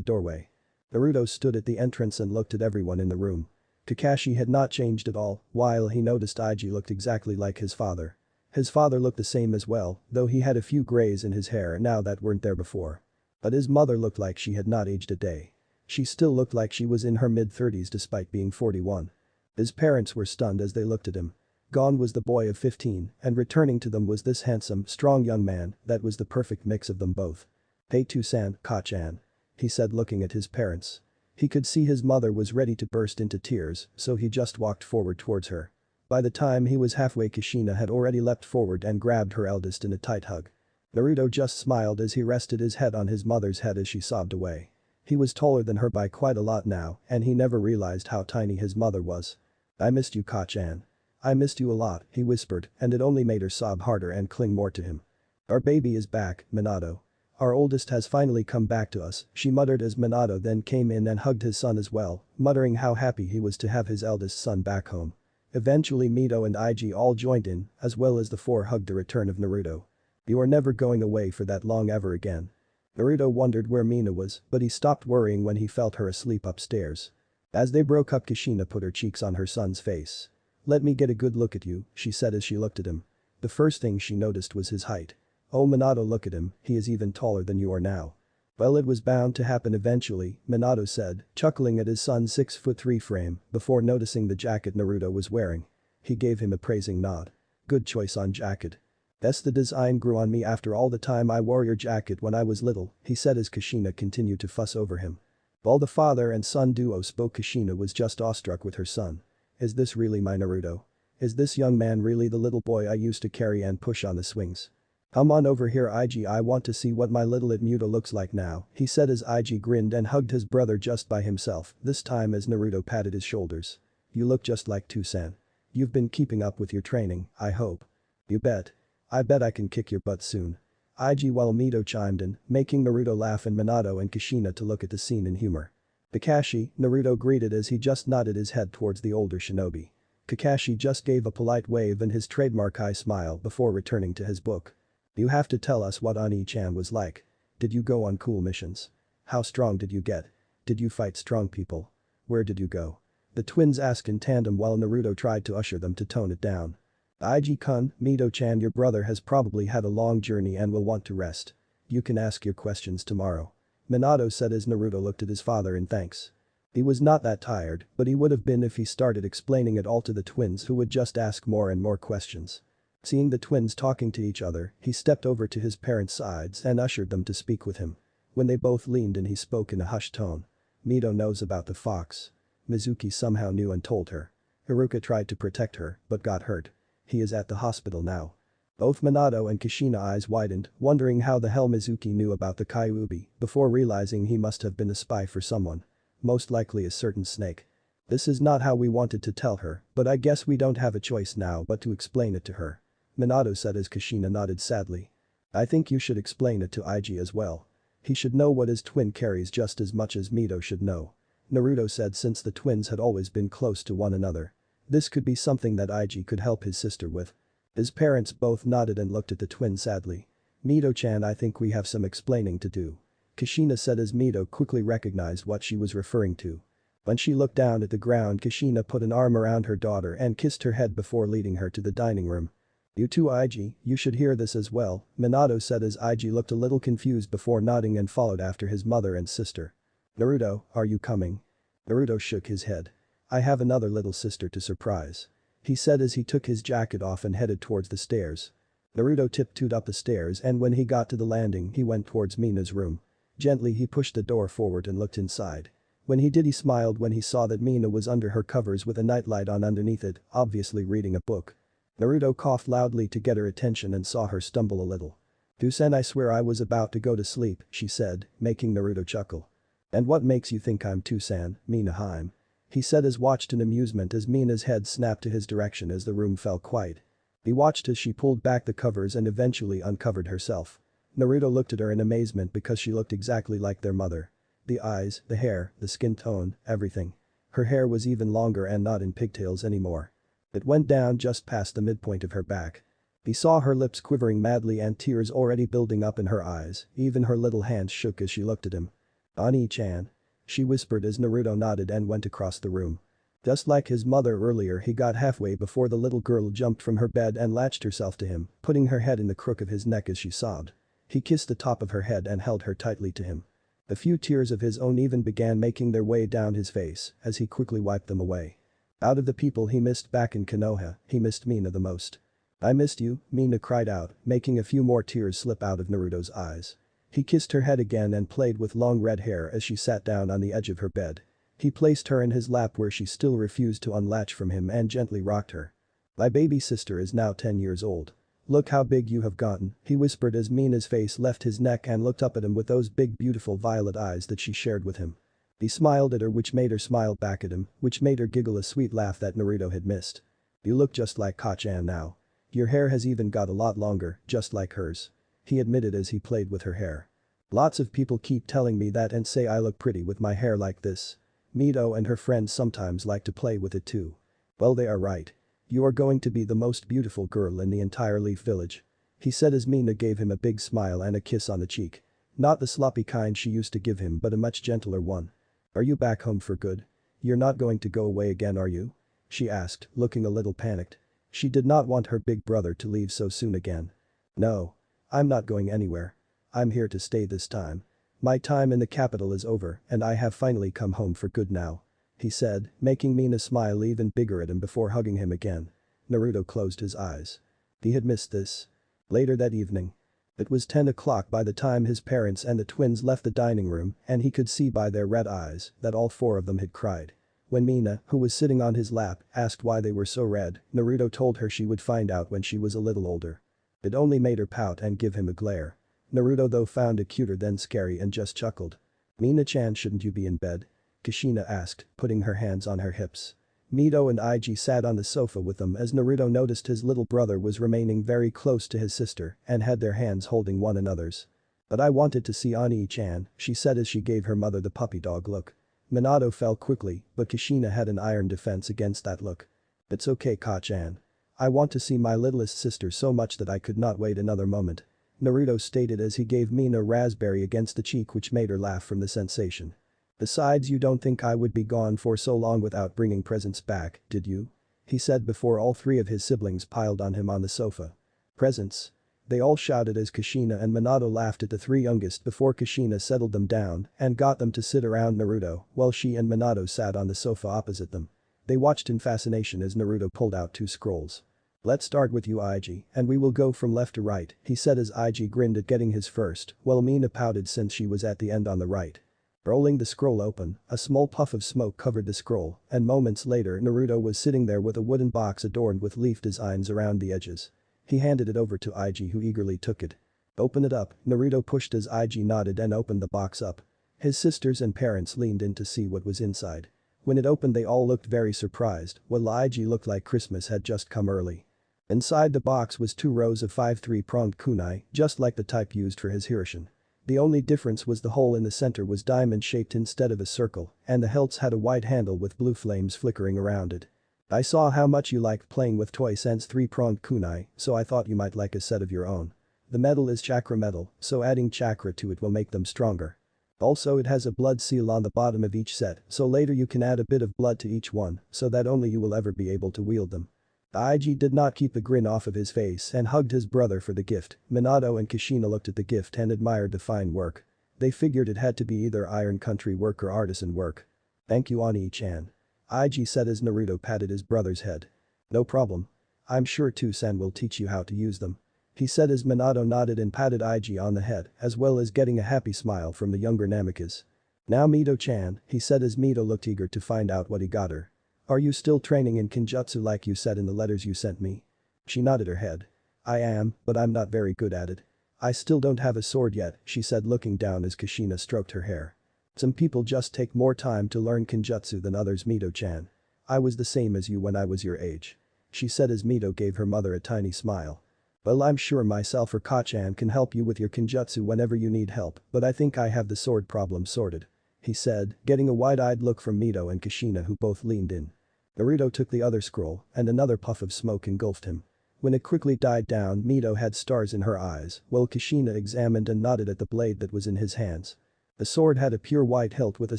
doorway. Naruto stood at the entrance and looked at everyone in the room. Kakashi had not changed at all, while he noticed Igi looked exactly like his father. His father looked the same as well, though he had a few grays in his hair now that weren't there before. But his mother looked like she had not aged a day. She still looked like she was in her mid-30s despite being 41. His parents were stunned as they looked at him. Gone was the boy of 15, and returning to them was this handsome, strong young man that was the perfect mix of them both. Hey Tusan, Kachan. He said looking at his parents. He could see his mother was ready to burst into tears, so he just walked forward towards her. By the time he was halfway, Kushina had already leapt forward and grabbed her eldest in a tight hug. Naruto just smiled as he rested his head on his mother's head as she sobbed away. He was taller than her by quite a lot now and he never realized how tiny his mother was. I missed you, Kachan. I missed you a lot, he whispered, and it only made her sob harder and cling more to him. Our baby is back, Minato. Our oldest has finally come back to us, she muttered as Minato then came in and hugged his son as well, muttering how happy he was to have his eldest son back home. Eventually Mito and Igi all joined in, as well as the four hugged the return of Naruto. You are never going away for that long ever again. Naruto wondered where Mina was, but he stopped worrying when he felt her asleep upstairs. As they broke up, Kushina put her cheeks on her son's face. Let me get a good look at you, she said as she looked at him. The first thing she noticed was his height. Oh Minato, look at him, he is even taller than you are now. Well, it was bound to happen eventually, Minato said, chuckling at his son's 6'3" frame before noticing the jacket Naruto was wearing. He gave him a praising nod. Good choice on jacket. The design grew on me after all the time I wore your jacket when I was little, he said as Kushina continued to fuss over him. While the father and son duo spoke, Kushina was just awestruck with her son. Is this really my Naruto? Is this young man really the little boy I used to carry and push on the swings? Come on over here IG, I want to see what my little Muto looks like now, he said as IG grinned and hugged his brother just by himself, this time as Naruto patted his shoulders. You look just like Toussaint. You've been keeping up with your training, I hope. You bet. I bet I can kick your butt soon. IG while Mito chimed in, making Naruto laugh and Minato and Kushina to look at the scene in humor. Kakashi, Naruto greeted as he just nodded his head towards the older shinobi. Kakashi just gave a polite wave and his trademark eye smile before returning to his book. You have to tell us what Oni-chan was like. Did you go on cool missions? How strong did you get? Did you fight strong people? Where did you go? The twins asked in tandem while Naruto tried to usher them to tone it down. IG-kun, Mito-chan, your brother has probably had a long journey and will want to rest. You can ask your questions tomorrow. Minato said as Naruto looked at his father in thanks. He was not that tired, but he would have been if he started explaining it all to the twins who would just ask more and more questions. Seeing the twins talking to each other, he stepped over to his parents' sides and ushered them to speak with him. When they both leaned in, he spoke in a hushed tone. Mito knows about the fox. Mizuki somehow knew and told her. Haruka tried to protect her, but got hurt. He is at the hospital now. Both Minato and Kushina eyes widened, wondering how the hell Mizuki knew about the Kyuubi, before realizing he must have been a spy for someone. Most likely a certain snake. This is not how we wanted to tell her, but I guess we don't have a choice now but to explain it to her. Minato said as Kushina nodded sadly. I think you should explain it to IG as well. He should know what his twin carries just as much as Mito should know. Naruto said since the twins had always been close to one another. This could be something that IG could help his sister with. His parents both nodded and looked at the twin sadly. Mito-chan, I think we have some explaining to do. Kushina said as Mito quickly recognized what she was referring to. When she looked down at the ground, Kushina put an arm around her daughter and kissed her head before leading her to the dining room. You too IG, you should hear this as well, Minato said as IG looked a little confused before nodding and followed after his mother and sister. Naruto, are you coming? Naruto shook his head. I have another little sister to surprise. He said as he took his jacket off and headed towards the stairs. Naruto tiptoed up the stairs and when he got to the landing he went towards Mina's room. Gently he pushed the door forward and looked inside. When he did he smiled when he saw that Mina was under her covers with a nightlight on underneath it, obviously reading a book. Naruto coughed loudly to get her attention and saw her stumble a little. Toussaint, I swear I was about to go to sleep, she said, making Naruto chuckle. And what makes you think I'm Toussaint, Minaheim? He said as watched in amusement as Mina's head snapped to his direction as the room fell quiet. He watched as she pulled back the covers and eventually uncovered herself. Naruto looked at her in amazement because she looked exactly like their mother. The eyes, the hair, the skin tone, everything. Her hair was even longer and not in pigtails anymore. It went down just past the midpoint of her back. He saw her lips quivering madly and tears already building up in her eyes, even her little hands shook as she looked at him. Oni-chan. She whispered as Naruto nodded and went across the room. Just like his mother earlier, he got halfway before the little girl jumped from her bed and latched herself to him, putting her head in the crook of his neck as she sobbed. He kissed the top of her head and held her tightly to him. A few tears of his own even began making their way down his face as he quickly wiped them away. Out of the people he missed back in Konoha, he missed Mina the most. I missed you, Mina cried out, making a few more tears slip out of Naruto's eyes. He kissed her head again and played with long red hair as she sat down on the edge of her bed. He placed her in his lap where she still refused to unlatch from him and gently rocked her. My baby sister is now 10 years old. Look how big you have gotten, he whispered as Mina's face left his neck and looked up at him with those big beautiful violet eyes that she shared with him. He smiled at her, which made her smile back at him, which made her giggle a sweet laugh that Naruto had missed. You look just like Ka-chan now. Your hair has even got a lot longer, just like hers. He admitted as he played with her hair. Lots of people keep telling me that and say I look pretty with my hair like this. Mito and her friends sometimes like to play with it too. Well, they are right. You are going to be the most beautiful girl in the entire Leaf Village. He said as Mina gave him a big smile and a kiss on the cheek. Not the sloppy kind she used to give him but a much gentler one. Are you back home for good? You're not going to go away again, are you? She asked, looking a little panicked. She did not want her big brother to leave so soon again. No. I'm not going anywhere. I'm here to stay this time. My time in the capital is over and I have finally come home for good now. He said, making Mina smile even bigger at him before hugging him again. Naruto closed his eyes. He had missed this. Later that evening. It was 10 o'clock by the time his parents and the twins left the dining room and he could see by their red eyes that all four of them had cried. When Mina, who was sitting on his lap, asked why they were so red, Naruto told her she would find out when she was a little older. It only made her pout and give him a glare. Naruto though found it cuter than scary and just chuckled. Mina-chan, shouldn't you be in bed? Kushina asked, putting her hands on her hips. Mito and Ig sat on the sofa with them as Naruto noticed his little brother was remaining very close to his sister and had their hands holding one another's. But I wanted to see Ani-chan, she said as she gave her mother the puppy dog look. Minato fell quickly, but Kushina had an iron defense against that look. It's okay, Ka-chan. I want to see my littlest sister so much that I could not wait another moment. Naruto stated as he gave Mina a raspberry against the cheek which made her laugh from the sensation. Besides, you don't think I would be gone for so long without bringing presents back, did you? He said before all three of his siblings piled on him on the sofa. Presents? They all shouted as Kushina and Minato laughed at the three youngest before Kushina settled them down and got them to sit around Naruto while she and Minato sat on the sofa opposite them. They watched in fascination as Naruto pulled out two scrolls. Let's start with you, Ig, and we will go from left to right, he said as Ig grinned at getting his first, while Mina pouted since she was at the end on the right. Rolling the scroll open, a small puff of smoke covered the scroll, and moments later Naruto was sitting there with a wooden box adorned with leaf designs around the edges. He handed it over to Ig, who eagerly took it. Open it up, Naruto pushed as Ig nodded and opened the box up. His sisters and parents leaned in to see what was inside. When it opened they all looked very surprised, while Ig looked like Christmas had just come early. Inside the box was 2 rows of 5 3-pronged kunai, just like the type used for his Hirishin. The only difference was the hole in the center was diamond-shaped instead of a circle, and the hilts had a white handle with blue flames flickering around it. I saw how much you liked playing with Toy Sense 3-pronged kunai, so I thought you might like a set of your own. The metal is chakra metal, so adding chakra to it will make them stronger. Also, it has a blood seal on the bottom of each set, so later you can add a bit of blood to each one, so that only you will ever be able to wield them. Ig did not keep the grin off of his face and hugged his brother for the gift. Minato and Kushina looked at the gift and admired the fine work. They figured it had to be either Iron Country work or artisan work. Thank you, Ani-chan. Ig said as Naruto patted his brother's head. No problem. I'm sure Two-san will teach you how to use them. He said as Minato nodded and patted Ig on the head as well as getting a happy smile from the younger Namikaze. Now Mito-chan, he said as Mito looked eager to find out what he got her. Are you still training in Kenjutsu like you said in the letters you sent me? She nodded her head. I am, but I'm not very good at it. I still don't have a sword yet, she said looking down as Kushina stroked her hair. Some people just take more time to learn Kenjutsu than others, Mito-chan. I was the same as you when I was your age. She said as Mito gave her mother a tiny smile. Well, I'm sure myself or Ka-chan can help you with your Kenjutsu whenever you need help, but I think I have the sword problem sorted. He said, getting a wide-eyed look from Mito and Kushina who both leaned in. Naruto took the other scroll and another puff of smoke engulfed him. When it quickly died down, Mito had stars in her eyes, while Kushina examined and nodded at the blade that was in his hands. The sword had a pure white hilt with a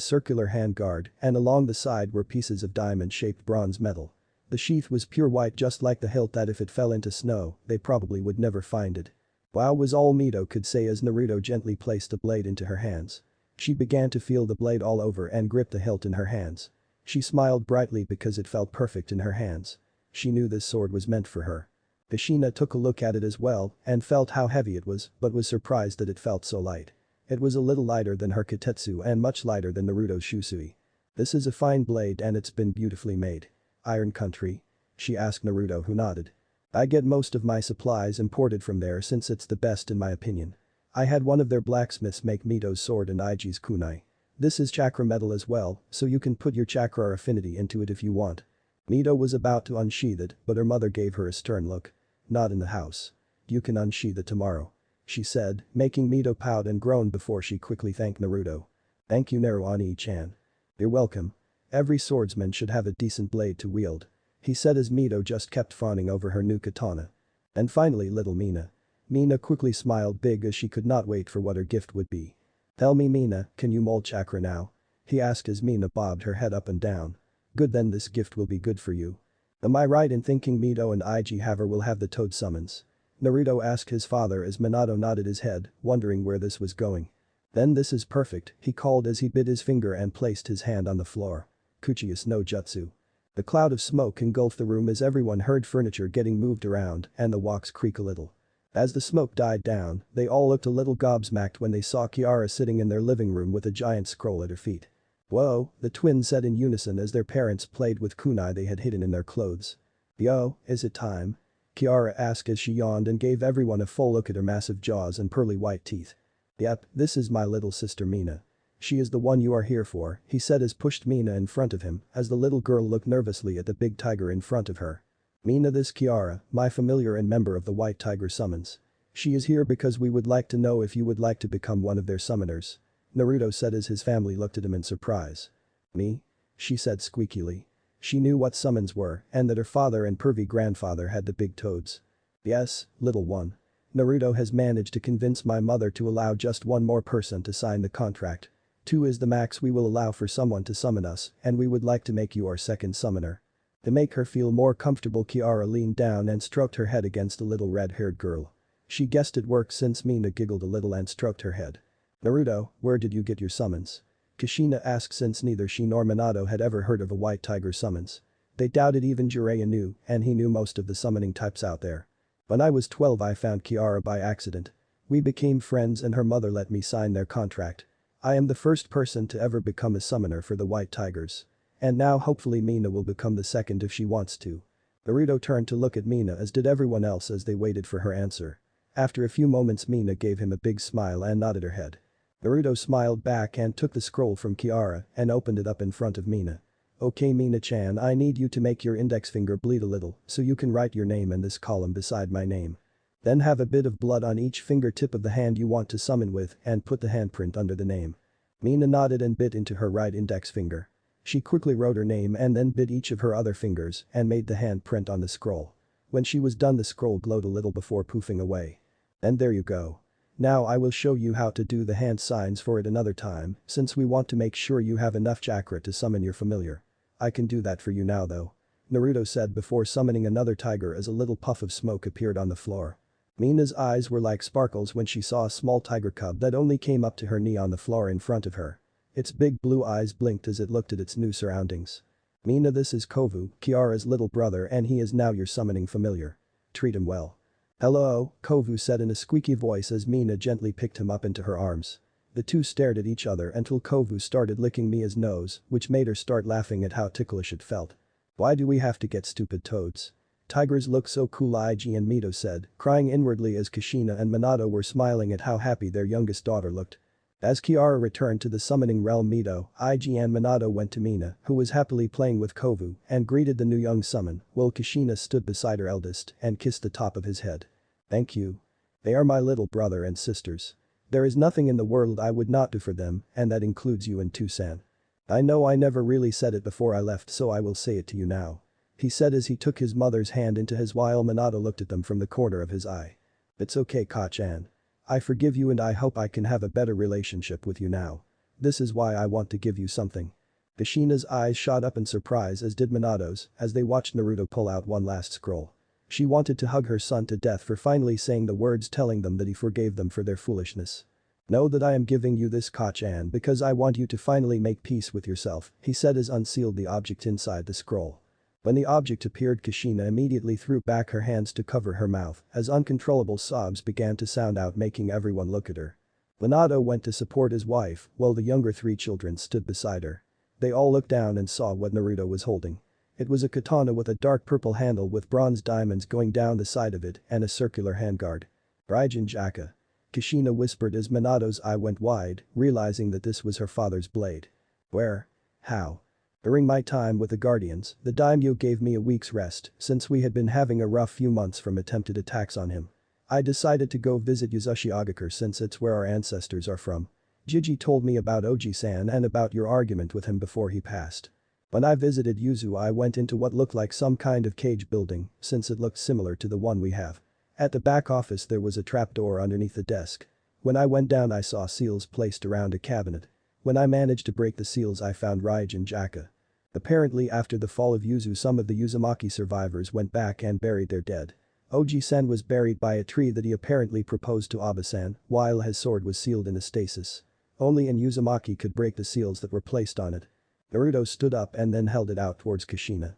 circular handguard and along the side were pieces of diamond-shaped bronze metal. The sheath was pure white just like the hilt that if it fell into snow, they probably would never find it. Wow was all Mito could say as Naruto gently placed the blade into her hands. She began to feel the blade all over and gripped the hilt in her hands. She smiled brightly because it felt perfect in her hands. She knew this sword was meant for her. Kushina took a look at it as well and felt how heavy it was but was surprised that it felt so light. It was a little lighter than her Kitetsu and much lighter than Naruto's Shusui. This is a fine blade and it's been beautifully made. Iron Country? She asked Naruto who nodded. I get most of my supplies imported from there since it's the best in my opinion. I had one of their blacksmiths make Mito's sword and Iji's kunai. This is chakra metal as well, so you can put your chakra or affinity into it if you want. Mito was about to unsheath it, but her mother gave her a stern look. Not in the house. You can unsheath it tomorrow. She said, making Mito pout and groan before she quickly thanked Naruto. Thank you, Naruto-chan. You're welcome. Every swordsman should have a decent blade to wield. He said as Mito just kept fawning over her new katana. And finally little Mina. Mina quickly smiled big as she could not wait for what her gift would be. Tell me Mina, can you mold chakra now? He asked as Mina bobbed her head up and down. Good, then this gift will be good for you. Am I right in thinking Mito and Ig will have the toad summons? Naruto asked his father as Minato nodded his head, wondering where this was going. Then this is perfect, he called as he bit his finger and placed his hand on the floor. Kuchius no Jutsu. The cloud of smoke engulfed the room as everyone heard furniture getting moved around and the walks creak a little. As the smoke died down, they all looked a little gobsmacked when they saw Kiara sitting in their living room with a giant scroll at her feet. "Whoa," the twins said in unison as their parents played with kunai they had hidden in their clothes. "Yo, is it time?" Kiara asked as she yawned and gave everyone a full look at her massive jaws and pearly white teeth. "Yep, this is my little sister Mina. She is the one you are here for," he said as pushed Mina in front of him as the little girl looked nervously at the big tiger in front of her. "Mina, this Kiara, my familiar and member of the White Tiger Summons. She is here because we would like to know if you would like to become one of their summoners," Naruto said as his family looked at him in surprise. "Me?" she said squeakily. She knew what summons were and that her father and pervy grandfather had the big toads. "Yes, little one. Naruto has managed to convince my mother to allow just one more person to sign the contract. 2 is the max we will allow for someone to summon us and we would like to make you our second summoner." To make her feel more comfortable, Kiara leaned down and stroked her head against the little red-haired girl. She guessed it worked since Mina giggled a little and stroked her head. "Naruto, where did you get your summons?" Kushina asked since neither she nor Minato had ever heard of a white tiger summons. They doubted even Jiraiya knew and he knew most of the summoning types out there. "When I was 12 I found Kiara by accident. We became friends and her mother let me sign their contract. I am the first person to ever become a summoner for the White Tigers. And now hopefully Mina will become the second if she wants to." Naruto turned to look at Mina as did everyone else as they waited for her answer. After a few moments Mina gave him a big smile and nodded her head. Naruto smiled back and took the scroll from Kiara and opened it up in front of Mina. "Okay Mina-chan, I need you to make your index finger bleed a little so you can write your name in this column beside my name. Then have a bit of blood on each fingertip of the hand you want to summon with and put the handprint under the name." Mina nodded and bit into her right index finger. She quickly wrote her name and then bit each of her other fingers and made the handprint on the scroll. When she was done the scroll glowed a little before poofing away. "And there you go. Now I will show you how to do the hand signs for it another time since we want to make sure you have enough chakra to summon your familiar. I can do that for you now though," Naruto said before summoning another tiger as a little puff of smoke appeared on the floor. Mina's eyes were like sparkles when she saw a small tiger cub that only came up to her knee on the floor in front of her. Its big blue eyes blinked as it looked at its new surroundings. "Mina, this is Kovu, Kiara's little brother and he is now your summoning familiar. Treat him well." "Hello," Kovu said in a squeaky voice as Mina gently picked him up into her arms. The two stared at each other until Kovu started licking Mia's nose, which made her start laughing at how ticklish it felt. "Why do we have to get stupid toads? Tigers look so cool," Ig and Mito said, crying inwardly as Kushina and Minato were smiling at how happy their youngest daughter looked. As Kiara returned to the summoning realm, Mito, Ig and Minato went to Mina, who was happily playing with Kovu, and greeted the new young summon, while Kushina stood beside her eldest and kissed the top of his head. "Thank you. They are my little brother and sisters. There is nothing in the world I would not do for them, and that includes you and Tusan. I know I never really said it before I left so I will say it to you now," he said as he took his mother's hand into his while Minato looked at them from the corner of his eye. "It's okay Ka-chan. I forgive you and I hope I can have a better relationship with you now. This is why I want to give you something." Kushina's eyes shot up in surprise as did Minato's as they watched Naruto pull out one last scroll. She wanted to hug her son to death for finally saying the words telling them that he forgave them for their foolishness. "Know that I am giving you this Ka-chan because I want you to finally make peace with yourself," he said as unsealed the object inside the scroll. When the object appeared, Kushina immediately threw back her hands to cover her mouth as uncontrollable sobs began to sound out, making everyone look at her. Minato went to support his wife while the younger 3 children stood beside her. They all looked down and saw what Naruto was holding. It was a katana with a dark purple handle with bronze diamonds going down the side of it and a circular handguard. "Raijin Jaka," Kushina whispered as Minato's eye went wide, realizing that this was her father's blade. "Where? How? During my time with the Guardians, the daimyo gave me a week's rest since we had been having a rough few months from attempted attacks on him. I decided to go visit Yuzushi Agakure since it's where our ancestors are from. Jiji told me about Oji-san and about your argument with him before he passed. When I visited Yuzu I went into what looked like some kind of cage building since it looked similar to the one we have. At the back office there was a trapdoor underneath the desk. When I went down I saw seals placed around a cabinet. When I managed to break the seals I found Raijin Jaka. Apparently after the fall of Yuzu some of the Uzumaki survivors went back and buried their dead. Oji-san was buried by a tree that he apparently proposed to Abe-san while his sword was sealed in a stasis. Only an Uzumaki could break the seals that were placed on it." Naruto stood up and then held it out towards Kushina.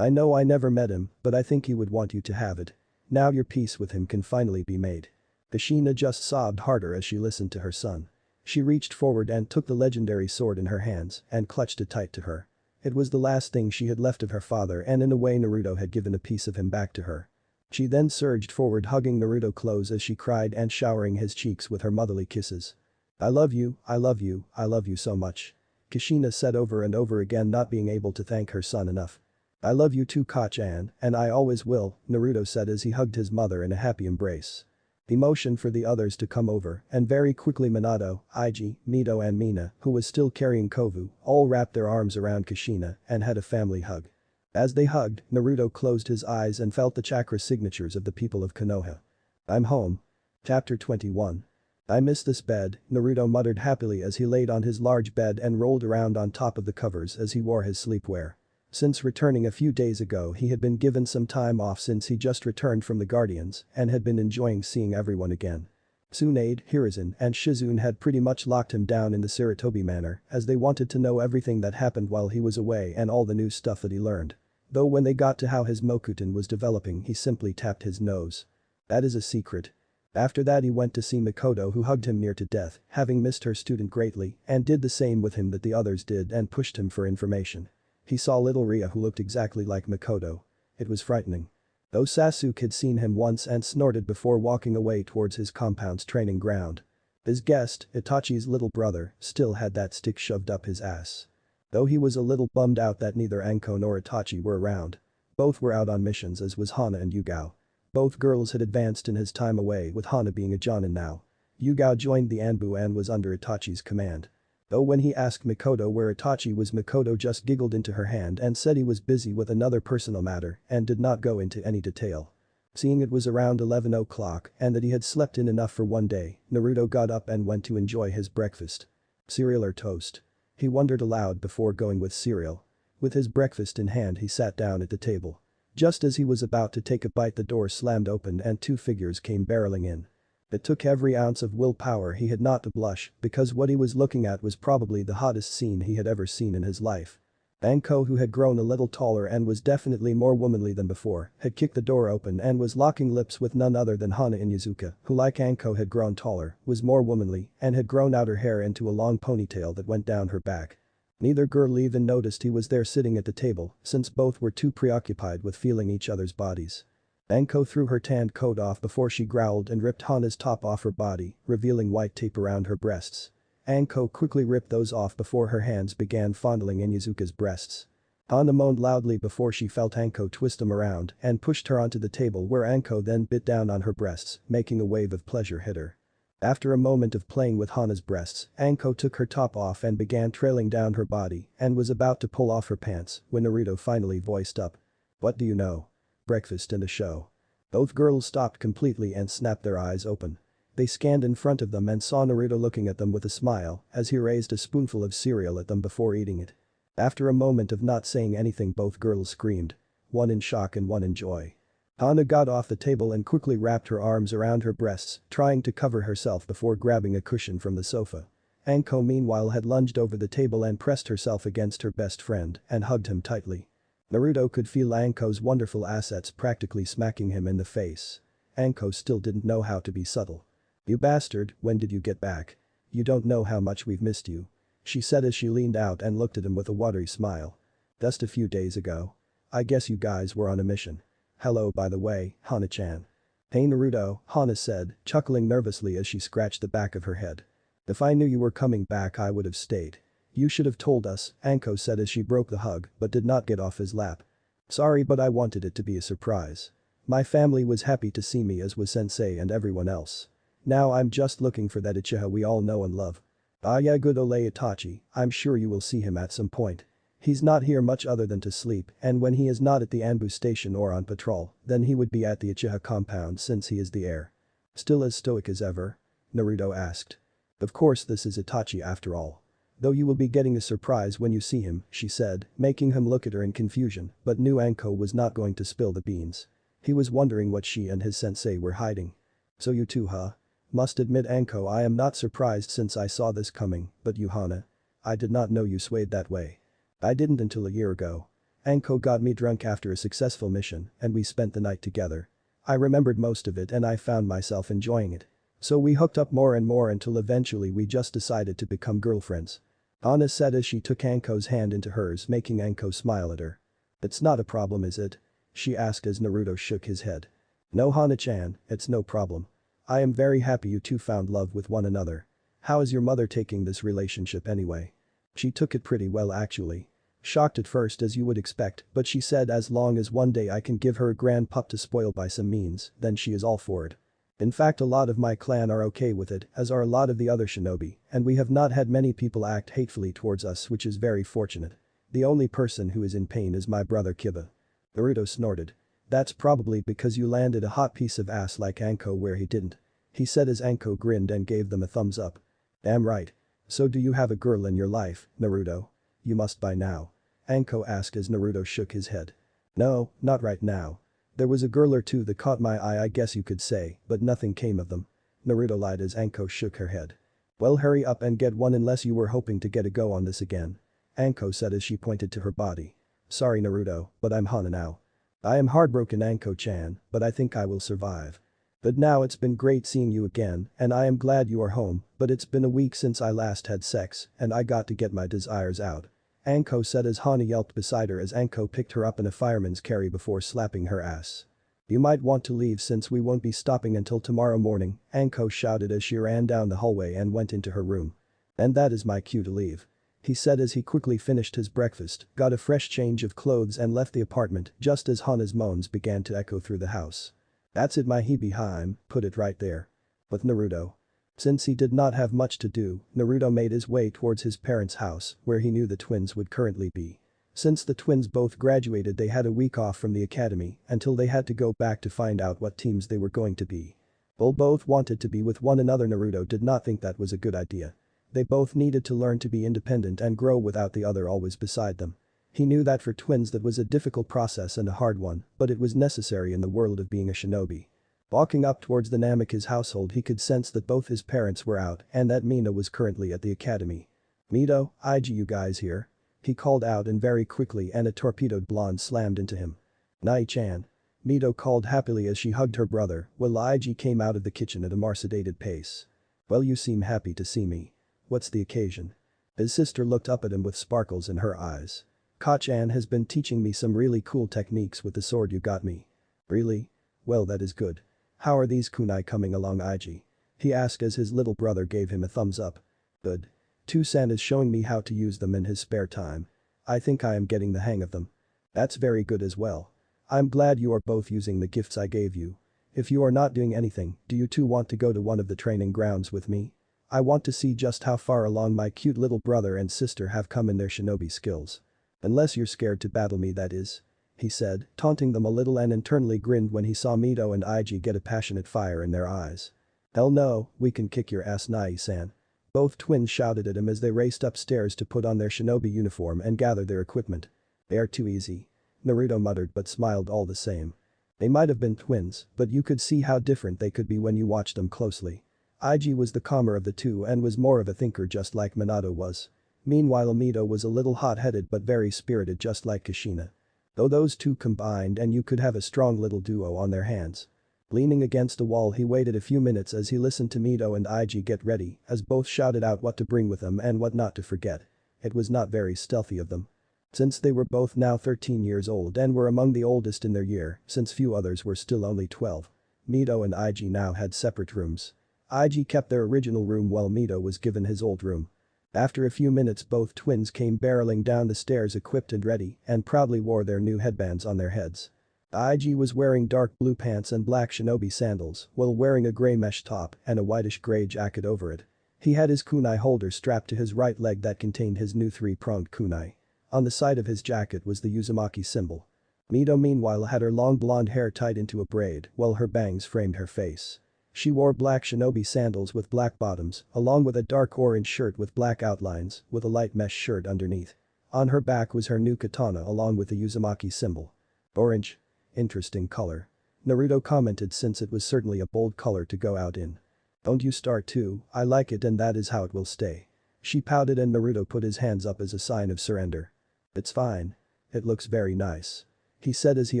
I know I never met him, but I think he would want you to have it. Now your peace with him can finally be made." Kushina just sobbed harder as she listened to her son. She reached forward and took the legendary sword in her hands and clutched it tight to her. It was the last thing she had left of her father, and in a way Naruto had given a piece of him back to her. She then surged forward, hugging Naruto close as she cried and showering his cheeks with her motherly kisses. "I love you, I love you, I love you so much." Kushina said over and over again, not being able to thank her son enough. "I love you too, Ka-chan, and I always will," Naruto said as he hugged his mother in a happy embrace. He motioned for the others to come over, and very quickly Minato, Iji, Mito and Mina, who was still carrying Kovu, all wrapped their arms around Kushina and had a family hug. As they hugged, Naruto closed his eyes and felt the chakra signatures of the people of Konoha. "I'm home." Chapter 21. "I miss this bed," Naruto muttered happily as he laid on his large bed and rolled around on top of the covers as he wore his sleepwear. Since returning a few days ago, he had been given some time off since he just returned from the Guardians and had been enjoying seeing everyone again. Tsunade, Hiruzen and Shizune had pretty much locked him down in the Sarutobi Manor as they wanted to know everything that happened while he was away and all the new stuff that he learned. Though when they got to how his Mokuton was developing, he simply tapped his nose. "That is a secret." After that he went to see Mikoto, who hugged him near to death, having missed her student greatly, and did the same with him that the others did and pushed him for information. He saw little Ria, who looked exactly like Mikoto. It was frightening. Though Sasuke had seen him once and snorted before walking away towards his compound's training ground. His guest, Itachi's little brother, still had that stick shoved up his ass. Though he was a little bummed out that neither Anko nor Itachi were around. Both were out on missions, as was Hana and Yugao. Both girls had advanced in his time away, with Hana being a Jonin now. Yugao joined the Anbu and was under Itachi's command. Though when he asked Mikoto where Itachi was, Mikoto just giggled into her hand and said he was busy with another personal matter and did not go into any detail. Seeing it was around 11 o'clock and that he had slept in enough for one day, Naruto got up and went to enjoy his breakfast. Cereal or toast? He wondered aloud before going with cereal. With his breakfast in hand, he sat down at the table. Just as he was about to take a bite, the door slammed open and two figures came barreling in. It took every ounce of willpower he had not to blush, because what he was looking at was probably the hottest scene he had ever seen in his life. Anko, who had grown a little taller and was definitely more womanly than before, had kicked the door open and was locking lips with none other than Hana Inuzuka, who like Anko had grown taller, was more womanly, and had grown out her hair into a long ponytail that went down her back. Neither girl even noticed he was there sitting at the table, since both were too preoccupied with feeling each other's bodies. Anko threw her tanned coat off before she growled and ripped Hana's top off her body, revealing white tape around her breasts. Anko quickly ripped those off before her hands began fondling Inuzuka's breasts. Hana moaned loudly before she felt Anko twist him around and pushed her onto the table, where Anko then bit down on her breasts, making a wave of pleasure hit her. After a moment of playing with Hana's breasts, Anko took her top off and began trailing down her body and was about to pull off her pants when Naruto finally voiced up. "What do you know? Breakfast and a show." Both girls stopped completely and snapped their eyes open. They scanned in front of them and saw Naruto looking at them with a smile as he raised a spoonful of cereal at them before eating it. After a moment of not saying anything, both girls screamed. One in shock and one in joy. Hana got off the table and quickly wrapped her arms around her breasts, trying to cover herself before grabbing a cushion from the sofa. Anko meanwhile had lunged over the table and pressed herself against her best friend and hugged him tightly. Naruto could feel Anko's wonderful assets practically smacking him in the face. Anko still didn't know how to be subtle. "You bastard, when did you get back? You don't know how much we've missed you," she said as she leaned out and looked at him with a watery smile. "Just a few days ago. I guess you guys were on a mission. Hello, by the way, Hana-chan." "Hey Naruto," Hana said, chuckling nervously as she scratched the back of her head. "If I knew you were coming back, I would have stayed." "You should have told us," Anko said as she broke the hug but did not get off his lap. "Sorry, but I wanted it to be a surprise. My family was happy to see me, as was Sensei and everyone else. Now I'm just looking for that Uchiha we all know and love." "Ah yeah, good ole Itachi, I'm sure you will see him at some point. He's not here much other than to sleep, and when he is not at the Anbu station or on patrol, then he would be at the Uchiha compound since he is the heir." "Still as stoic as ever?" Naruto asked. "Of course, this is Itachi after all. Though you will be getting a surprise when you see him," she said, making him look at her in confusion, but knew Anko was not going to spill the beans. He was wondering what she and his sensei were hiding. "So you too, huh?" "Must admit, Anko, I am not surprised since I saw this coming, but you, Hana? I did not know you swayed that way." "I didn't until a year ago." Anko got me drunk after a successful mission and we spent the night together. I remembered most of it and I found myself enjoying it. So we hooked up more and more until eventually we just decided to become girlfriends. Anna said as she took Anko's hand into hers, making Anko smile at her. It's not a problem, is it? She asked as Naruto shook his head. No, Hana-chan, it's no problem. I am very happy you two found love with one another. How is your mother taking this relationship anyway? She took it pretty well actually. Shocked at first as you would expect, but she said as long as one day I can give her a grand pup to spoil by some means, then she is all for it. In fact, a lot of my clan are okay with it, as are a lot of the other shinobi, and we have not had many people act hatefully towards us, which is very fortunate. The only person who is in pain is my brother Kiba. Naruto snorted. That's probably because you landed a hot piece of ass like Anko where he didn't. He said as Anko grinned and gave them a thumbs up. Damn right. So do you have a girl in your life, Naruto? You must by now. Anko asked as Naruto shook his head. No, not right now. There was a girl or two that caught my eye, I guess you could say, but nothing came of them. Naruto lied as Anko shook her head. Well, hurry up and get one unless you were hoping to get a go on this again. Anko said as she pointed to her body. Sorry Naruto, but I'm Hana now. I am heartbroken Anko-chan, but I think I will survive. But now it's been great seeing you again and I am glad you are home, but it's been a week since I last had sex and I got to get my desires out. Anko said as Hana yelped beside her as Anko picked her up in a fireman's carry before slapping her ass. You might want to leave since we won't be stopping until tomorrow morning, Anko shouted as she ran down the hallway and went into her room. And that is my cue to leave. He said as he quickly finished his breakfast, got a fresh change of clothes and left the apartment just as Hana's moans began to echo through the house. That's it my Hebeheim, put it right there. With Naruto. Since he did not have much to do, Naruto made his way towards his parents' house where he knew the twins would currently be. Since the twins both graduated they had a week off from the academy until they had to go back to find out what teams they were going to be. While both wanted to be with one another, Naruto did not think that was a good idea. They both needed to learn to be independent and grow without the other always beside them. He knew that for twins that was a difficult process and a hard one, but it was necessary in the world of being a shinobi. Walking up towards the Namikaze household he could sense that both his parents were out and that Mina was currently at the academy. Mito, IG, you guys here? He called out and very quickly and a torpedoed blonde slammed into him. Nai-chan. Mito called happily as she hugged her brother while IG came out of the kitchen at a more sedated pace. Well, you seem happy to see me. What's the occasion? His sister looked up at him with sparkles in her eyes. Ka-chan has been teaching me some really cool techniques with the sword you got me. Really? Well, that is good. How are these kunai coming along, IG? He asked as his little brother gave him a thumbs up. Good. Tusan is showing me how to use them in his spare time. I think I am getting the hang of them. That's very good as well. I'm glad you are both using the gifts I gave you. If you are not doing anything, do you two want to go to one of the training grounds with me? I want to see just how far along my cute little brother and sister have come in their shinobi skills. Unless you're scared to battle me, that is. He said, taunting them a little and internally grinned when he saw Mito and IG get a passionate fire in their eyes. Hell no, we can kick your ass, Nai-san. Both twins shouted at him as they raced upstairs to put on their shinobi uniform and gather their equipment. They are too easy. Naruto muttered but smiled all the same. They might have been twins, but you could see how different they could be when you watched them closely. IG was the calmer of the two and was more of a thinker just like Minato was. Meanwhile Mito was a little hot-headed but very spirited just like Kushina. Though those two combined and you could have a strong little duo on their hands. Leaning against a wall he waited a few minutes as he listened to Mito and IG get ready as both shouted out what to bring with them and what not to forget. It was not very stealthy of them. Since they were both now 13 years old and were among the oldest in their year since few others were still only 12. Mito and IG now had separate rooms. IG kept their original room while Mito was given his old room. After a few minutes both twins came barreling down the stairs equipped and ready and proudly wore their new headbands on their heads. IG was wearing dark blue pants and black shinobi sandals while wearing a grey mesh top and a whitish grey jacket over it. He had his kunai holder strapped to his right leg that contained his new 3-pronged kunai. On the side of his jacket was the Uzumaki symbol. Mito meanwhile had her long blonde hair tied into a braid while her bangs framed her face. She wore black shinobi sandals with black bottoms, along with a dark orange shirt with black outlines, with a light mesh shirt underneath. On her back was her new katana along with the Uzumaki symbol. Orange. Interesting color. Naruto commented since it was certainly a bold color to go out in. Don't you start too, I like it and that is how it will stay. She pouted and Naruto put his hands up as a sign of surrender. It's fine. It looks very nice. He said as he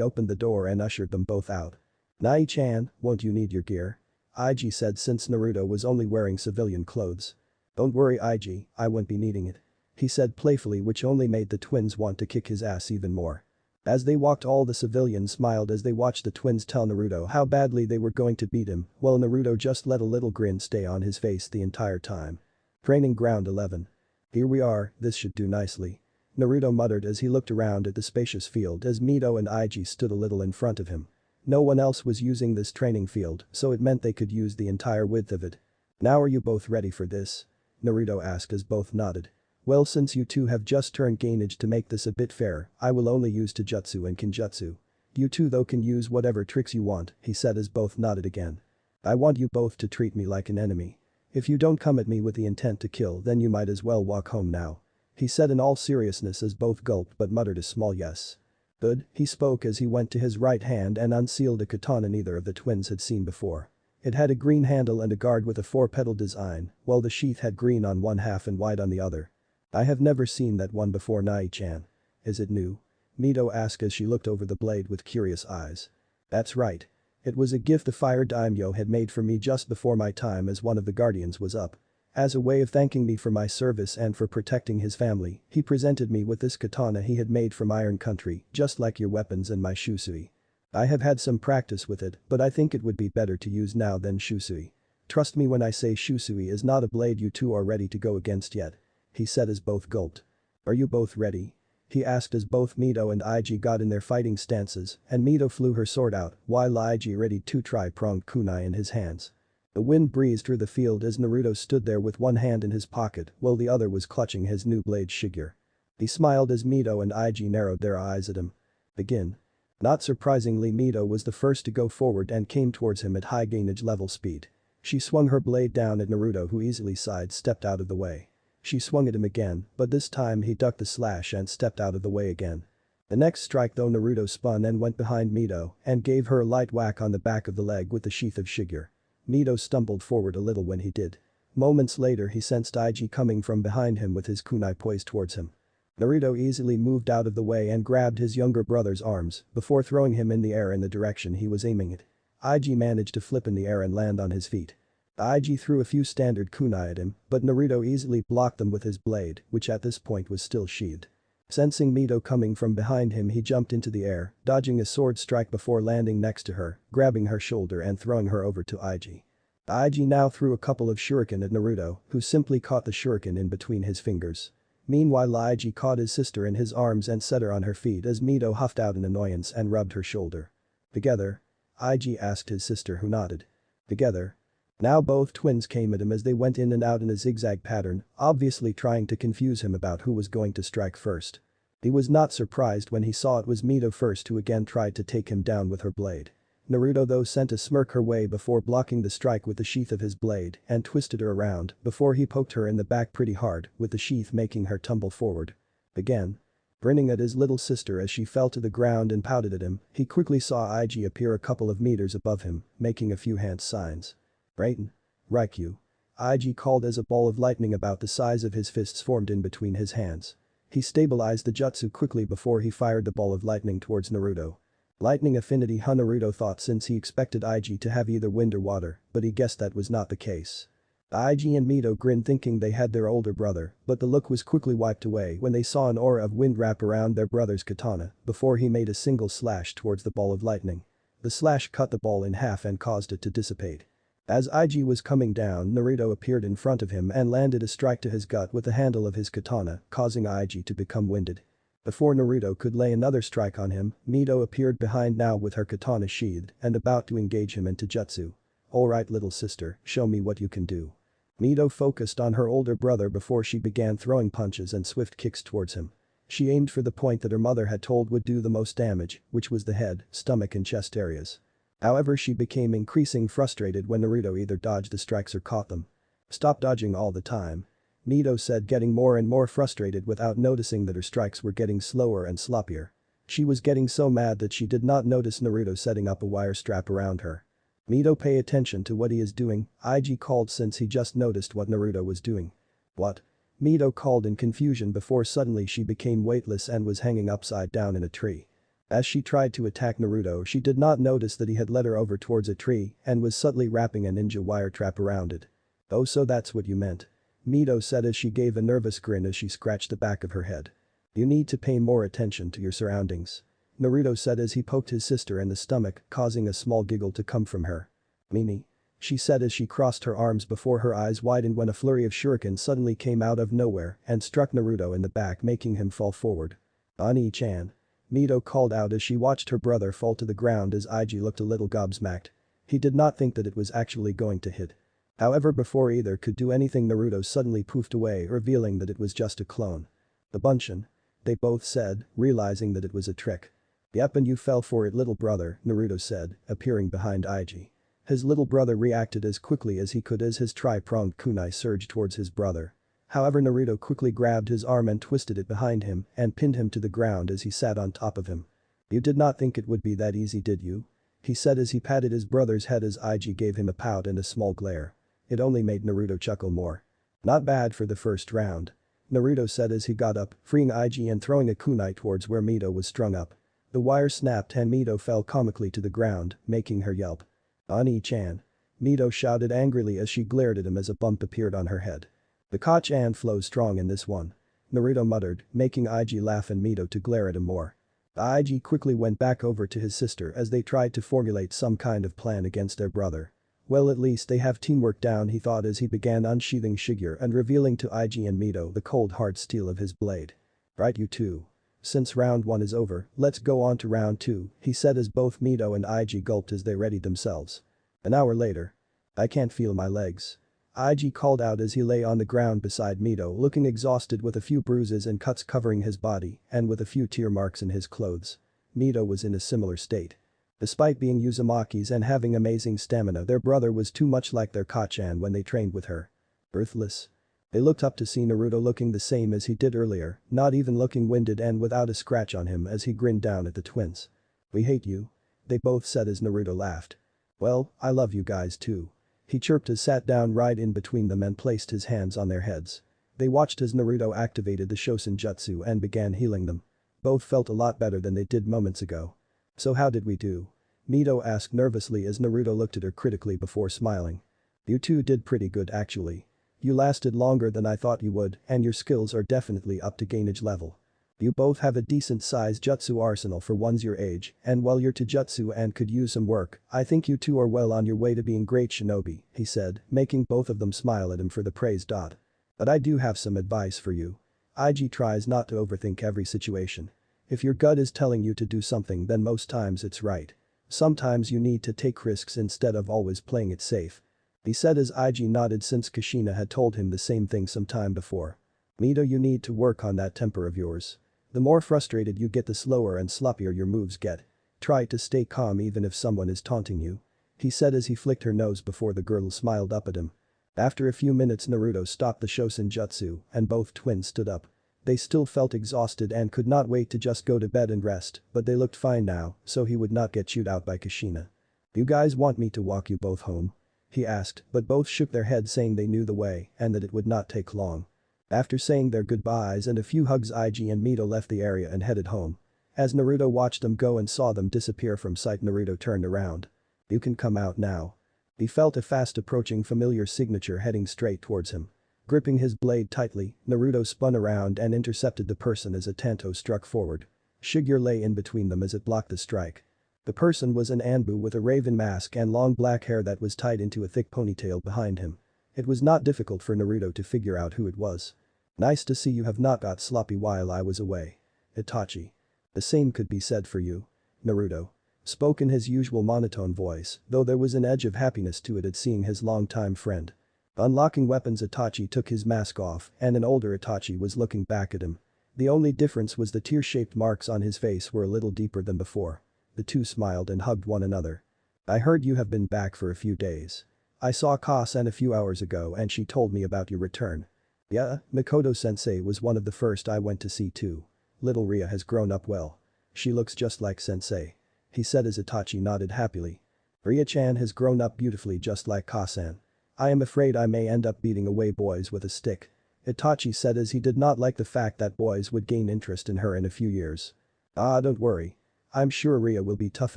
opened the door and ushered them both out. Nai-chan, won't you need your gear? IG said since Naruto was only wearing civilian clothes. Don't worry IG, I won't be needing it. He said playfully, which only made the twins want to kick his ass even more. As they walked, all the civilians smiled as they watched the twins tell Naruto how badly they were going to beat him, while Naruto just let a little grin stay on his face the entire time. Training Ground 11. Here we are, this should do nicely. Naruto muttered as he looked around at the spacious field as Mito and IG stood a little in front of him. No one else was using this training field, so it meant they could use the entire width of it. Now are you both ready for this? Naruto asked as both nodded. Well, since you two have just turned gainage to make this a bit fair, I will only use Taijutsu and Kinjutsu. You two though can use whatever tricks you want, he said as both nodded again. I want you both to treat me like an enemy. If you don't come at me with the intent to kill, then you might as well walk home now. He said in all seriousness as both gulped but muttered a small yes. Good, he spoke as he went to his right hand and unsealed a katana neither of the twins had seen before. It had a green handle and a guard with a 4-petal design, while the sheath had green on one half and white on the other. I have never seen that one before, Nai-chan. Is it new? Mito asked as she looked over the blade with curious eyes. That's right. It was a gift the fire daimyo had made for me just before my time as one of the guardians was up. As a way of thanking me for my service and for protecting his family, he presented me with this katana he had made from Iron Country, just like your weapons and my shusui. I have had some practice with it, but I think it would be better to use now than shusui. Trust me when I say shusui is not a blade you two are ready to go against yet. He said as both gulped. Are you both ready? He asked as both Mito and IG got in their fighting stances, and Mito flew her sword out, while IG readied two tri-pronged kunai in his hands. The wind breezed through the field as Naruto stood there with one hand in his pocket while the other was clutching his new blade Shigure. He smiled as Mito and IG narrowed their eyes at him. Begin. Not surprisingly, Mito was the first to go forward and came towards him at high gainage level speed. She swung her blade down at Naruto, who easily sidestepped out of the way. She swung at him again, but this time he ducked the slash and stepped out of the way again. The next strike though, Naruto spun and went behind Mito and gave her a light whack on the back of the leg with the sheath of Shigure. Mito stumbled forward a little when he did. Moments later he sensed IG coming from behind him with his kunai poised towards him. Naruto easily moved out of the way and grabbed his younger brother's arms before throwing him in the air in the direction he was aiming at. IG managed to flip in the air and land on his feet. IG threw a few standard kunai at him, but Naruto easily blocked them with his blade, which at this point was still sheathed. Sensing Mito coming from behind him, he jumped into the air, dodging a sword strike before landing next to her, grabbing her shoulder and throwing her over to IG. IG now threw a couple of shuriken at Naruto, who simply caught the shuriken in between his fingers. Meanwhile, IG caught his sister in his arms and set her on her feet as Mito huffed out in annoyance and rubbed her shoulder. Together? IG asked his sister, who nodded. Together? Now both twins came at him as they went in and out in a zigzag pattern, obviously trying to confuse him about who was going to strike first. He was not surprised when he saw it was Mito first who again tried to take him down with her blade. Naruto though sent a smirk her way before blocking the strike with the sheath of his blade and twisted her around before he poked her in the back pretty hard, with the sheath making her tumble forward. Again. Grinning at his little sister as she fell to the ground and pouted at him, he quickly saw IG appear a couple of meters above him, making a few hand signs. Raiden. Raikyu. IG called as a ball of lightning about the size of his fists formed in between his hands. He stabilized the jutsu quickly before he fired the ball of lightning towards Naruto. Lightning affinity, Naruto thought, since he expected IG to have either wind or water, but he guessed that was not the case. IG and Mito grinned thinking they had their older brother, but the look was quickly wiped away when they saw an aura of wind wrap around their brother's katana before he made a single slash towards the ball of lightning. The slash cut the ball in half and caused it to dissipate. As IG was coming down, Naruto appeared in front of him and landed a strike to his gut with the handle of his katana, causing IG to become winded. Before Naruto could lay another strike on him, Mito appeared behind now with her katana sheathed and about to engage him into jutsu. Alright little sister, show me what you can do. Mito focused on her older brother before she began throwing punches and swift kicks towards him. She aimed for the point that her mother had told would do the most damage, which was the head, stomach and chest areas. However, she became increasingly frustrated when Naruto either dodged the strikes or caught them. Stop dodging all the time. Mito said, getting more and more frustrated without noticing that her strikes were getting slower and sloppier. She was getting so mad that she did not notice Naruto setting up a wire strap around her. Mito, pay attention to what he is doing, IG called since he just noticed what Naruto was doing. What? Mito called in confusion before suddenly she became weightless and was hanging upside down in a tree. As she tried to attack Naruto, she did not notice that he had led her over towards a tree and was subtly wrapping a ninja wire trap around it. "Oh, so that's what you meant," Mito said as she gave a nervous grin as she scratched the back of her head. "You need to pay more attention to your surroundings," Naruto said as he poked his sister in the stomach, causing a small giggle to come from her. "Mimi," she said as she crossed her arms before her eyes widened when a flurry of shurikens suddenly came out of nowhere and struck Naruto in the back, making him fall forward. "Ani-chan," Mito called out as she watched her brother fall to the ground as Ig looked a little gobsmacked. He did not think that it was actually going to hit. However, before either could do anything, Naruto suddenly poofed away, revealing that it was just a clone. "The Bunshin," they both said, realizing that it was a trick. "Yep, and you fell for it, little brother," Naruto said, appearing behind Ig. His little brother reacted as quickly as he could as his tri-pronged kunai surged towards his brother. However, Naruto quickly grabbed his arm and twisted it behind him and pinned him to the ground as he sat on top of him. "You did not think it would be that easy, did you?" he said as he patted his brother's head as Ig gave him a pout and a small glare. It only made Naruto chuckle more. "Not bad for the first round," Naruto said as he got up, freeing Ig and throwing a kunai towards where Mito was strung up. The wire snapped and Mito fell comically to the ground, making her yelp. "Ani-chan," Mito shouted angrily as she glared at him as a bump appeared on her head. "The Ka-chan flows strong in this one," Naruto muttered, making Ig laugh and Mito to glare at him more. Ig quickly went back over to his sister as they tried to formulate some kind of plan against their brother. Well, at least they have teamwork down, he thought as he began unsheathing Shigure and revealing to Ig and Mito the cold hard steel of his blade. "Right, you two. Since round 1 is over, let's go on to round 2, he said as both Mito and Ig gulped as they readied themselves. An hour later. "I can't feel my legs," Ig called out as he lay on the ground beside Mito, looking exhausted with a few bruises and cuts covering his body and with a few tear marks in his clothes. Mito was in a similar state. Despite being Uzumakis and having amazing stamina, their brother was too much like their Ka-chan when they trained with her. Ruthless. They looked up to see Naruto looking the same as he did earlier, not even looking winded and without a scratch on him as he grinned down at the twins. "We hate you," they both said as Naruto laughed. "Well, I love you guys too," he chirped as sat down right in between them and placed his hands on their heads. They watched as Naruto activated the Shosen Jutsu and began healing them. Both felt a lot better than they did moments ago. "So how did we do?" Mito asked nervously as Naruto looked at her critically before smiling. "You two did pretty good actually. You lasted longer than I thought you would and your skills are definitely up to Gainage level. You both have a decent sized jutsu arsenal for one's your age, and while you're to jutsu and could use some work, I think you two are well on your way to being great shinobi," he said, making both of them smile at him for the praise. "But I do have some advice for you. Ig tries not to overthink every situation. If your gut is telling you to do something, then most times it's right. Sometimes you need to take risks instead of always playing it safe," he said as Ig nodded since Kushina had told him the same thing some time before. "Mito, you need to work on that temper of yours. The more frustrated you get, the slower and sloppier your moves get. Try to stay calm even if someone is taunting you," he said as he flicked her nose before the girl smiled up at him. After a few minutes, Naruto stopped the Shosen Jutsu and both twins stood up. They still felt exhausted and could not wait to just go to bed and rest, but they looked fine now, so he would not get chewed out by Kushina. "You guys want me to walk you both home?" he asked, but both shook their heads saying they knew the way and that it would not take long. After saying their goodbyes and a few hugs, Ig and Mito left the area and headed home. As Naruto watched them go and saw them disappear from sight, Naruto turned around. "You can come out now." He felt a fast approaching familiar signature heading straight towards him. Gripping his blade tightly, Naruto spun around and intercepted the person as a Tanto struck forward. Shigure lay in between them as it blocked the strike. The person was an Anbu with a raven mask and long black hair that was tied into a thick ponytail behind him. It was not difficult for Naruto to figure out who it was. "Nice to see you have not got sloppy while I was away, Itachi. The same could be said for you," Naruto spoke in his usual monotone voice, though there was an edge of happiness to it at seeing his longtime friend. Unlocking weapons, Itachi took his mask off and an older Itachi was looking back at him. The only difference was the tear-shaped marks on his face were a little deeper than before. The two smiled and hugged one another. "I heard you have been back for a few days. I saw Ka-san a few hours ago and she told me about your return." "Yeah, Mikoto-sensei was one of the first I went to see too. Little Ria has grown up well. She looks just like sensei," he said as Itachi nodded happily. "Ria-chan has grown up beautifully just like Ka-san. I am afraid I may end up beating away boys with a stick," Itachi said as he did not like the fact that boys would gain interest in her in a few years. Ah, don't worry. I'm sure Ria will be tough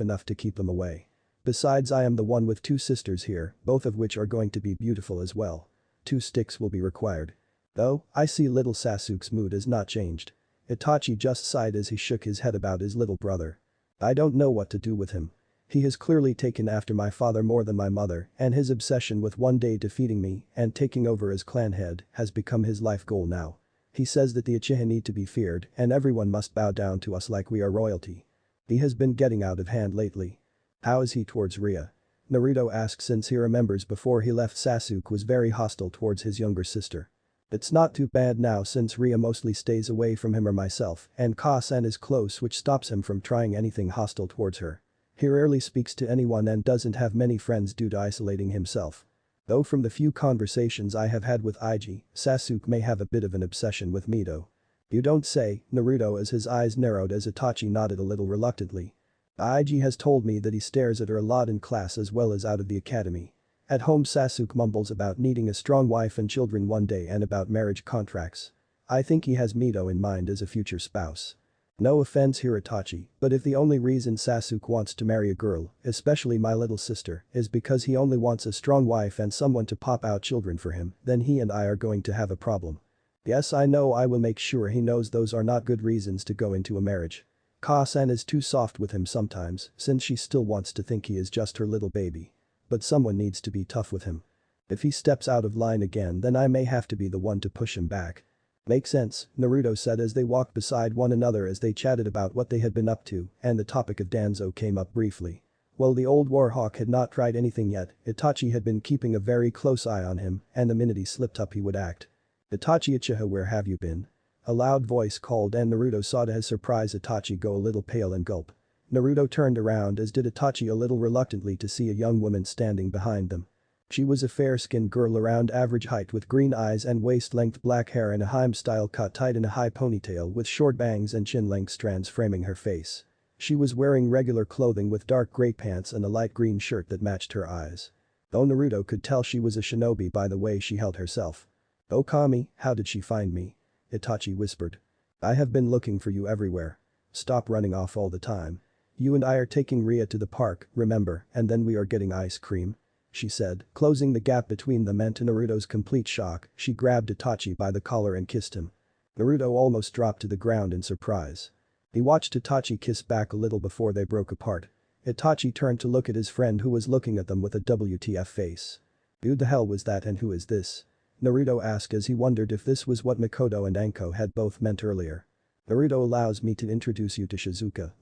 enough to keep them away. Besides, I am the one with two sisters here, both of which are going to be beautiful as well. 2 sticks will be required. Though, I see little Sasuke's mood has not changed. Itachi just sighed as he shook his head about his little brother. I don't know what to do with him. He has clearly taken after my father more than my mother, and his obsession with one day defeating me and taking over as clan head has become his life goal now. He says that the Uchiha need to be feared and everyone must bow down to us like we are royalty. He has been getting out of hand lately. How is he towards Ria? Naruto asks since he remembers before he left Sasuke was very hostile towards his younger sister. It's not too bad now since Ria mostly stays away from him or myself and Ka-san is close, which stops him from trying anything hostile towards her. He rarely speaks to anyone and doesn't have many friends due to isolating himself. Though from the few conversations I have had with Iji, Sasuke may have a bit of an obsession with Mito. You don't say, Naruto, as his eyes narrowed as Itachi nodded a little reluctantly. Iji has told me that he stares at her a lot in class as well as out of the academy. At home Sasuke mumbles about needing a strong wife and children one day and about marriage contracts. I think he has Mito in mind as a future spouse. No offense here Itachi, but if the only reason Sasuke wants to marry a girl, especially my little sister, is because he only wants a strong wife and someone to pop out children for him, then he and I are going to have a problem. Yes, I know, I will make sure he knows those are not good reasons to go into a marriage. Ka-san is too soft with him sometimes since she still wants to think he is just her little baby. But someone needs to be tough with him. If he steps out of line again then I may have to be the one to push him back. Makes sense, Naruto said as they walked beside one another as they chatted about what they had been up to and the topic of Danzo came up briefly. While the old warhawk had not tried anything yet, Itachi had been keeping a very close eye on him and the minute he slipped up he would act. Itachi Uchiha, where have you been? A loud voice called and Naruto saw to his surprise Itachi go a little pale and gulp. Naruto turned around as did Itachi a little reluctantly to see a young woman standing behind them. She was a fair-skinned girl around average height with green eyes and waist-length black hair in a Heim-style cut tied in a high ponytail with short bangs and chin-length strands framing her face. She was wearing regular clothing with dark gray pants and a light green shirt that matched her eyes. Though Naruto could tell she was a shinobi by the way she held herself. "Oh Kami, how did she find me?" Itachi whispered. "I have been looking for you everywhere. Stop running off all the time. You and I are taking Ria to the park, remember, and then we are getting ice cream," she said, closing the gap between them, and to Naruto's complete shock, she grabbed Itachi by the collar and kissed him. Naruto almost dropped to the ground in surprise. He watched Itachi kiss back a little before they broke apart. Itachi turned to look at his friend who was looking at them with a WTF face. "Who the hell was that and who is this?" Naruto asked as he wondered if this was what Mikoto and Anko had both meant earlier. "Naruto allows me to introduce you to Shizuka,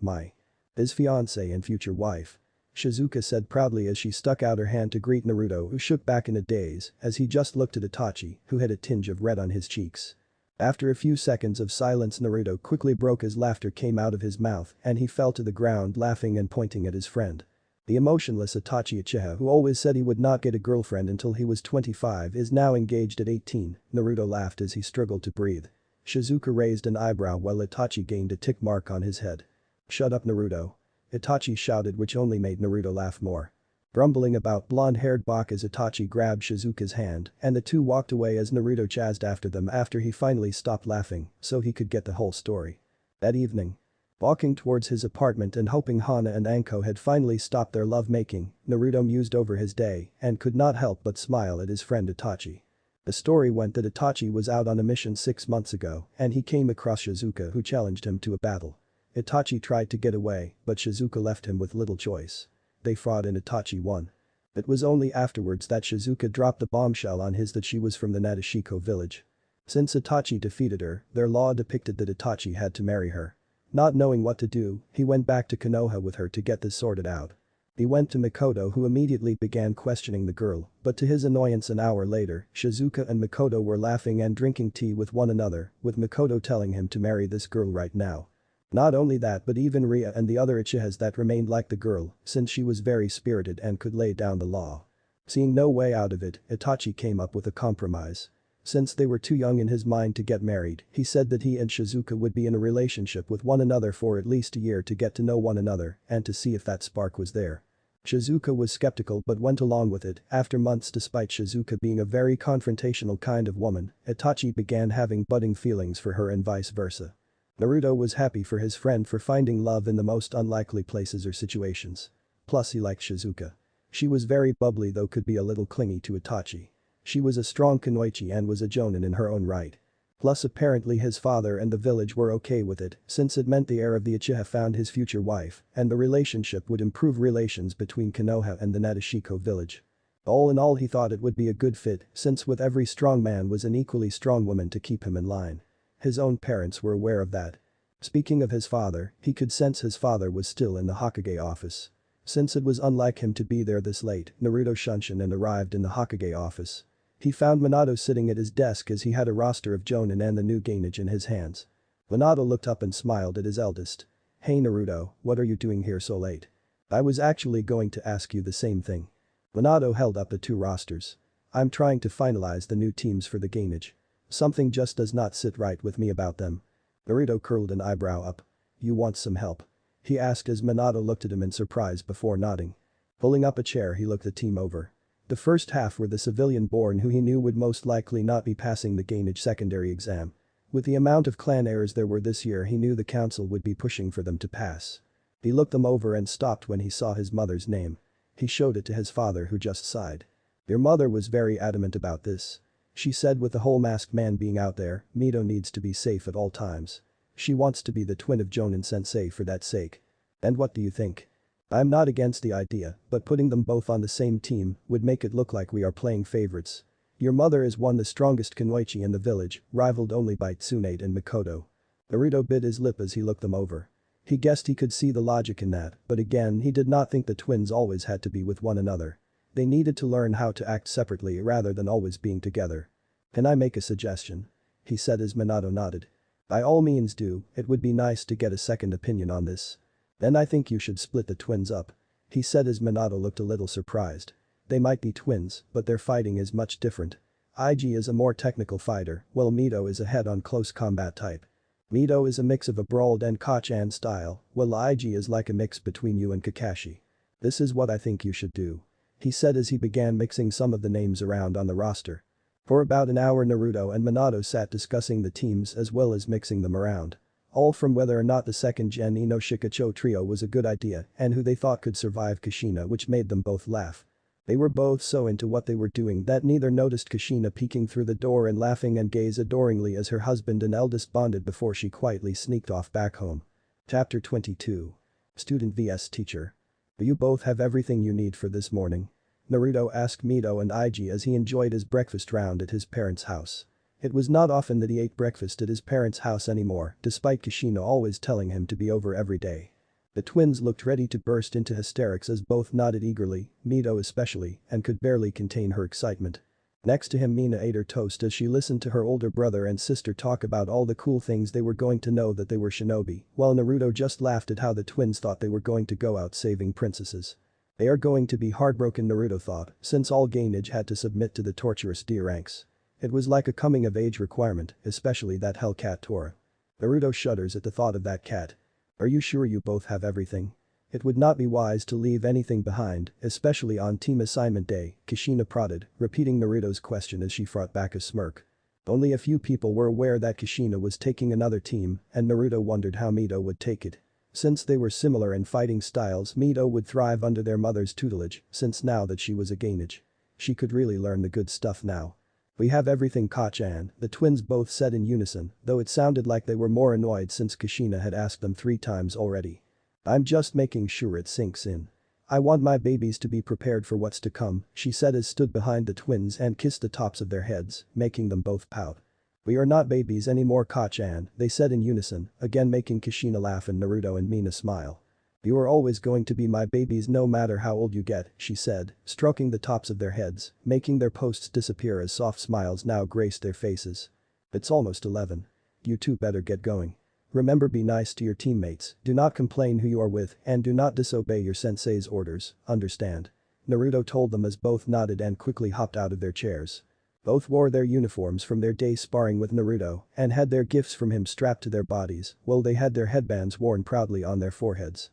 his fiancée and future wife," Shizuka said proudly as she stuck out her hand to greet Naruto, who shook back in a daze as he just looked at Itachi, who had a tinge of red on his cheeks. After a few seconds of silence Naruto quickly broke as laughter came out of his mouth and he fell to the ground laughing and pointing at his friend. The emotionless Itachi Uchiha, who always said he would not get a girlfriend until he was 25, is now engaged at 18, Naruto laughed as he struggled to breathe. Shizuka raised an eyebrow while Itachi gained a tick mark on his head. "Shut up Naruto," Itachi shouted, which only made Naruto laugh more. Grumbling about blonde-haired Bak as Itachi grabbed Shizuka's hand and the two walked away as Naruto chased after them after he finally stopped laughing so he could get the whole story. That evening, walking towards his apartment and hoping Hana and Anko had finally stopped their lovemaking, Naruto mused over his day and could not help but smile at his friend Itachi. The story went that Itachi was out on a mission 6 months ago and he came across Shizuka, who challenged him to a battle. Itachi tried to get away, but Shizuka left him with little choice. They fought and Itachi won. It was only afterwards that Shizuka dropped the bombshell on his that she was from the Nadeshiko village. Since Itachi defeated her, their law depicted that Itachi had to marry her. Not knowing what to do, he went back to Konoha with her to get this sorted out. He went to Mikoto, who immediately began questioning the girl, but to his annoyance an hour later, Shizuka and Mikoto were laughing and drinking tea with one another, with Mikoto telling him to marry this girl right now. Not only that, but even Ria and the other Uchihas that remained like the girl, since she was very spirited and could lay down the law. Seeing no way out of it, Itachi came up with a compromise. Since they were too young in his mind to get married, he said that he and Shizuka would be in a relationship with one another for at least a year to get to know one another and to see if that spark was there. Shizuka was skeptical but went along with it. After months, despite Shizuka being a very confrontational kind of woman, Itachi began having budding feelings for her and vice versa. Naruto was happy for his friend for finding love in the most unlikely places or situations. Plus he liked Shizuka. She was very bubbly though could be a little clingy to Itachi. She was a strong kunoichi and was a jonin in her own right. Plus apparently his father and the village were okay with it since it meant the heir of the Uchiha found his future wife and the relationship would improve relations between Konoha and the Nadeshiko village. All in all he thought it would be a good fit since with every strong man was an equally strong woman to keep him in line. His own parents were aware of that. Speaking of his father, he could sense his father was still in the Hokage office. Since it was unlike him to be there this late, Naruto shunshin and arrived in the Hokage office. He found Minato sitting at his desk as he had a roster of jonin and the new gainage in his hands. Minato looked up and smiled at his eldest. "Hey Naruto, what are you doing here so late? I was actually going to ask you the same thing." Minato held up the two rosters. "I'm trying to finalize the new teams for the gainage. Something just does not sit right with me about them." Naruto curled an eyebrow up. "You want some help?" he asked as Minato looked at him in surprise before nodding. Pulling up a chair he looked the team over. The first half were the civilian-born who he knew would most likely not be passing the gainage secondary exam. With the amount of clan heirs there were this year he knew the council would be pushing for them to pass. He looked them over and stopped when he saw his mother's name. He showed it to his father who just sighed. "Your mother was very adamant about this. She said with the whole masked man being out there, Mito needs to be safe at all times. She wants to be the twin of Jonin sensei for that sake. And what do you think? I'm not against the idea, but putting them both on the same team would make it look like we are playing favorites. Your mother is the strongest kunoichi in the village, rivaled only by Tsunade and Mikoto." Naruto bit his lip as he looked them over. He guessed he could see the logic in that, but again he did not think the twins always had to be with one another. They needed to learn how to act separately rather than always being together. "Can I make a suggestion?" he said as Minato nodded. "By all means do, it would be nice to get a second opinion on this. Then I think you should split the twins up," he said as Minato looked a little surprised. "They might be twins, but their fighting is much different. IG is a more technical fighter, while Mito is a head-on close combat type. Mito is a mix of a brawled and Kachan style, while IG is like a mix between you and Kakashi. This is what I think you should do," he said as he began mixing some of the names around on the roster. For about an hour Naruto and Minato sat discussing the teams as well as mixing them around. All from whether or not the second-gen Ino Shikacho trio was a good idea and who they thought could survive Kushina, which made them both laugh. They were both so into what they were doing that neither noticed Kushina peeking through the door and laughing and gaze adoringly as her husband and eldest bonded before she quietly sneaked off back home. Chapter 22. Student vs Teacher. "Do you both have everything you need for this morning?" Naruto asked Mito and IG as he enjoyed his breakfast round at his parents' house. It was not often that he ate breakfast at his parents' house anymore, despite Kushina always telling him to be over every day. The twins looked ready to burst into hysterics as both nodded eagerly, Mito especially, and could barely contain her excitement. Next to him Mina ate her toast as she listened to her older brother and sister talk about all the cool things they were going to know that they were shinobi, while Naruto just laughed at how the twins thought they were going to go out saving princesses. They are going to be heartbroken, Naruto thought, since all gainage had to submit to the torturous D ranks. It was like a coming-of-age requirement, especially that Hellcat Tora. Naruto shudders at the thought of that cat. "Are you sure you both have everything? It would not be wise to leave anything behind, especially on team assignment day," Kushina prodded, repeating Naruto's question as she fought back a smirk. Only a few people were aware that Kushina was taking another team, and Naruto wondered how Mito would take it. Since they were similar in fighting styles, Mito would thrive under their mother's tutelage, since now that she was a gainage. She could really learn the good stuff now. "We have everything, Kachan," the twins both said in unison, though it sounded like they were more annoyed since Kushina had asked them 3 times already. "I'm just making sure it sinks in. I want my babies to be prepared for what's to come," she said as stood behind the twins and kissed the tops of their heads, making them both pout. "We are not babies anymore, Kachan," they said in unison, again making Kushina laugh and Naruto and Mina smile. "You are always going to be my babies no matter how old you get," she said, stroking the tops of their heads, making their posts disappear as soft smiles now graced their faces. "It's almost 11. You two better get going. Remember, be nice to your teammates, do not complain who you are with, and do not disobey your sensei's orders, understand?" Naruto told them as both nodded and quickly hopped out of their chairs. Both wore their uniforms from their day sparring with Naruto and had their gifts from him strapped to their bodies, while they had their headbands worn proudly on their foreheads.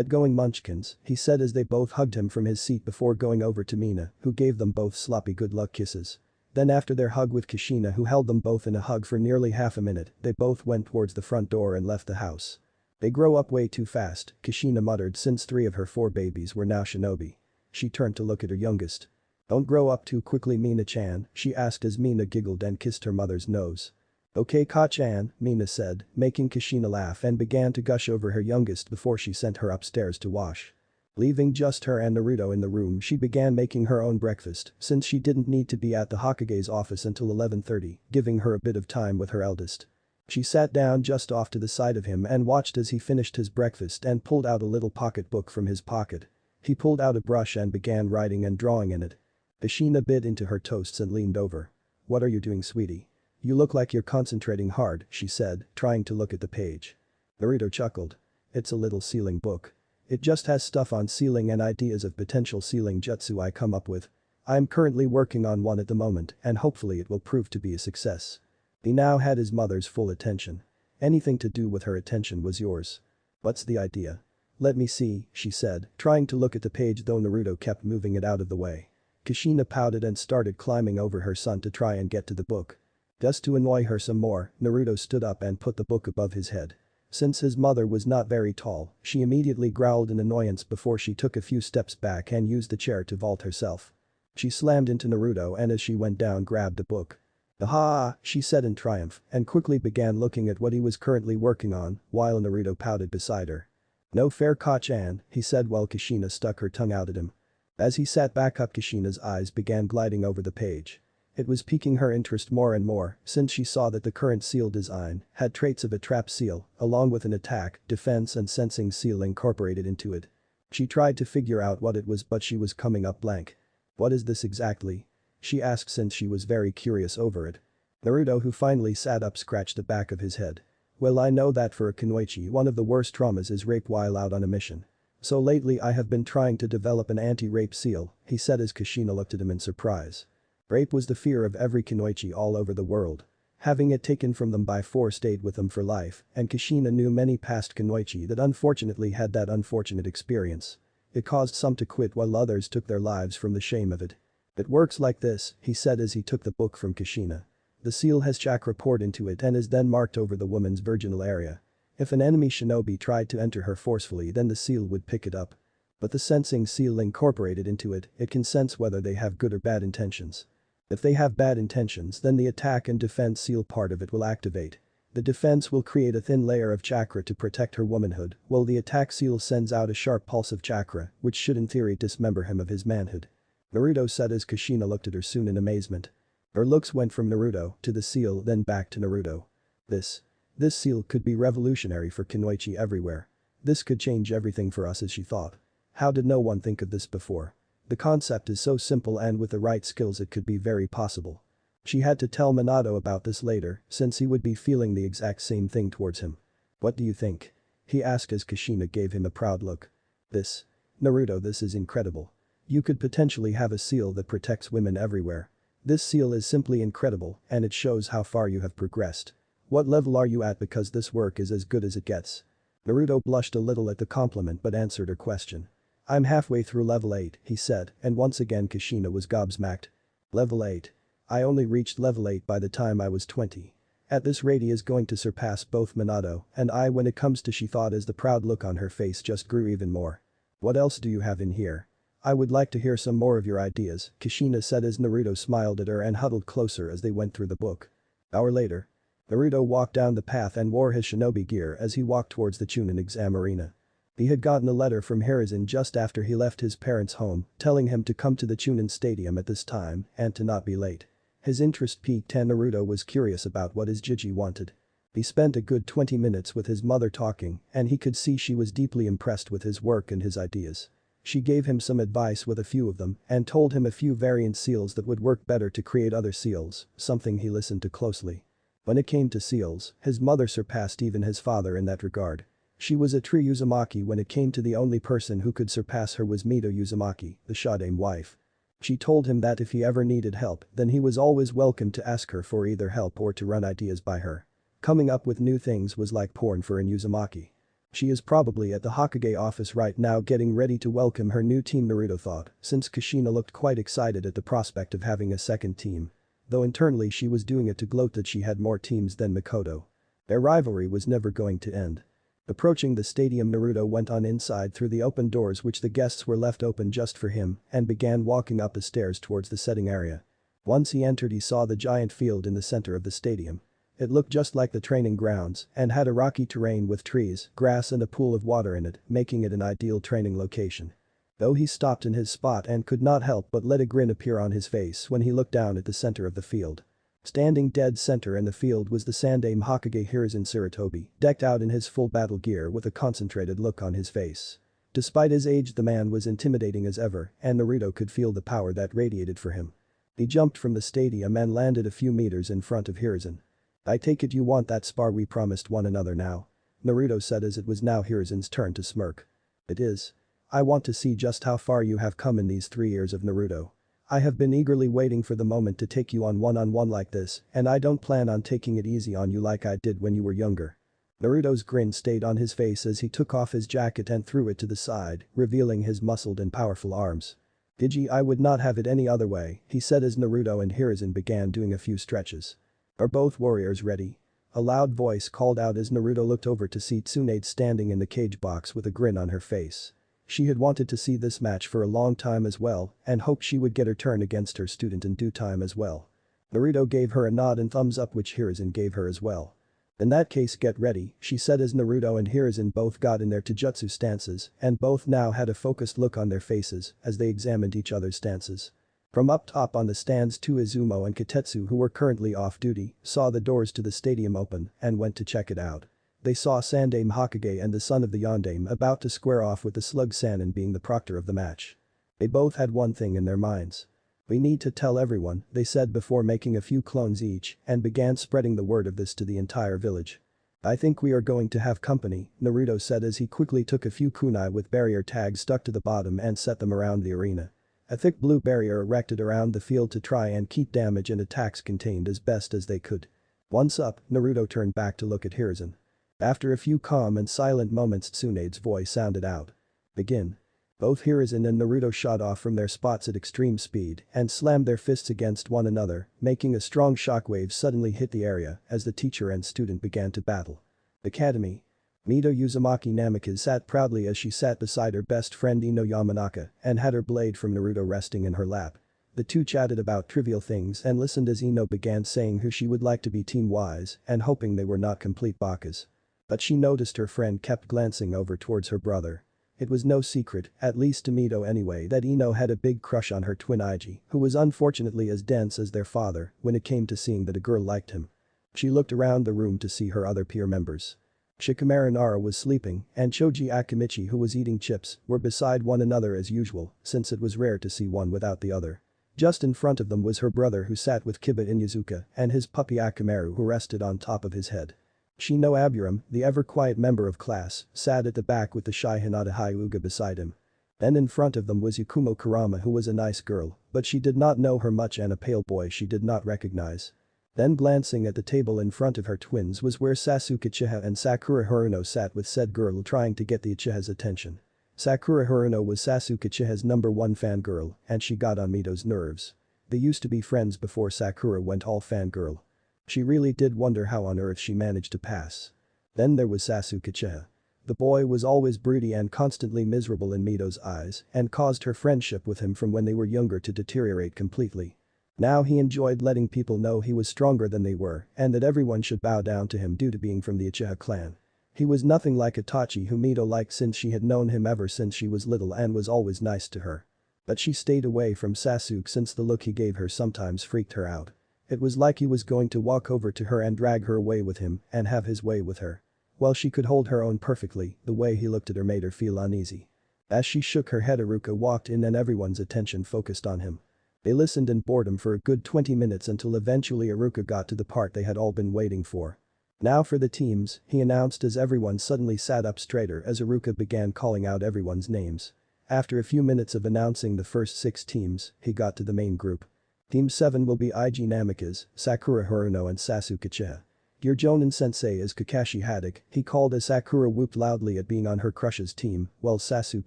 "Going munchkins," he said as they both hugged him from his seat before going over to Mina, who gave them both sloppy good luck kisses. Then after their hug with Kushina, who held them both in a hug for nearly half a minute, they both went towards the front door and left the house. "They grow up way too fast," Kushina muttered since 3 of her 4 babies were now shinobi. She turned to look at her youngest. "Don't grow up too quickly, Mina-chan," she asked as Mina giggled and kissed her mother's nose. "Okay, Ka-chan," Mina said, making Kushina laugh, and began to gush over her youngest before she sent her upstairs to wash. Leaving just her and Naruto in the room, she began making her own breakfast since she didn't need to be at the Hokage's office until 11:30, giving her a bit of time with her eldest. She sat down just off to the side of him and watched as he finished his breakfast and pulled out a little pocket book from his pocket. He pulled out a brush and began writing and drawing in it. Kushina bit into her toasts and leaned over. "What are you doing, sweetie? You look like you're concentrating hard," she said, trying to look at the page. Naruto chuckled. "It's a little sealing book. It just has stuff on sealing and ideas of potential sealing jutsu I come up with. I'm currently working on one at the moment and hopefully it will prove to be a success." He now had his mother's full attention. Anything to do with her attention was yours. "What's the idea?" "Let me see," she said, trying to look at the page though Naruto kept moving it out of the way. Kushina pouted and started climbing over her son to try and get to the book. Just to annoy her some more, Naruto stood up and put the book above his head. Since his mother was not very tall, she immediately growled in annoyance before she took a few steps back and used the chair to vault herself. She slammed into Naruto and as she went down grabbed the book. "Aha!" she said in triumph and quickly began looking at what he was currently working on while Naruto pouted beside her. "No fair, Ka-chan," he said while Kushina stuck her tongue out at him. As he sat back up, Kushina's eyes began gliding over the page. It was piquing her interest more and more since she saw that the current seal design had traits of a trap seal along with an attack, defense and sensing seal incorporated into it. She tried to figure out what it was but she was coming up blank. "What is this exactly?" she asked since she was very curious over it. Naruto, who finally sat up, scratched the back of his head. "Well, I know that for a kunoichi one of the worst traumas is rape while out on a mission. So lately I have been trying to develop an anti-rape seal," he said as Kushina looked at him in surprise. Rape was the fear of every kunoichi all over the world. Having it taken from them by force stayed with them for life, and Kushina knew many past kunoichi that unfortunately had that unfortunate experience. It caused some to quit while others took their lives from the shame of it. "It works like this," he said as he took the book from Kushina. "The seal has chakra poured into it and is then marked over the woman's virginal area. If an enemy shinobi tried to enter her forcefully, then the seal would pick it up. But the sensing seal incorporated into it, it can sense whether they have good or bad intentions. If they have bad intentions, then the attack and defense seal part of it will activate. The defense will create a thin layer of chakra to protect her womanhood, while the attack seal sends out a sharp pulse of chakra, which should in theory dismember him of his manhood." Naruto said as Kushina looked at her soon in amazement. Her looks went from Naruto to the seal then back to Naruto. This seal could be revolutionary for kunoichi everywhere. This could change everything for us, as she thought. How did no one think of this before? The concept is so simple and with the right skills it could be very possible. She had to tell Minato about this later since he would be feeling the exact same thing towards him. "What do you think?" he asked as Kushina gave him a proud look. Naruto, this is incredible. You could potentially have a seal that protects women everywhere. This seal is simply incredible and it shows how far you have progressed. What level are you at, because this work is as good as it gets?" Naruto blushed a little at the compliment but answered her question. "I'm halfway through level 8, he said, and once again Kushina was gobsmacked. "Level 8. I only reached level 8 by the time I was 20. At this rate he is going to surpass both Minato and I when it comes to," she thought as the proud look on her face just grew even more. "What else do you have in here? I would like to hear some more of your ideas," Kushina said as Naruto smiled at her and huddled closer as they went through the book. Hour later. Naruto walked down the path and wore his shinobi gear as he walked towards the Chunin exam arena. He had gotten a letter from Hiruzen just after he left his parents' home telling him to come to the Chunin stadium at this time and to not be late. His interest peaked and Naruto was curious about what his Jiji wanted. He spent a good 20 minutes with his mother talking and he could see she was deeply impressed with his work and his ideas. She gave him some advice with a few of them and told him a few variant seals that would work better to create other seals, something he listened to closely. When it came to seals, his mother surpassed even his father in that regard. She was a true Uzumaki when it came to the only person who could surpass her was Mito Uzumaki, the Shadame wife. She told him that if he ever needed help, then he was always welcome to ask her for either help or to run ideas by her. Coming up with new things was like porn for an Uzumaki. She is probably at the Hokage office right now getting ready to welcome her new team, Naruto thought, since Kushina looked quite excited at the prospect of having a second team. Though internally she was doing it to gloat that she had more teams than Mikoto. Their rivalry was never going to end. Approaching the stadium, Naruto went on inside through the open doors which the guests were left open just for him and began walking up the stairs towards the setting area. Once he entered, he saw the giant field in the center of the stadium. It looked just like the training grounds and had a rocky terrain with trees, grass and a pool of water in it, making it an ideal training location. Though he stopped in his spot and could not help but let a grin appear on his face when he looked down at the center of the field. Standing dead center in the field was the Sandaime Hokage Hiruzen Sarutobi, decked out in his full battle gear with a concentrated look on his face. Despite his age, the man was intimidating as ever, and Naruto could feel the power that radiated for him. He jumped from the stadium and landed a few meters in front of Hiruzen. "I take it you want that spar we promised one another now?" Naruto said as it was now Hiruzen's turn to smirk. "It is. I want to see just how far you have come in these 3 years of Naruto. I have been eagerly waiting for the moment to take you on one-on-one like this, and I don't plan on taking it easy on you like I did when you were younger." Naruto's grin stayed on his face as he took off his jacket and threw it to the side, revealing his muscled and powerful arms. "Digi, I would not have it any other way," he said as Naruto and Hiruzen began doing a few stretches. "Are both warriors ready?" A loud voice called out as Naruto looked over to see Tsunade standing in the cage box with a grin on her face. She had wanted to see this match for a long time as well and hoped she would get her turn against her student in due time as well. Naruto gave her a nod and thumbs up which Hiruzen gave her as well. "In that case, get ready," she said as Naruto and Hiruzen both got in their taijutsu stances and both now had a focused look on their faces as they examined each other's stances. From up top on the stands, two Izumo and Katetsu, who were currently off duty, saw the doors to the stadium open and went to check it out. They saw Sandaime Hokage and the son of the Yondaime about to square off with the Slug Sannin being the proctor of the match. They both had one thing in their minds. "We need to tell everyone," they said before making a few clones each and began spreading the word of this to the entire village. "I think we are going to have company," Naruto said as he quickly took a few kunai with barrier tags stuck to the bottom and set them around the arena. A thick blue barrier erected around the field to try and keep damage and attacks contained as best as they could. Once up, Naruto turned back to look at Hiruzen. After a few calm and silent moments, Tsunade's voice sounded out. "Begin." Both Hiruzen and Naruto shot off from their spots at extreme speed and slammed their fists against one another, making a strong shockwave suddenly hit the area as the teacher and student began to battle. Academy. Mito Uzumaki Namikaze sat proudly as she sat beside her best friend Ino Yamanaka and had her blade from Naruto resting in her lap. The two chatted about trivial things and listened as Ino began saying who she would like to be team-wise and hoping they were not complete bakas. But she noticed her friend kept glancing over towards her brother. It was no secret, at least to Mito anyway, that Ino had a big crush on her twin Iji, who was unfortunately as dense as their father when it came to seeing that a girl liked him. She looked around the room to see her other peer members. Shikamaru Nara was sleeping and Choji Akimichi, who was eating chips, were beside one another as usual since it was rare to see one without the other. Just in front of them was her brother who sat with Kiba Inuzuka and his puppy Akamaru who rested on top of his head. Shino Aburam, the ever-quiet member of class, sat at the back with the shy Hinata Hyuga beside him. Then in front of them was Yakumo Kurama, who was a nice girl, but she did not know her much, and a pale boy she did not recognize. Then glancing at the table in front of her twins was where Sasuke Uchiha and Sakura Haruno sat with said girl trying to get the Uchiha's attention. Sakura Haruno was Sasuke Uchiha's #1 fangirl and she got on Mito's nerves. They used to be friends before Sakura went all fangirl. She really did wonder how on earth she managed to pass. Then there was Sasuke Uchiha. The boy was always broody and constantly miserable in Mito's eyes and caused her friendship with him from when they were younger to deteriorate completely. Now he enjoyed letting people know he was stronger than they were and that everyone should bow down to him due to being from the Uchiha clan. He was nothing like Itachi, who Mito liked since she had known him ever since she was little and was always nice to her. But she stayed away from Sasuke since the look he gave her sometimes freaked her out. It was like he was going to walk over to her and drag her away with him and have his way with her. While she could hold her own perfectly, the way he looked at her made her feel uneasy. As she shook her head, Iruka walked in and everyone's attention focused on him. They listened in boredom for a good 20 minutes until eventually Iruka got to the part they had all been waiting for. "Now for the teams," he announced as everyone suddenly sat up straighter as Iruka began calling out everyone's names. After a few minutes of announcing the first 6 teams, he got to the main group. Team 7 will be Iji Namikaze, Sakura Haruno and Sasuke Uchiha. Your Jonin-sensei is Kakashi Haddock, he called as Sakura whooped loudly at being on her crush's team, while Sasuke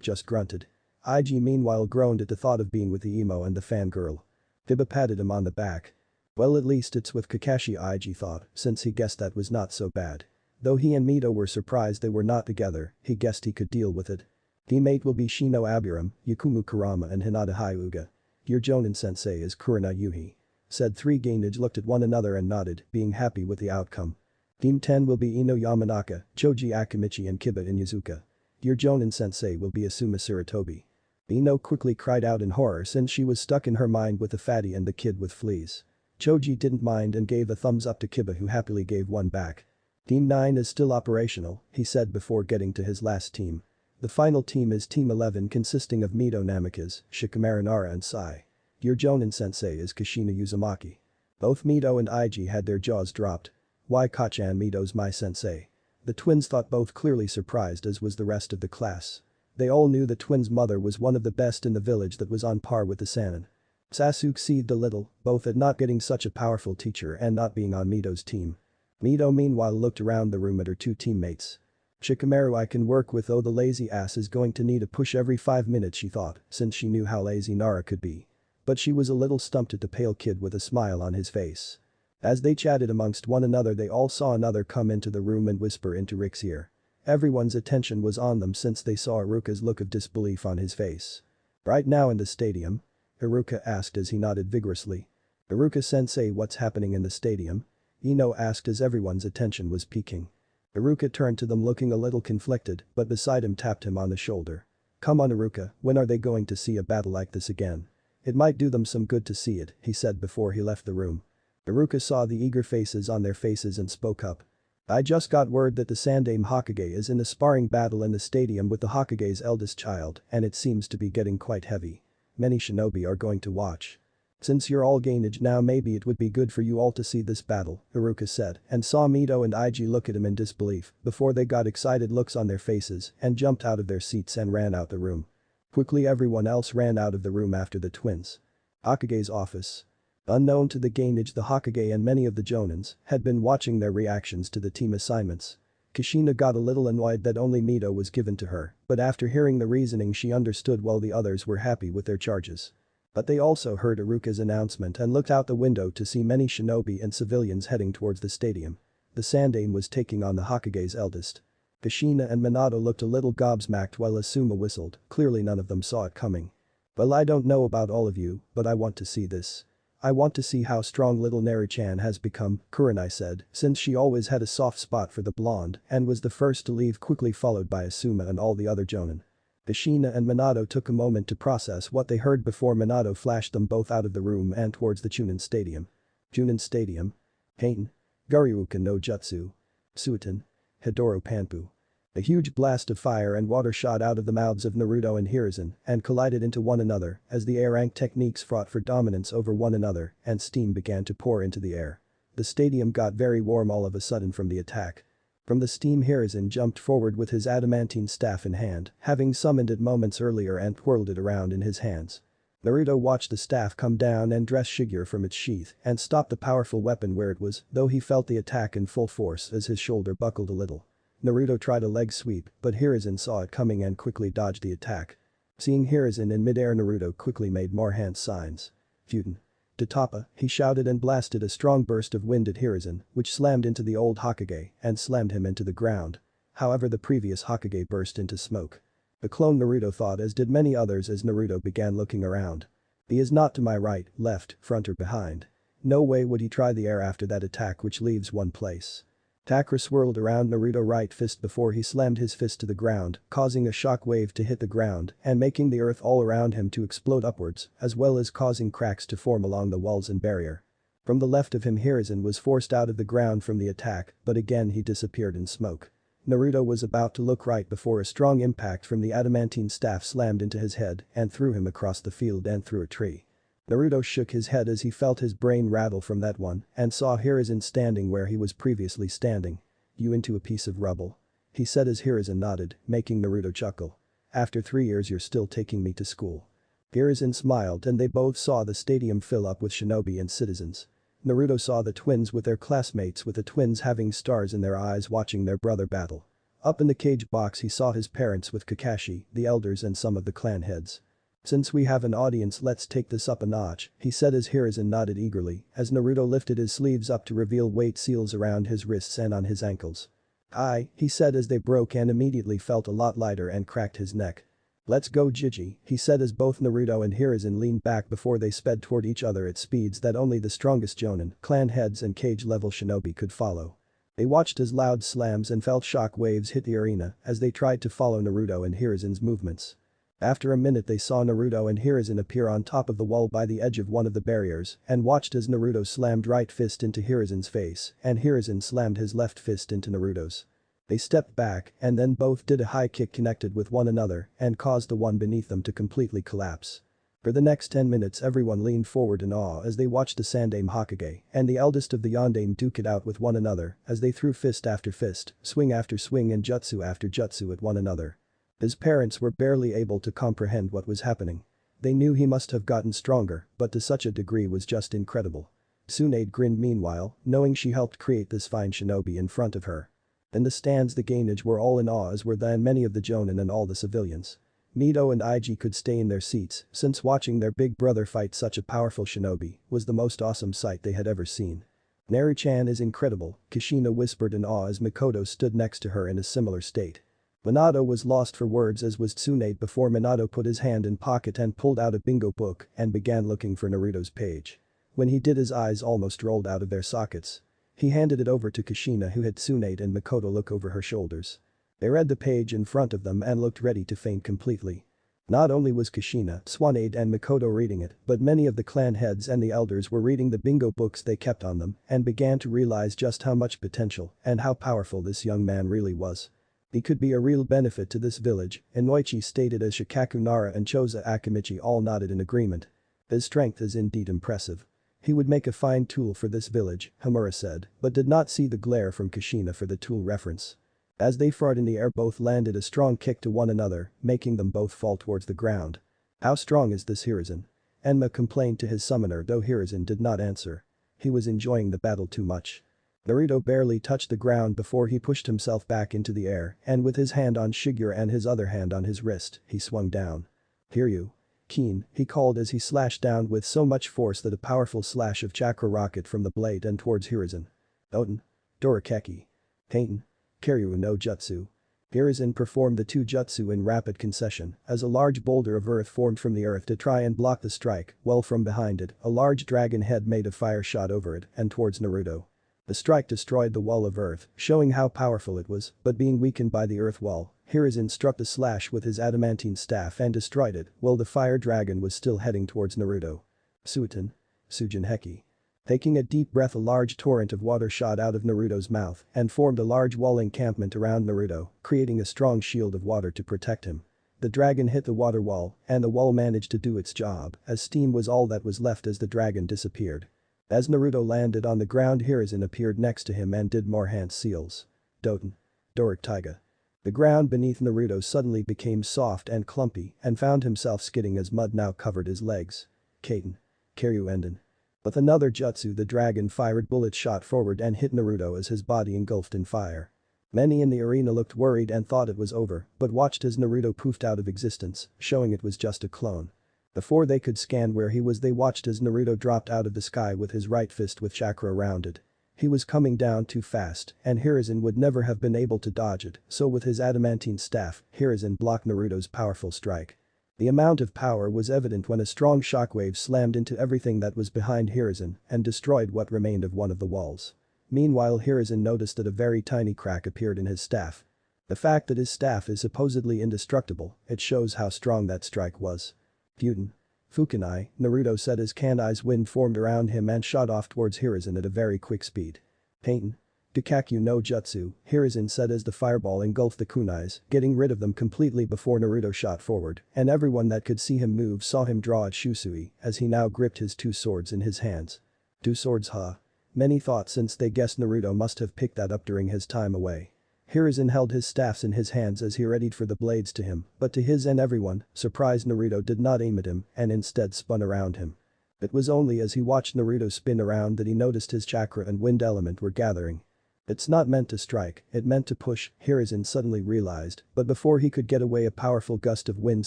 just grunted. IG meanwhile groaned at the thought of being with the emo and the fangirl. Biba patted him on the back. Well, at least it's with Kakashi, IG thought, since he guessed that was not so bad. Though he and Mito were surprised they were not together, he guessed he could deal with it. Teammate will be Shino Aburam, Yakumu Kurama and Hinata Hyuga. Your Jonin-sensei is Kurina Yuhi. Said three. Gainage looked at one another and nodded, being happy with the outcome. Team 10 will be Ino Yamanaka, Choji Akimichi and Kiba Inuzuka. Your Jonin-sensei will be Asuma Sarutobi. Ino quickly cried out in horror since she was stuck in her mind with the fatty and the kid with fleas. Choji didn't mind and gave a thumbs up to Kiba, who happily gave one back. Team 9 is still operational, he said before getting to his last team. The final team is Team 11 consisting of Mito Namikaze, Shikamaru Nara and Sai. Your Jonin-sensei is Kushina Uzumaki. Both Mito and IG had their jaws dropped. Why Kachan Mito's my sensei? The twins thought, both clearly surprised as was the rest of the class. They all knew the twins' mother was one of the best in the village that was on par with the Sannin. Sasuke seethed a little, both at not getting such a powerful teacher and not being on Mito's team. Mito meanwhile looked around the room at her two teammates. Shikamaru I can work with, though the lazy ass is going to need a push every 5 minutes, she thought, since she knew how lazy Nara could be. But she was a little stumped at the pale kid with a smile on his face. As they chatted amongst one another, they all saw another come into the room and whisper into Rick's ear. Everyone's attention was on them since they saw Iruka's look of disbelief on his face. Right now in the stadium? Iruka asked as he nodded vigorously. Iruka-sensei, what's happening in the stadium? Ino asked as everyone's attention was peaking. Iruka turned to them looking a little conflicted, but beside him tapped him on the shoulder. Come on Iruka, when are they going to see a battle like this again? It might do them some good to see it, he said before he left the room. Iruka saw the eager faces on their faces and spoke up. I just got word that the Sandaime Hokage is in a sparring battle in the stadium with the Hokage's eldest child, and it seems to be getting quite heavy. Many shinobi are going to watch. Since you're all gainage now, maybe it would be good for you all to see this battle, Iruka said, and saw Mito and IG look at him in disbelief before they got excited looks on their faces and jumped out of their seats and ran out the room. Quickly everyone else ran out of the room after the twins. Hokage's office. Unknown to the gainage, the Hokage and many of the Jonins had been watching their reactions to the team assignments. Kushina got a little annoyed that only Mito was given to her, but after hearing the reasoning she understood while the others were happy with their charges. But they also heard Iruka's announcement and looked out the window to see many shinobi and civilians heading towards the stadium. The Sandaime was taking on the Hokage's eldest. Kushina and Minato looked a little gobsmacked while Asuma whistled, clearly none of them saw it coming. Well, I don't know about all of you, but I want to see this. I want to see how strong little Neri-chan has become, Kurenai said, since she always had a soft spot for the blonde and was the first to leave, quickly followed by Asuma and all the other Jonin. Kushina and Minato took a moment to process what they heard before Minato flashed them both out of the room and towards the Chunin Stadium. Chunin Stadium? Heian? Garyuka no Jutsu? Suiten? Hidoro Panpu. A huge blast of fire and water shot out of the mouths of Naruto and Hiruzen and collided into one another as the air-rank techniques fought for dominance over one another and steam began to pour into the air. The stadium got very warm all of a sudden from the attack. From the steam, Hiruzen jumped forward with his adamantine staff in hand, having summoned it moments earlier, and twirled it around in his hands. Naruto watched the staff come down and dress Shigure from its sheath and stop the powerful weapon where it was, though he felt the attack in full force as his shoulder buckled a little. Naruto tried a leg sweep, but Hiruzen saw it coming and quickly dodged the attack. Seeing Hiruzen in midair, Naruto quickly made more hand signs. Futen. Tatapa, he shouted and blasted a strong burst of wind at Hiruzen, which slammed into the old Hokage and slammed him into the ground. However, the previous Hokage burst into smoke. The clone Naruto thought, as did many others as Naruto began looking around. He is not to my right, left, front or behind. No way would he try the air after that attack, which leaves one place. Takra swirled around Naruto's right fist before he slammed his fist to the ground, causing a shock wave to hit the ground and making the earth all around him to explode upwards, as well as causing cracks to form along the walls and barrier. From the left of him, Hiruzen was forced out of the ground from the attack, but again he disappeared in smoke. Naruto was about to look right before a strong impact from the adamantine staff slammed into his head and threw him across the field and through a tree. Naruto shook his head as he felt his brain rattle from that one and saw Hiruzen standing where he was previously standing. You into a piece of rubble? He said as Hiruzen nodded, making Naruto chuckle. After 3 years you're still taking me to school. Hiruzen smiled and they both saw the stadium fill up with shinobi and citizens. Naruto saw the twins with their classmates with the twins having stars in their eyes watching their brother battle. Up in the cage box he saw his parents with Kakashi, the elders and some of the clan heads. "Since we have an audience, let's take this up a notch," he said as Hiruzen nodded eagerly as Naruto lifted his sleeves up to reveal weight seals around his wrists and on his ankles. "Aye," he said as they broke and immediately felt a lot lighter and cracked his neck. "Let's go Jiji," he said as both Naruto and Hiruzen leaned back before they sped toward each other at speeds that only the strongest Jonin, clan heads and cage-level shinobi could follow. They watched as loud slams and felt shock waves hit the arena as they tried to follow Naruto and Hiruzen's movements. After a minute they saw Naruto and Hiruzen appear on top of the wall by the edge of one of the barriers and watched as Naruto slammed right fist into Hiruzen's face and Hiruzen slammed his left fist into Naruto's. They stepped back and then both did a high kick connected with one another and caused the one beneath them to completely collapse. For the next 10 minutes everyone leaned forward in awe as they watched the Sandaime Hokage and the eldest of the Yondaime duke it out with one another as they threw fist after fist, swing after swing and jutsu after jutsu at one another. His parents were barely able to comprehend what was happening. They knew he must have gotten stronger, but to such a degree was just incredible. Tsunade grinned meanwhile, knowing she helped create this fine shinobi in front of her. In the stands the Gainage were all in awe as were then many of the Jonin and all the civilians. Mito and Ig could stay in their seats since watching their big brother fight such a powerful shinobi was the most awesome sight they had ever seen. "Naru-chan is incredible," Kushina whispered in awe as Mikoto stood next to her in a similar state. Minato was lost for words as was Tsunade before Minato put his hand in pocket and pulled out a bingo book and began looking for Naruto's page. When he did his eyes almost rolled out of their sockets. He handed it over to Kushina who had Tsunade and Mikoto look over her shoulders. They read the page in front of them and looked ready to faint completely. Not only was Kushina, Tsunade and Mikoto reading it, but many of the clan heads and the elders were reading the bingo books they kept on them and began to realize just how much potential and how powerful this young man really was. He could be a real benefit to this village, Inoichi stated as Shikaku Nara and Choza Akimichi all nodded in agreement. His strength is indeed impressive. He would make a fine tool for this village, Hamura said, but did not see the glare from Kushina for the tool reference. As they fought in the air both landed a strong kick to one another, making them both fall towards the ground. "How strong is this Hiruzen?" Enma complained to his summoner though Hiruzen did not answer. He was enjoying the battle too much. Naruto barely touched the ground before he pushed himself back into the air and with his hand on Shigeru and his other hand on his wrist, he swung down. "Hiryu. Keen," he called as he slashed down with so much force that a powerful slash of chakra rocket from the blade and towards Hiruzen. "Oten. Dorakeki. Taitan. Kiryu no Jutsu." Hiruzen performed the two jutsu in rapid concession as a large boulder of earth formed from the earth to try and block the strike, while from behind it, a large dragon head made of fire shot over it and towards Naruto. The strike destroyed the wall of earth, showing how powerful it was, but being weakened by the earth wall, Hiruzen struck the slash with his adamantine staff and destroyed it, while the fire dragon was still heading towards Naruto. "Suiten. Sujinheki." Taking a deep breath, a large torrent of water shot out of Naruto's mouth and formed a large wall encampment around Naruto, creating a strong shield of water to protect him. The dragon hit the water wall, and the wall managed to do its job, as steam was all that was left as the dragon disappeared. As Naruto landed on the ground, Hiruzen appeared next to him and did more hand seals. "Doten. Dorak Taiga." The ground beneath Naruto suddenly became soft and clumpy and found himself skidding as mud now covered his legs. "Kaiten. Kiryu Enden." With another jutsu the dragon fired bullets shot forward and hit Naruto as his body engulfed in fire. Many in the arena looked worried and thought it was over, but watched as Naruto poofed out of existence, showing it was just a clone. Before they could scan where he was, they watched as Naruto dropped out of the sky with his right fist with chakra around it. He was coming down too fast and Hiruzen would never have been able to dodge it, so with his adamantine staff, Hiruzen blocked Naruto's powerful strike. The amount of power was evident when a strong shockwave slammed into everything that was behind Hiruzen and destroyed what remained of one of the walls. Meanwhile Hiruzen noticed that a very tiny crack appeared in his staff. The fact that his staff is supposedly indestructible, it shows how strong that strike was. "Futen. Fukunai," Naruto said as Kanai's wind formed around him and shot off towards Hiruzen at a very quick speed. "Taitan. Gakakyu no Jutsu," Hiruzen said as the fireball engulfed the kunais, getting rid of them completely before Naruto shot forward, and everyone that could see him move saw him draw at Shusui as he now gripped his two swords in his hands. "Two swords, huh?" Many thought since they guessed Naruto must have picked that up during his time away. Hiruzen held his staffs in his hands as he readied for the blades to him, but to his and everyone, surprised Naruto did not aim at him and instead spun around him. It was only as he watched Naruto spin around that he noticed his chakra and wind element were gathering. It's not meant to strike, it meant to push, Hiruzen suddenly realized, but before he could get away a powerful gust of wind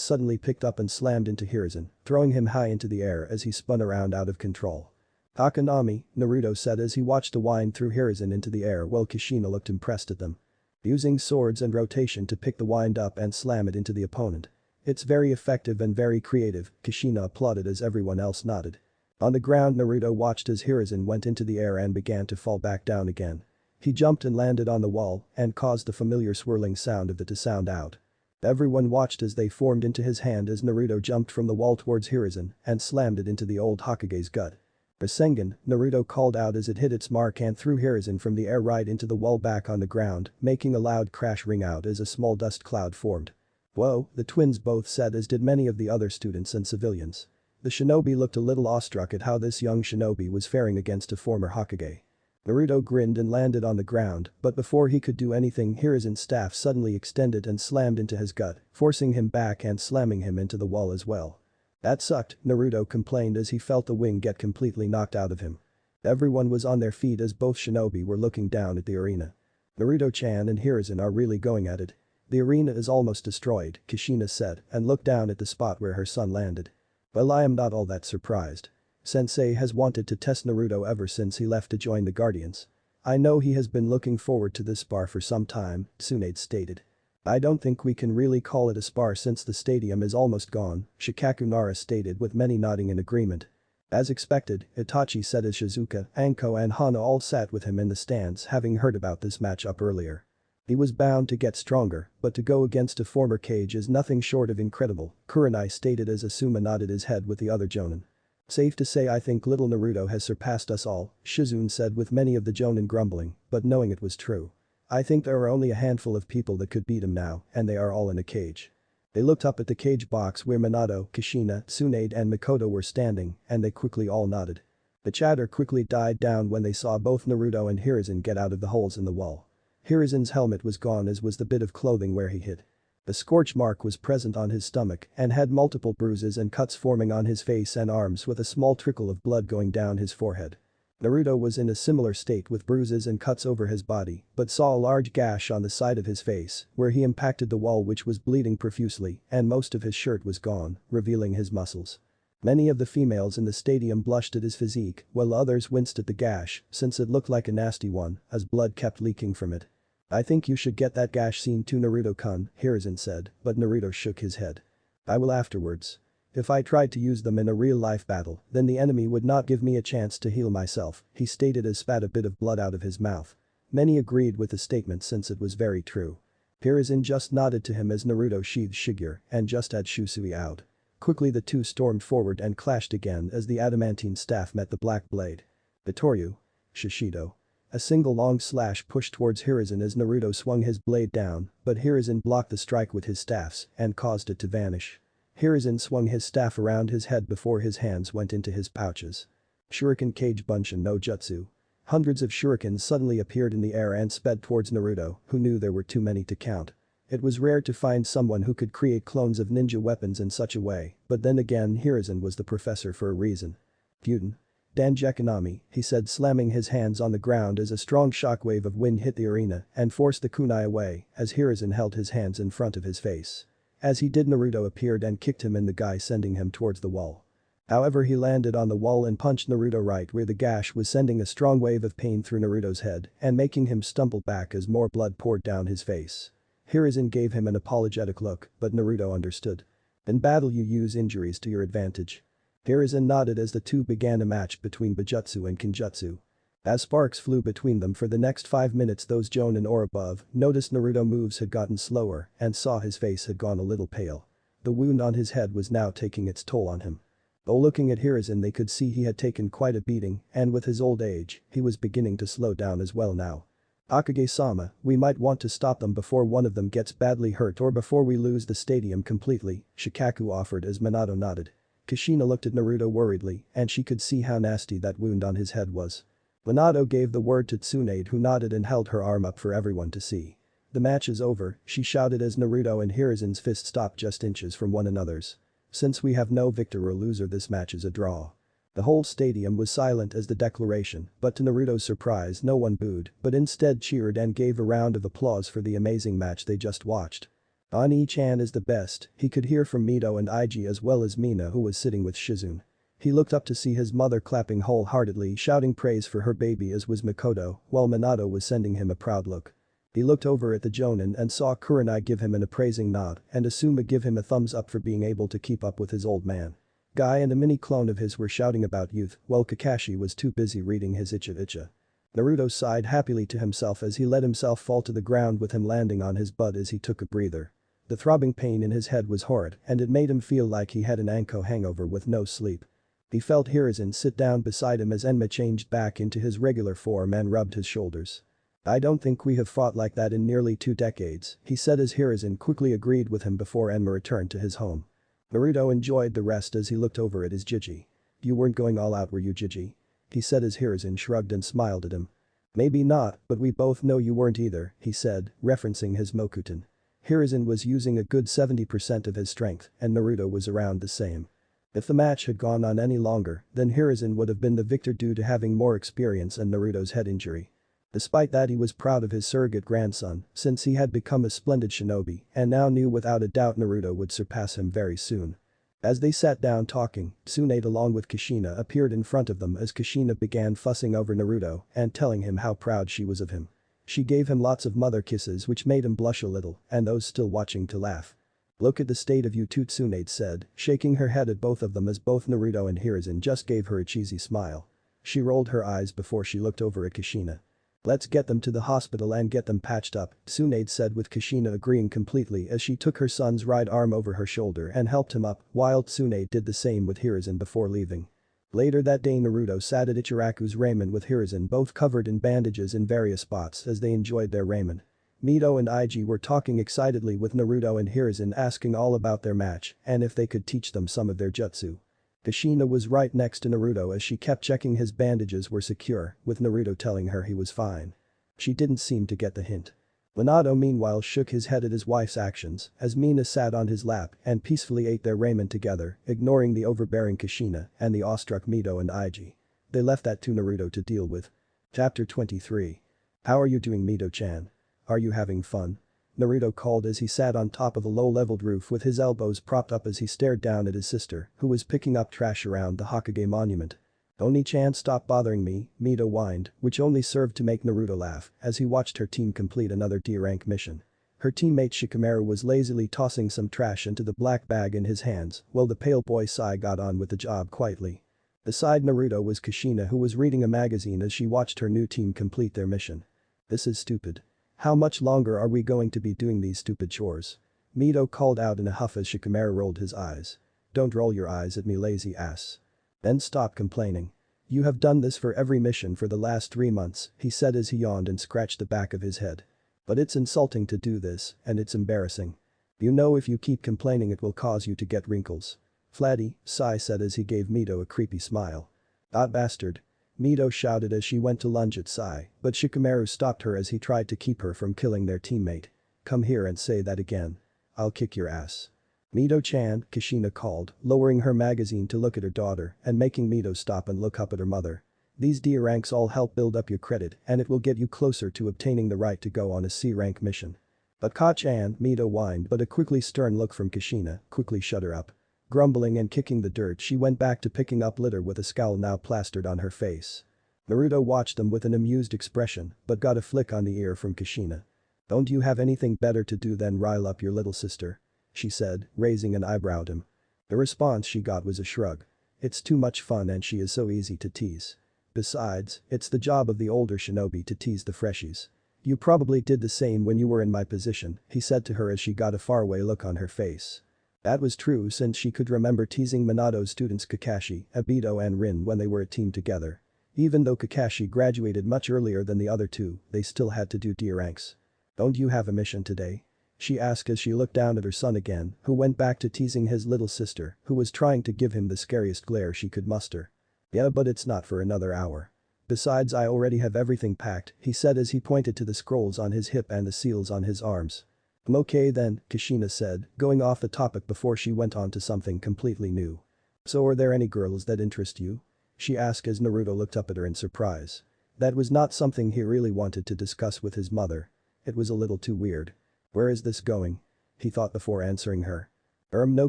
suddenly picked up and slammed into Hiruzen, throwing him high into the air as he spun around out of control. Takanami, Naruto said as he watched a wind through Hiruzen into the air while Kushina looked impressed at them. Using swords and rotation to pick the wind up and slam it into the opponent. It's very effective and very creative, Kushina applauded as everyone else nodded. On the ground Naruto watched as Hiruzen went into the air and began to fall back down again. He jumped and landed on the wall and caused the familiar swirling sound of it to sound out. Everyone watched as they formed into his hand as Naruto jumped from the wall towards Hiruzen and slammed it into the old Hokage's gut. Rasengan, Naruto called out as it hit its mark and threw Hiruzen from the air right into the wall back on the ground, making a loud crash ring out as a small dust cloud formed. Whoa, the twins both said as did many of the other students and civilians. The shinobi looked a little awestruck at how this young shinobi was faring against a former Hokage. Naruto grinned and landed on the ground, but before he could do anything Hiruzen's staff suddenly extended and slammed into his gut, forcing him back and slamming him into the wall as well. That sucked, Naruto complained as he felt the wing get completely knocked out of him. Everyone was on their feet as both shinobi were looking down at the arena. Naruto-chan and Hiruzen are really going at it. The arena is almost destroyed, Kushina said and looked down at the spot where her son landed. Well, I am not all that surprised. Sensei has wanted to test Naruto ever since he left to join the Guardians. I know he has been looking forward to this spar for some time, Tsunade stated. I don't think we can really call it a spar since the stadium is almost gone, Shikaku Nara stated with many nodding in agreement. As expected, Itachi said as Shizuka, Anko and Hana all sat with him in the stands having heard about this matchup earlier. He was bound to get stronger, but to go against a former Kage is nothing short of incredible, Kurenai stated as Asuma nodded his head with the other Jonin. Safe to say I think little Naruto has surpassed us all, Shizune said with many of the Jonin grumbling, but knowing it was true. I think there are only a handful of people that could beat him now, and they are all in a cage. They looked up at the cage box where Minato, Kushina, Tsunade and Mikoto were standing, and they quickly all nodded. The chatter quickly died down when they saw both Naruto and Hiruzen get out of the holes in the wall. Hiruzen's helmet was gone as was the bit of clothing where he hid. The scorch mark was present on his stomach and had multiple bruises and cuts forming on his face and arms with a small trickle of blood going down his forehead. Naruto was in a similar state with bruises and cuts over his body, but saw a large gash on the side of his face, where he impacted the wall which was bleeding profusely and most of his shirt was gone, revealing his muscles. Many of the females in the stadium blushed at his physique, while others winced at the gash, since it looked like a nasty one, as blood kept leaking from it. I think you should get that gash seen too Naruto-kun, Hiruzen said, but Naruto shook his head. I will afterwards. If I tried to use them in a real-life battle, then the enemy would not give me a chance to heal myself, he stated as spat a bit of blood out of his mouth. Many agreed with the statement since it was very true. Hiruzen just nodded to him as Naruto sheathed Shigure and just had Shusui out. Quickly the two stormed forward and clashed again as the adamantine staff met the black blade. Bitoryu. Shishido. A single long slash pushed towards Hiruzen as Naruto swung his blade down, but Hiruzen blocked the strike with his staffs and caused it to vanish. Hiruzen swung his staff around his head before his hands went into his pouches. Shuriken Kage Bunshin no Jutsu. Hundreds of shurikens suddenly appeared in the air and sped towards Naruto, who knew there were too many to count. It was rare to find someone who could create clones of ninja weapons in such a way, but then again Hiruzen was the professor for a reason. Fuden. Danjekonami, he said slamming his hands on the ground as a strong shockwave of wind hit the arena and forced the kunai away as Hiruzen held his hands in front of his face. As he did Naruto appeared and kicked him in the guy sending him towards the wall. However he landed on the wall and punched Naruto right where the gash was sending a strong wave of pain through Naruto's head and making him stumble back as more blood poured down his face. Hiruzen gave him an apologetic look, but Naruto understood. In battle you use injuries to your advantage. Hiruzen nodded as the two began a match between Bijutsu and Kenjutsu. As sparks flew between them for the next 5 minutes those Jonin or above noticed Naruto moves had gotten slower and saw his face had gone a little pale. The wound on his head was now taking its toll on him. Though looking at Hiruzen they could see he had taken quite a beating and with his old age, he was beginning to slow down as well now. Akage-sama, we might want to stop them before one of them gets badly hurt or before we lose the stadium completely, Shikaku offered as Minato nodded. Kushina looked at Naruto worriedly and she could see how nasty that wound on his head was. Minato gave the word to Tsunade who nodded and held her arm up for everyone to see. The match is over, she shouted as Naruto and Hiruzen's fists stopped just inches from one another's. Since we have no victor or loser this match is a draw. The whole stadium was silent as the declaration, but to Naruto's surprise no one booed, but instead cheered and gave a round of applause for the amazing match they just watched. Oni-chan is the best, he could hear from Mito and Ig as well as Mina who was sitting with Shizune. He looked up to see his mother clapping wholeheartedly shouting praise for her baby as was Makoto, while Minato was sending him a proud look. He looked over at the Jonin and saw Kurenai give him an appraising nod and Asuma give him a thumbs up for being able to keep up with his old man. Guy and a mini clone of his were shouting about youth while Kakashi was too busy reading his Icha. Naruto sighed happily to himself as he let himself fall to the ground with him landing on his butt as he took a breather. The throbbing pain in his head was horrid and it made him feel like he had an Anko hangover with no sleep. He felt Hiruzen sit down beside him as Enma changed back into his regular form and rubbed his shoulders. I don't think we have fought like that in nearly 2 decades, he said as Hiruzen quickly agreed with him before Enma returned to his home. Naruto enjoyed the rest as he looked over at his Jiji. You weren't going all out were you Jiji? He said as Hiruzen shrugged and smiled at him. Maybe not, but we both know you weren't either, he said, referencing his Mokuton. Hiruzen was using a good 70% of his strength and Naruto was around the same. If the match had gone on any longer, then Hiruzen would have been the victor due to having more experience and Naruto's head injury. Despite that he was proud of his surrogate grandson since he had become a splendid shinobi and now knew without a doubt Naruto would surpass him very soon. As they sat down talking, Tsunade along with Kushina appeared in front of them as Kushina began fussing over Naruto and telling him how proud she was of him. She gave him lots of mother kisses which made him blush a little and those still watching to laugh. Look at the state of you two, Tsunade said, shaking her head at both of them as both Naruto and Hiruzen just gave her a cheesy smile. She rolled her eyes before she looked over at Kushina. Let's get them to the hospital and get them patched up, Tsunade said with Kushina agreeing completely as she took her son's right arm over her shoulder and helped him up while Tsunade did the same with Hiruzen before leaving. Later that day Naruto sat at Ichiraku's ramen with Hiruzen both covered in bandages in various spots as they enjoyed their ramen. Mito and Ig were talking excitedly with Naruto and Hiruzen asking all about their match and if they could teach them some of their jutsu. Kushina was right next to Naruto as she kept checking his bandages were secure, with Naruto telling her he was fine. She didn't seem to get the hint. Minato meanwhile shook his head at his wife's actions as Mina sat on his lap and peacefully ate their ramen together, ignoring the overbearing Kushina and the awestruck Mito and Ig. They left that to Naruto to deal with. Chapter 23. How are you doing, Mito-chan? Are you having fun? Naruto called as he sat on top of a low-leveled roof with his elbows propped up as he stared down at his sister, who was picking up trash around the Hokage monument. Oni-chan, stop bothering me, Mito whined, which only served to make Naruto laugh as he watched her team complete another D-rank mission. Her teammate Shikamaru was lazily tossing some trash into the black bag in his hands while the pale boy Sai got on with the job quietly. Beside Naruto was Kushina who was reading a magazine as she watched her new team complete their mission. This is stupid. How much longer are we going to be doing these stupid chores? Mito called out in a huff as Shikamaru rolled his eyes. Don't roll your eyes at me, lazy ass. Then stop complaining. You have done this for every mission for the last 3 months, he said as he yawned and scratched the back of his head. But it's insulting to do this, and it's embarrassing. You know if you keep complaining it will cause you to get wrinkles. Flatty, Sai said as he gave Mito a creepy smile. That bastard. Mito shouted as she went to lunge at Sai, but Shikamaru stopped her as he tried to keep her from killing their teammate. Come here and say that again. I'll kick your ass. Mito-chan, Kushina called, lowering her magazine to look at her daughter and making Mito stop and look up at her mother. These D ranks all help build up your credit and it will get you closer to obtaining the right to go on a C rank mission. But Ka-chan, Mito whined but a quickly stern look from Kushina quickly shut her up. Grumbling and kicking the dirt she went back to picking up litter with a scowl now plastered on her face. Naruto watched them with an amused expression but got a flick on the ear from Kushina. Don't you have anything better to do than rile up your little sister? She said, raising an eyebrow at him. The response she got was a shrug. It's too much fun and she is so easy to tease. Besides, it's the job of the older shinobi to tease the freshies. You probably did the same when you were in my position, he said to her as she got a faraway look on her face. That was true since she could remember teasing Minato's students Kakashi, Obito and Rin when they were a team together. Even though Kakashi graduated much earlier than the other two, they still had to do D ranks. Don't you have a mission today? She asked as she looked down at her son again, who went back to teasing his little sister, who was trying to give him the scariest glare she could muster. Yeah, but it's not for another hour. Besides, I already have everything packed, he said as he pointed to the scrolls on his hip and the seals on his arms. Okay then, Kushina said, going off the topic before she went on to something completely new. So are there any girls that interest you? she asked as Naruto looked up at her in surprise. That was not something he really wanted to discuss with his mother. It was a little too weird. Where is this going? He thought before answering her. No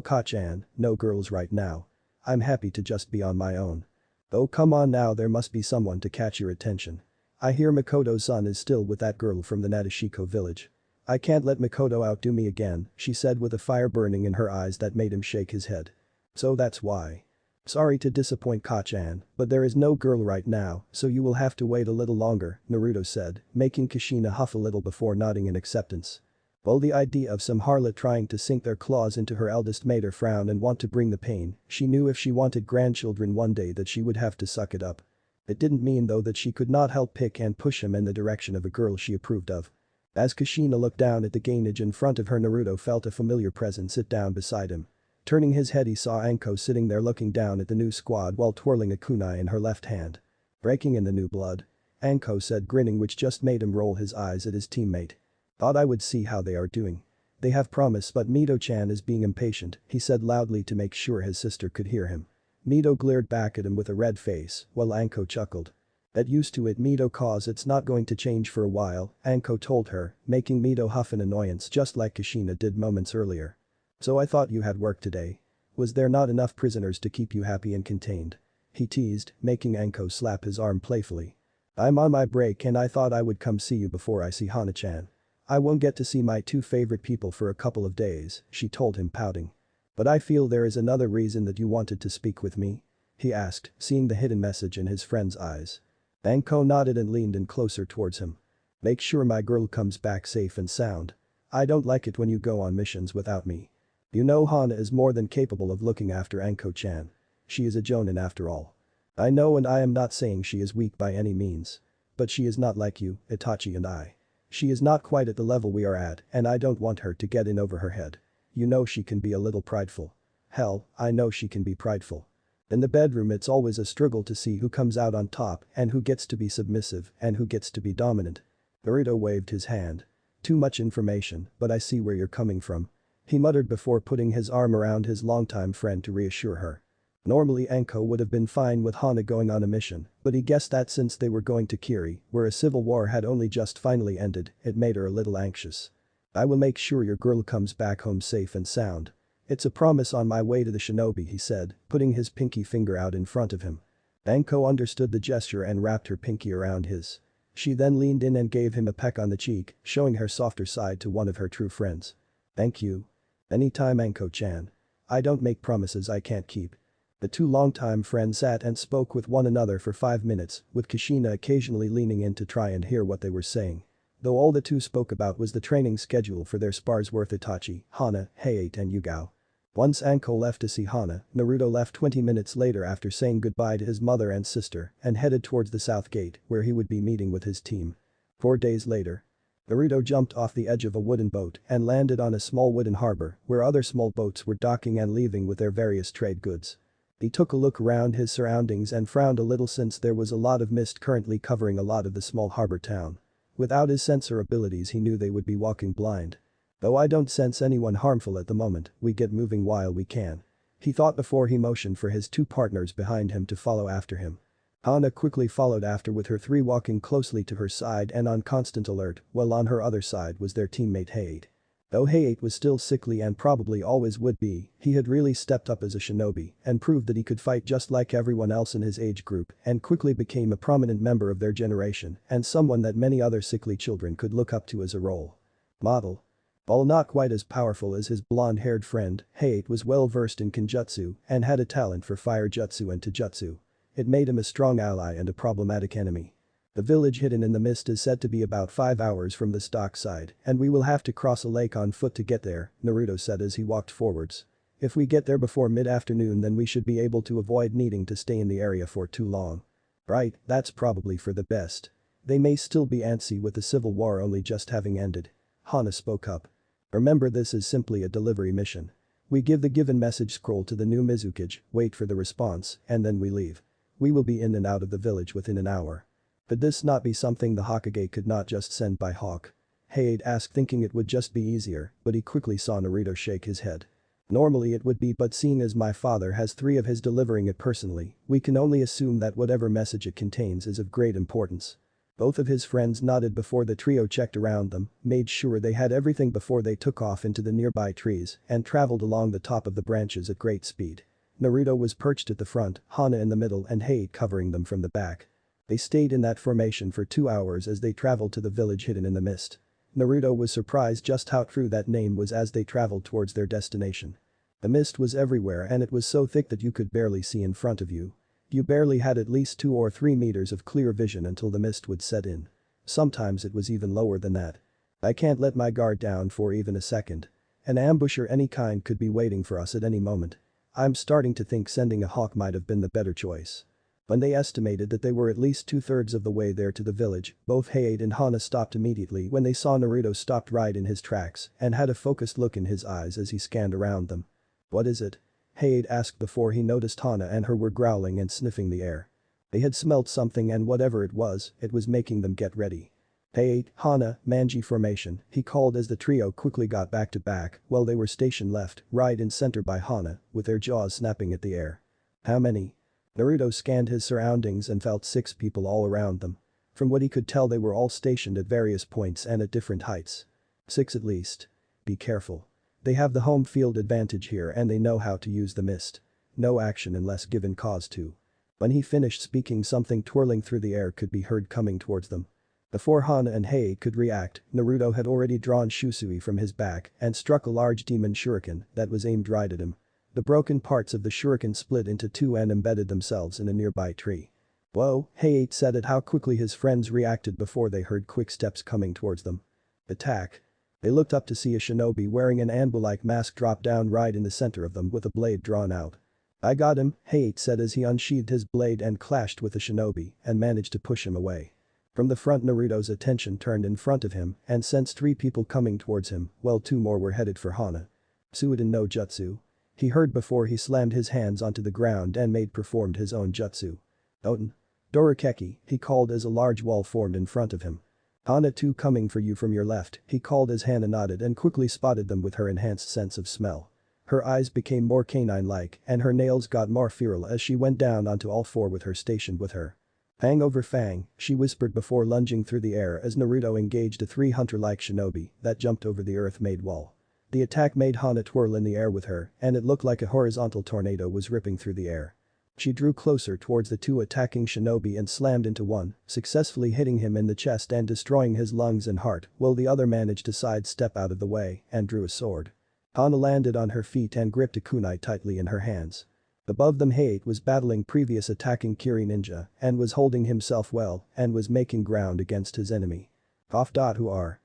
Kachan, no girls right now. I'm happy to just be on my own. Oh come on now, there must be someone to catch your attention. I hear Makoto's son is still with that girl from the Natashiko village. I can't let Makoto outdo me again, she said with a fire burning in her eyes that made him shake his head. So that's why. Sorry to disappoint Kachan, but there is no girl right now, so you will have to wait a little longer, Naruto said, making Kushina huff a little before nodding in acceptance. Well, the idea of some harlot trying to sink their claws into her eldest made her frown and want to bring the pain. She knew if she wanted grandchildren one day that she would have to suck it up. It didn't mean though that she could not help pick and push him in the direction of a girl she approved of. As Kushina looked down at the gainage in front of her, Naruto felt a familiar presence sit down beside him. Turning his head, he saw Anko sitting there looking down at the new squad while twirling a kunai in her left hand. Breaking in the new blood? Anko said, grinning, which just made him roll his eyes at his teammate. Thought I would see how they are doing. They have promise, but Mito-chan is being impatient, he said loudly to make sure his sister could hear him. Mito glared back at him with a red face, while Anko chuckled. Get used to it, Mito, cause it's not going to change for a while, Anko told her, making Mito huff in annoyance just like Kushina did moments earlier. So I thought you had work today. Was there not enough prisoners to keep you happy and contained? He teased, making Anko slap his arm playfully. I'm on my break and I thought I would come see you before I see Hana-chan. I won't get to see my two favorite people for a couple of days, she told him, pouting. But I feel there is another reason that you wanted to speak with me? He asked, seeing the hidden message in his friend's eyes. Anko nodded and leaned in closer towards him. Make sure my girl comes back safe and sound. I don't like it when you go on missions without me. You know Hana is more than capable of looking after Anko-chan. She is a jonin after all. I know, and I am not saying she is weak by any means. But she is not like you, Itachi and I. She is not quite at the level we are at, and I don't want her to get in over her head. You know she can be a little prideful. Hell, I know she can be prideful. In the bedroom it's always a struggle to see who comes out on top and who gets to be submissive and who gets to be dominant. Naruto waved his hand. Too much information, but I see where you're coming from. He muttered before putting his arm around his longtime friend to reassure her. Normally Anko would have been fine with Hana going on a mission, but he guessed that since they were going to Kiri, where a civil war had only just finally ended, it made her a little anxious. I will make sure your girl comes back home safe and sound. It's a promise on my way to the shinobi, he said, putting his pinky finger out in front of him. Anko understood the gesture and wrapped her pinky around his. She then leaned in and gave him a peck on the cheek, showing her softer side to one of her true friends. Thank you. Anytime, Anko-chan. I don't make promises I can't keep. The two longtime friends sat and spoke with one another for 5 minutes, with Kushina occasionally leaning in to try and hear what they were saying. Though all the two spoke about was the training schedule for their spars with Itachi, Hana, Hayate and Yugao. Once Anko left to see Hana, Naruto left 20 minutes later after saying goodbye to his mother and sister and headed towards the south gate where he would be meeting with his team. 4 days later. Naruto jumped off the edge of a wooden boat and landed on a small wooden harbor where other small boats were docking and leaving with their various trade goods. He took a look around his surroundings and frowned a little since there was a lot of mist currently covering a lot of the small harbor town. Without his sensor abilities he knew they would be walking blind. Though I don't sense anyone harmful at the moment, we get moving while we can. He thought before he motioned for his two partners behind him to follow after him. Hana quickly followed after with her three walking closely to her side and on constant alert, while on her other side was their teammate Hayate. Though Hayate was still sickly and probably always would be, he had really stepped up as a shinobi and proved that he could fight just like everyone else in his age group and quickly became a prominent member of their generation and someone that many other sickly children could look up to as a role model. While not quite as powerful as his blonde-haired friend, Hayate was well versed in Kenjutsu and had a talent for fire jutsu and taijutsu. It made him a strong ally and a problematic enemy. The village hidden in the mist is said to be about 5 hours from the dock side, and we will have to cross a lake on foot to get there, Naruto said as he walked forwards. If we get there before mid-afternoon then we should be able to avoid needing to stay in the area for too long. Right, that's probably for the best. They may still be antsy with the civil war only just having ended. Hana spoke up. Remember, this is simply a delivery mission. We give the given message scroll to the new Mizukage, wait for the response, and then we leave. We will be in and out of the village within an hour. Could this not be something the Hokage could not just send by Hawk? Hayate asked, thinking it would just be easier, but he quickly saw Naruto shake his head. Normally it would be, but seeing as my father has 3 of his delivering it personally, we can only assume that whatever message it contains is of great importance. Both of his friends nodded before the trio checked around them, made sure they had everything before they took off into the nearby trees and traveled along the top of the branches at great speed. Naruto was perched at the front, Hana in the middle and Hate covering them from the back. They stayed in that formation for 2 hours as they traveled to the village hidden in the mist. Naruto was surprised just how true that name was as they traveled towards their destination. The mist was everywhere and it was so thick that you could barely see in front of you. You barely had at least 2 or 3 meters of clear vision until the mist would set in. Sometimes it was even lower than that. I can't let my guard down for even a second. An ambush or any kind could be waiting for us at any moment. I'm starting to think sending a hawk might have been the better choice. When they estimated that they were at least 2/3 of the way there to the village, both Hade and Hana stopped immediately when they saw Naruto stopped right in his tracks and had a focused look in his eyes as he scanned around them. "What is it?" Hade asked before he noticed Hana and her were growling and sniffing the air. They had smelt something and whatever it was making them get ready. "Hade, Hana, Manji formation," he called as the trio quickly got back to back while they were stationed left, right and center by Hana, with their jaws snapping at the air. "How many?" Naruto scanned his surroundings and felt 6 people all around them. From what he could tell they were all stationed at various points and at different heights. 6 at least. Be careful. They have the home field advantage here and they know how to use the mist. No action unless given cause to. When he finished speaking, something twirling through the air could be heard coming towards them. Before Hana and Hei could react, Naruto had already drawn Shusui from his back and struck a large demon shuriken that was aimed right at him. The broken parts of the shuriken split into 2 and embedded themselves in a nearby tree. "Whoa," Hei said at how quickly his friends reacted before they heard quick steps coming towards them. "Attack." They looked up to see a shinobi wearing an anbu-like mask drop down right in the center of them with a blade drawn out. "I got him," Hei said as he unsheathed his blade and clashed with the shinobi and managed to push him away. From the front, Naruto's attention turned in front of him and sensed 3 people coming towards him, while 2 more were headed for Hana. "Suiden no jutsu." He heard before he slammed his hands onto the ground and performed his own jutsu. "Oten. Dorakeki," he called as a large wall formed in front of him. "Hana 2 coming for you from your left," he called as Hana nodded and quickly spotted them with her enhanced sense of smell. Her eyes became more canine-like and her nails got more feral as she went down onto all 4 with her stationed with her. "Fang over fang," she whispered before lunging through the air as Naruto engaged a 3 hunter-like shinobi that jumped over the earth-made wall. The attack made Hana twirl in the air with her and it looked like a horizontal tornado was ripping through the air. She drew closer towards the 2 attacking shinobi and slammed into one, successfully hitting him in the chest and destroying his lungs and heart while the other managed to sidestep out of the way and drew a sword. Hana landed on her feet and gripped a kunai tightly in her hands. Above them, Hate was battling previous attacking Kiri ninja and was holding himself well and was making ground against his enemy. "Who are?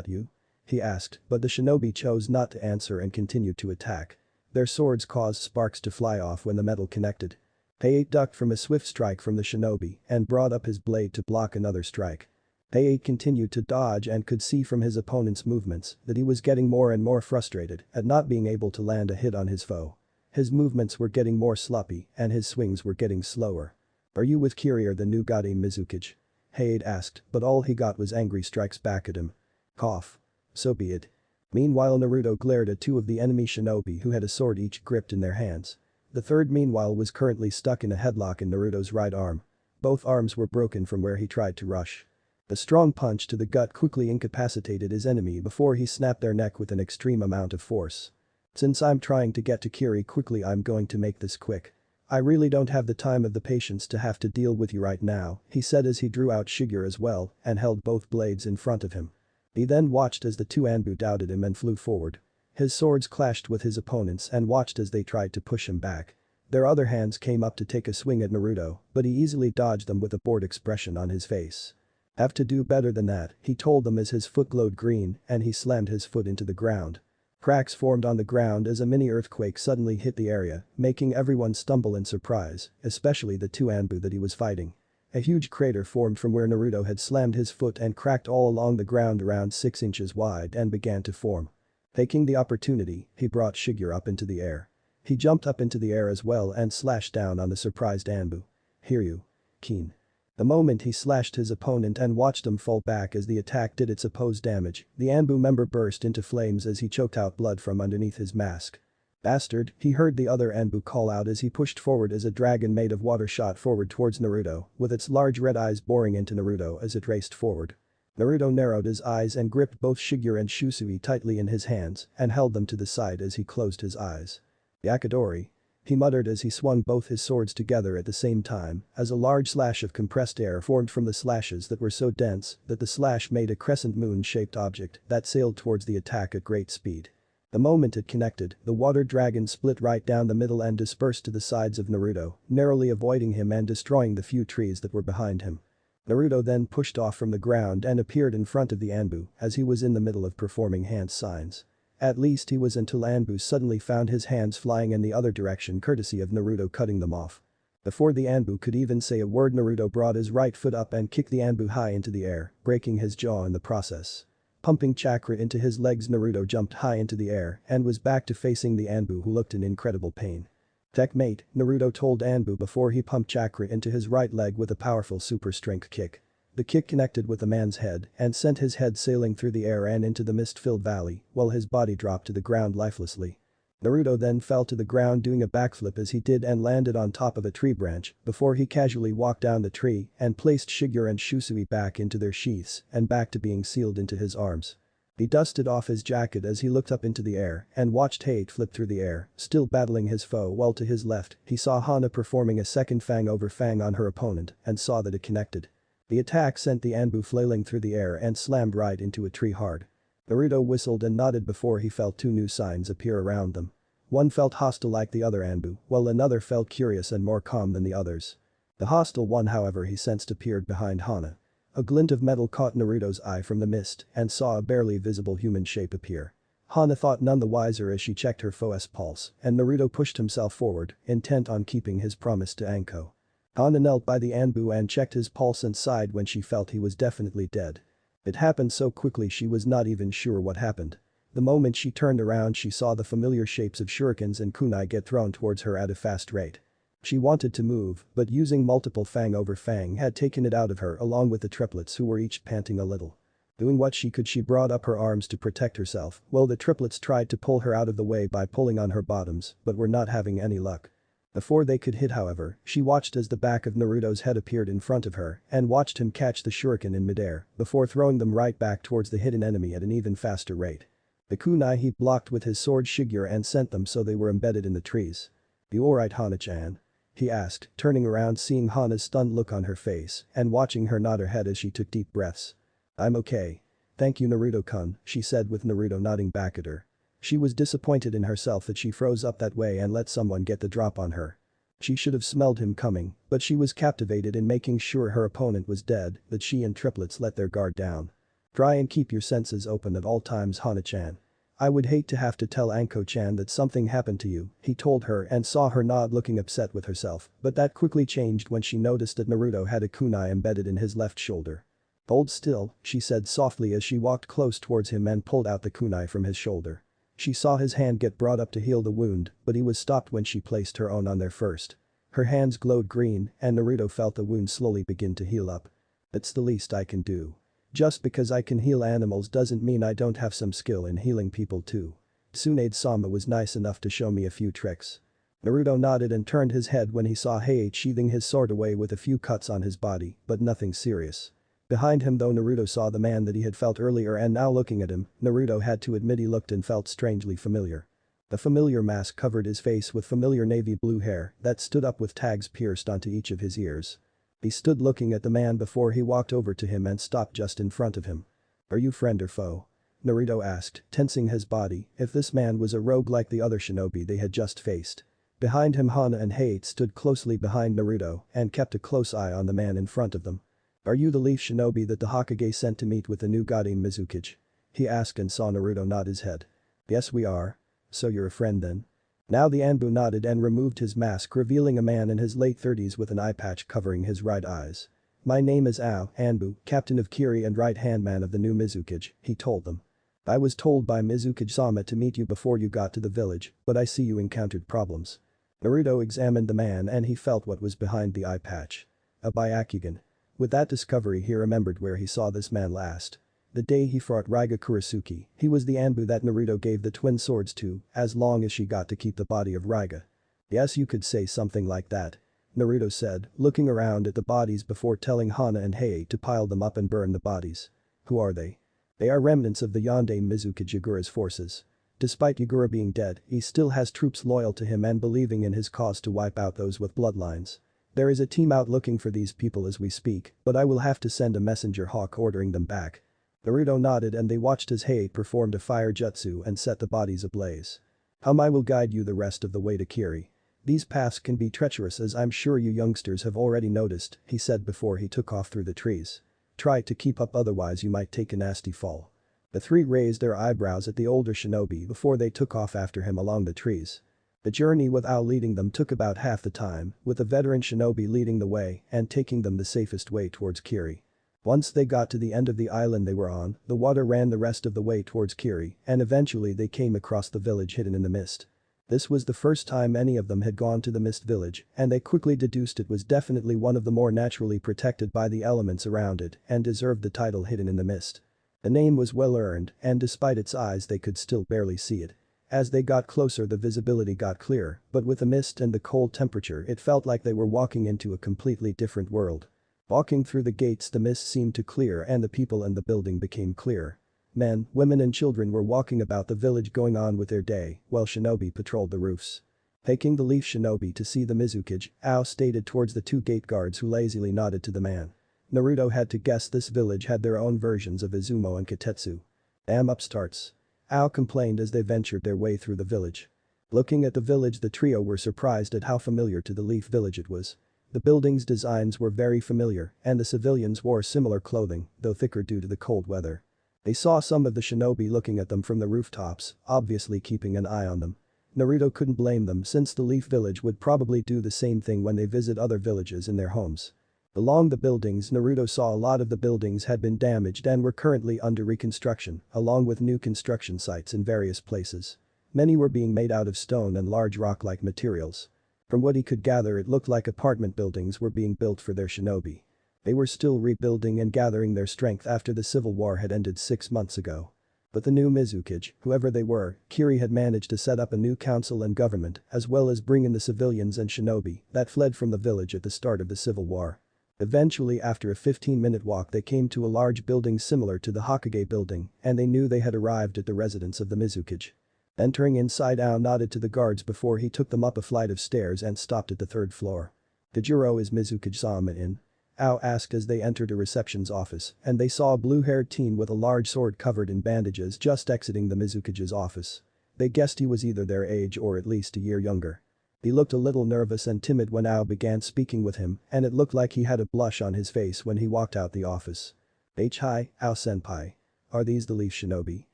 You?" he asked, but the shinobi chose not to answer and continued to attack. Their swords caused sparks to fly off when the metal connected. Hei ducked from a swift strike from the shinobi and brought up his blade to block another strike. Hei continued to dodge and could see from his opponent's movements that he was getting more and more frustrated at not being able to land a hit on his foe. His movements were getting more sloppy and his swings were getting slower. "Are you with Kiri or the new god Mizukage?" Hei asked, but all he got was angry strikes back at him. Cough. "So be it." Meanwhile, Naruto glared at 2 of the enemy shinobi who had a sword each gripped in their hands. The third meanwhile was currently stuck in a headlock in Naruto's right arm. Both arms were broken from where he tried to rush. A strong punch to the gut quickly incapacitated his enemy before he snapped their neck with an extreme amount of force. "Since I'm trying to get to Kiri quickly, I'm going to make this quick. I really don't have the time or the patience to have to deal with you right now," he said as he drew out Shiger as well and held both blades in front of him. He then watched as the 2 Anbu doubted him and flew forward. His swords clashed with his opponents and watched as they tried to push him back. Their other hands came up to take a swing at Naruto, but he easily dodged them with a bored expression on his face. "Have to do better than that," he told them as his foot glowed green and he slammed his foot into the ground. Cracks formed on the ground as a mini earthquake suddenly hit the area, making everyone stumble in surprise, especially the 2 Anbu that he was fighting. A huge crater formed from where Naruto had slammed his foot and cracked all along the ground around 6 inches wide and began to form. Taking the opportunity, he brought Shiger up into the air. He jumped up into the air as well and slashed down on the surprised Anbu. "Hiryu. Keen." The moment he slashed his opponent and watched him fall back as the attack did its opposed damage, the Anbu member burst into flames as he choked out blood from underneath his mask. "Bastard," he heard the other Anbu call out as he pushed forward as a dragon made of water shot forward towards Naruto, with its large red eyes boring into Naruto as it raced forward. Naruto narrowed his eyes and gripped both Shigure and Shusui tightly in his hands and held them to the side as he closed his eyes. "Yakitori," he muttered as he swung both his swords together at the same time, as a large slash of compressed air formed from the slashes that were so dense that the slash made a crescent moon-shaped object that sailed towards the attack at great speed. The moment it connected, the water dragon split right down the middle and dispersed to the sides of Naruto, narrowly avoiding him and destroying the few trees that were behind him. Naruto then pushed off from the ground and appeared in front of the Anbu as he was in the middle of performing hand signs. At least he was until Anbu suddenly found his hands flying in the other direction courtesy of Naruto cutting them off. Before the Anbu could even say a word, Naruto brought his right foot up and kicked the Anbu high into the air, breaking his jaw in the process. Pumping chakra into his legs, Naruto jumped high into the air and was back to facing the Anbu, who looked in incredible pain. "Techmate," Naruto told Anbu before he pumped chakra into his right leg with a powerful super strength kick. The kick connected with the man's head and sent his head sailing through the air and into the mist-filled valley, while his body dropped to the ground lifelessly. Naruto then fell to the ground doing a backflip as he did and landed on top of a tree branch before he casually walked down the tree and placed Shigure and Shusui back into their sheaths and back to being sealed into his arms. He dusted off his jacket as he looked up into the air and watched Hate flip through the air, still battling his foe, while to his left, he saw Hana performing a second fang over fang on her opponent and saw that it connected. The attack sent the Anbu flailing through the air and slammed right into a tree hard. Naruto whistled and nodded before he felt two new signs appear around them. One felt hostile like the other Anbu, while another felt curious and more calm than the others. The hostile one, however, he sensed appeared behind Hana. A glint of metal caught Naruto's eye from the mist and saw a barely visible human shape appear. Hana thought none the wiser as she checked her foe's pulse, and Naruto pushed himself forward, intent on keeping his promise to Anko. Hana knelt by the Anbu and checked his pulse and sighed when she felt he was definitely dead. It happened so quickly she was not even sure what happened. The moment she turned around, she saw the familiar shapes of shurikens and kunai get thrown towards her at a fast rate. She wanted to move, but using multiple fang over fang had taken it out of her, along with the triplets who were each panting a little. Doing what she could, she brought up her arms to protect herself, while the triplets tried to pull her out of the way by pulling on her bottoms, but were not having any luck. Before they could hit, however, she watched as the back of Naruto's head appeared in front of her and watched him catch the shuriken in midair before throwing them right back towards the hidden enemy at an even faster rate. The kunai he blocked with his sword Shigure and sent them so they were embedded in the trees. "You alright, Hana-chan?" he asked, turning around seeing Hana's stunned look on her face and watching her nod her head as she took deep breaths. "I'm okay. Thank you, Naruto-kun," she said with Naruto nodding back at her. She was disappointed in herself that she froze up that way and let someone get the drop on her. She should have smelled him coming, but she was captivated in making sure her opponent was dead that she and triplets let their guard down. "Try and keep your senses open at all times, Hana-chan. I would hate to have to tell Anko-chan that something happened to you," he told her and saw her nod, looking upset with herself, but that quickly changed when she noticed that Naruto had a kunai embedded in his left shoulder. "Hold still," she said softly as she walked close towards him and pulled out the kunai from his shoulder. She saw his hand get brought up to heal the wound, but he was stopped when she placed her own on there first. Her hands glowed green and Naruto felt the wound slowly begin to heal up. "It's the least I can do. Just because I can heal animals doesn't mean I don't have some skill in healing people too. Tsunade-sama was nice enough to show me a few tricks." Naruto nodded and turned his head when he saw Heiichi sheathing his sword away with a few cuts on his body, but nothing serious. Behind him though, Naruto saw the man that he had felt earlier, and now looking at him, Naruto had to admit he looked and felt strangely familiar. The familiar mask covered his face with familiar navy blue hair that stood up with tags pierced onto each of his ears. He stood looking at the man before he walked over to him and stopped just in front of him. "Are you friend or foe?" Naruto asked, tensing his body if this man was a rogue like the other shinobi they had just faced. Behind him, Hana and Heiichi stood closely behind Naruto and kept a close eye on the man in front of them. "Are you the leaf shinobi that the Hokage sent to meet with the new Godin Mizukage?" he asked and saw Naruto nod his head. "Yes, we are." "So you're a friend then?" Now the Anbu nodded and removed his mask, revealing a man in his late 30s with an eye patch covering his right eyes. "My name is Ao Anbu, captain of Kiri and right-hand man of the new Mizukage," he told them. "I was told by Mizukage-sama to meet you before you got to the village, but I see you encountered problems." Naruto examined the man and he felt what was behind the eye patch. A Byakugan. With that discovery he remembered where he saw this man last. The day he fought Raiga Kurosuchi, he was the Anbu that Naruto gave the twin swords to, as long as she got to keep the body of Raiga. Yes, you could say something like that. Naruto said, looking around at the bodies before telling Hana and Hei to pile them up and burn the bodies. Who are they? They are remnants of the Yonde Mizukage Yagura's forces. Despite Yagura being dead, he still has troops loyal to him and believing in his cause to wipe out those with bloodlines. There is a team out looking for these people as we speak, but I will have to send a messenger hawk ordering them back. Naruto nodded and they watched as Hei performed a fire jutsu and set the bodies ablaze. I will guide you the rest of the way to Kiri. These paths can be treacherous as I'm sure you youngsters have already noticed, he said before he took off through the trees. Try to keep up otherwise you might take a nasty fall. The three raised their eyebrows at the older shinobi before they took off after him along the trees. The journey with Ao leading them took about half the time, with the veteran shinobi leading the way and taking them the safest way towards Kiri. Once they got to the end of the island they were on, the water ran the rest of the way towards Kiri and eventually they came across the village hidden in the mist. This was the first time any of them had gone to the mist village and they quickly deduced it was definitely one of the more naturally protected by the elements around it and deserved the title hidden in the mist. The name was well earned and despite its eyes they could still barely see it. As they got closer the visibility got clearer, but with the mist and the cold temperature it felt like they were walking into a completely different world. Walking through the gates the mist seemed to clear and the people and the building became clearer. Men, women and children were walking about the village going on with their day, while shinobi patrolled the roofs. Taking the leaf shinobi to see the Mizukage, Ao stated towards the two gate guards who lazily nodded to the man. Naruto had to guess this village had their own versions of Izumo and Katetsu. Damn upstarts. Ao complained as they ventured their way through the village. Looking at the village the trio were surprised at how familiar to the leaf village it was. The building's designs were very familiar and the civilians wore similar clothing, though thicker due to the cold weather. They saw some of the shinobi looking at them from the rooftops, obviously keeping an eye on them. Naruto couldn't blame them since the Leaf Village would probably do the same thing when they visit other villages in their homes. Along the buildings Naruto saw a lot of the buildings had been damaged and were currently under reconstruction, along with new construction sites in various places. Many were being made out of stone and large rock-like materials. From what he could gather it looked like apartment buildings were being built for their shinobi. They were still rebuilding and gathering their strength after the civil war had ended 6 months ago. But the new Mizukage, whoever they were, Kiri had managed to set up a new council and government as well as bring in the civilians and shinobi that fled from the village at the start of the civil war. Eventually after a 15-minute walk they came to a large building similar to the Hokage building and they knew they had arrived at the residence of the Mizukage. Entering inside Ao nodded to the guards before he took them up a flight of stairs and stopped at the 3rd floor. "Tajiro is Mizukage-sama in?" Ao asked as they entered a reception's office and they saw a blue-haired teen with a large sword covered in bandages just exiting the Mizukage's office. They guessed he was either their age or at least a year younger. He looked a little nervous and timid when Ao began speaking with him and it looked like he had a blush on his face when he walked out the office. "Hi, Ao-senpai. Are these the Leaf Shinobi?"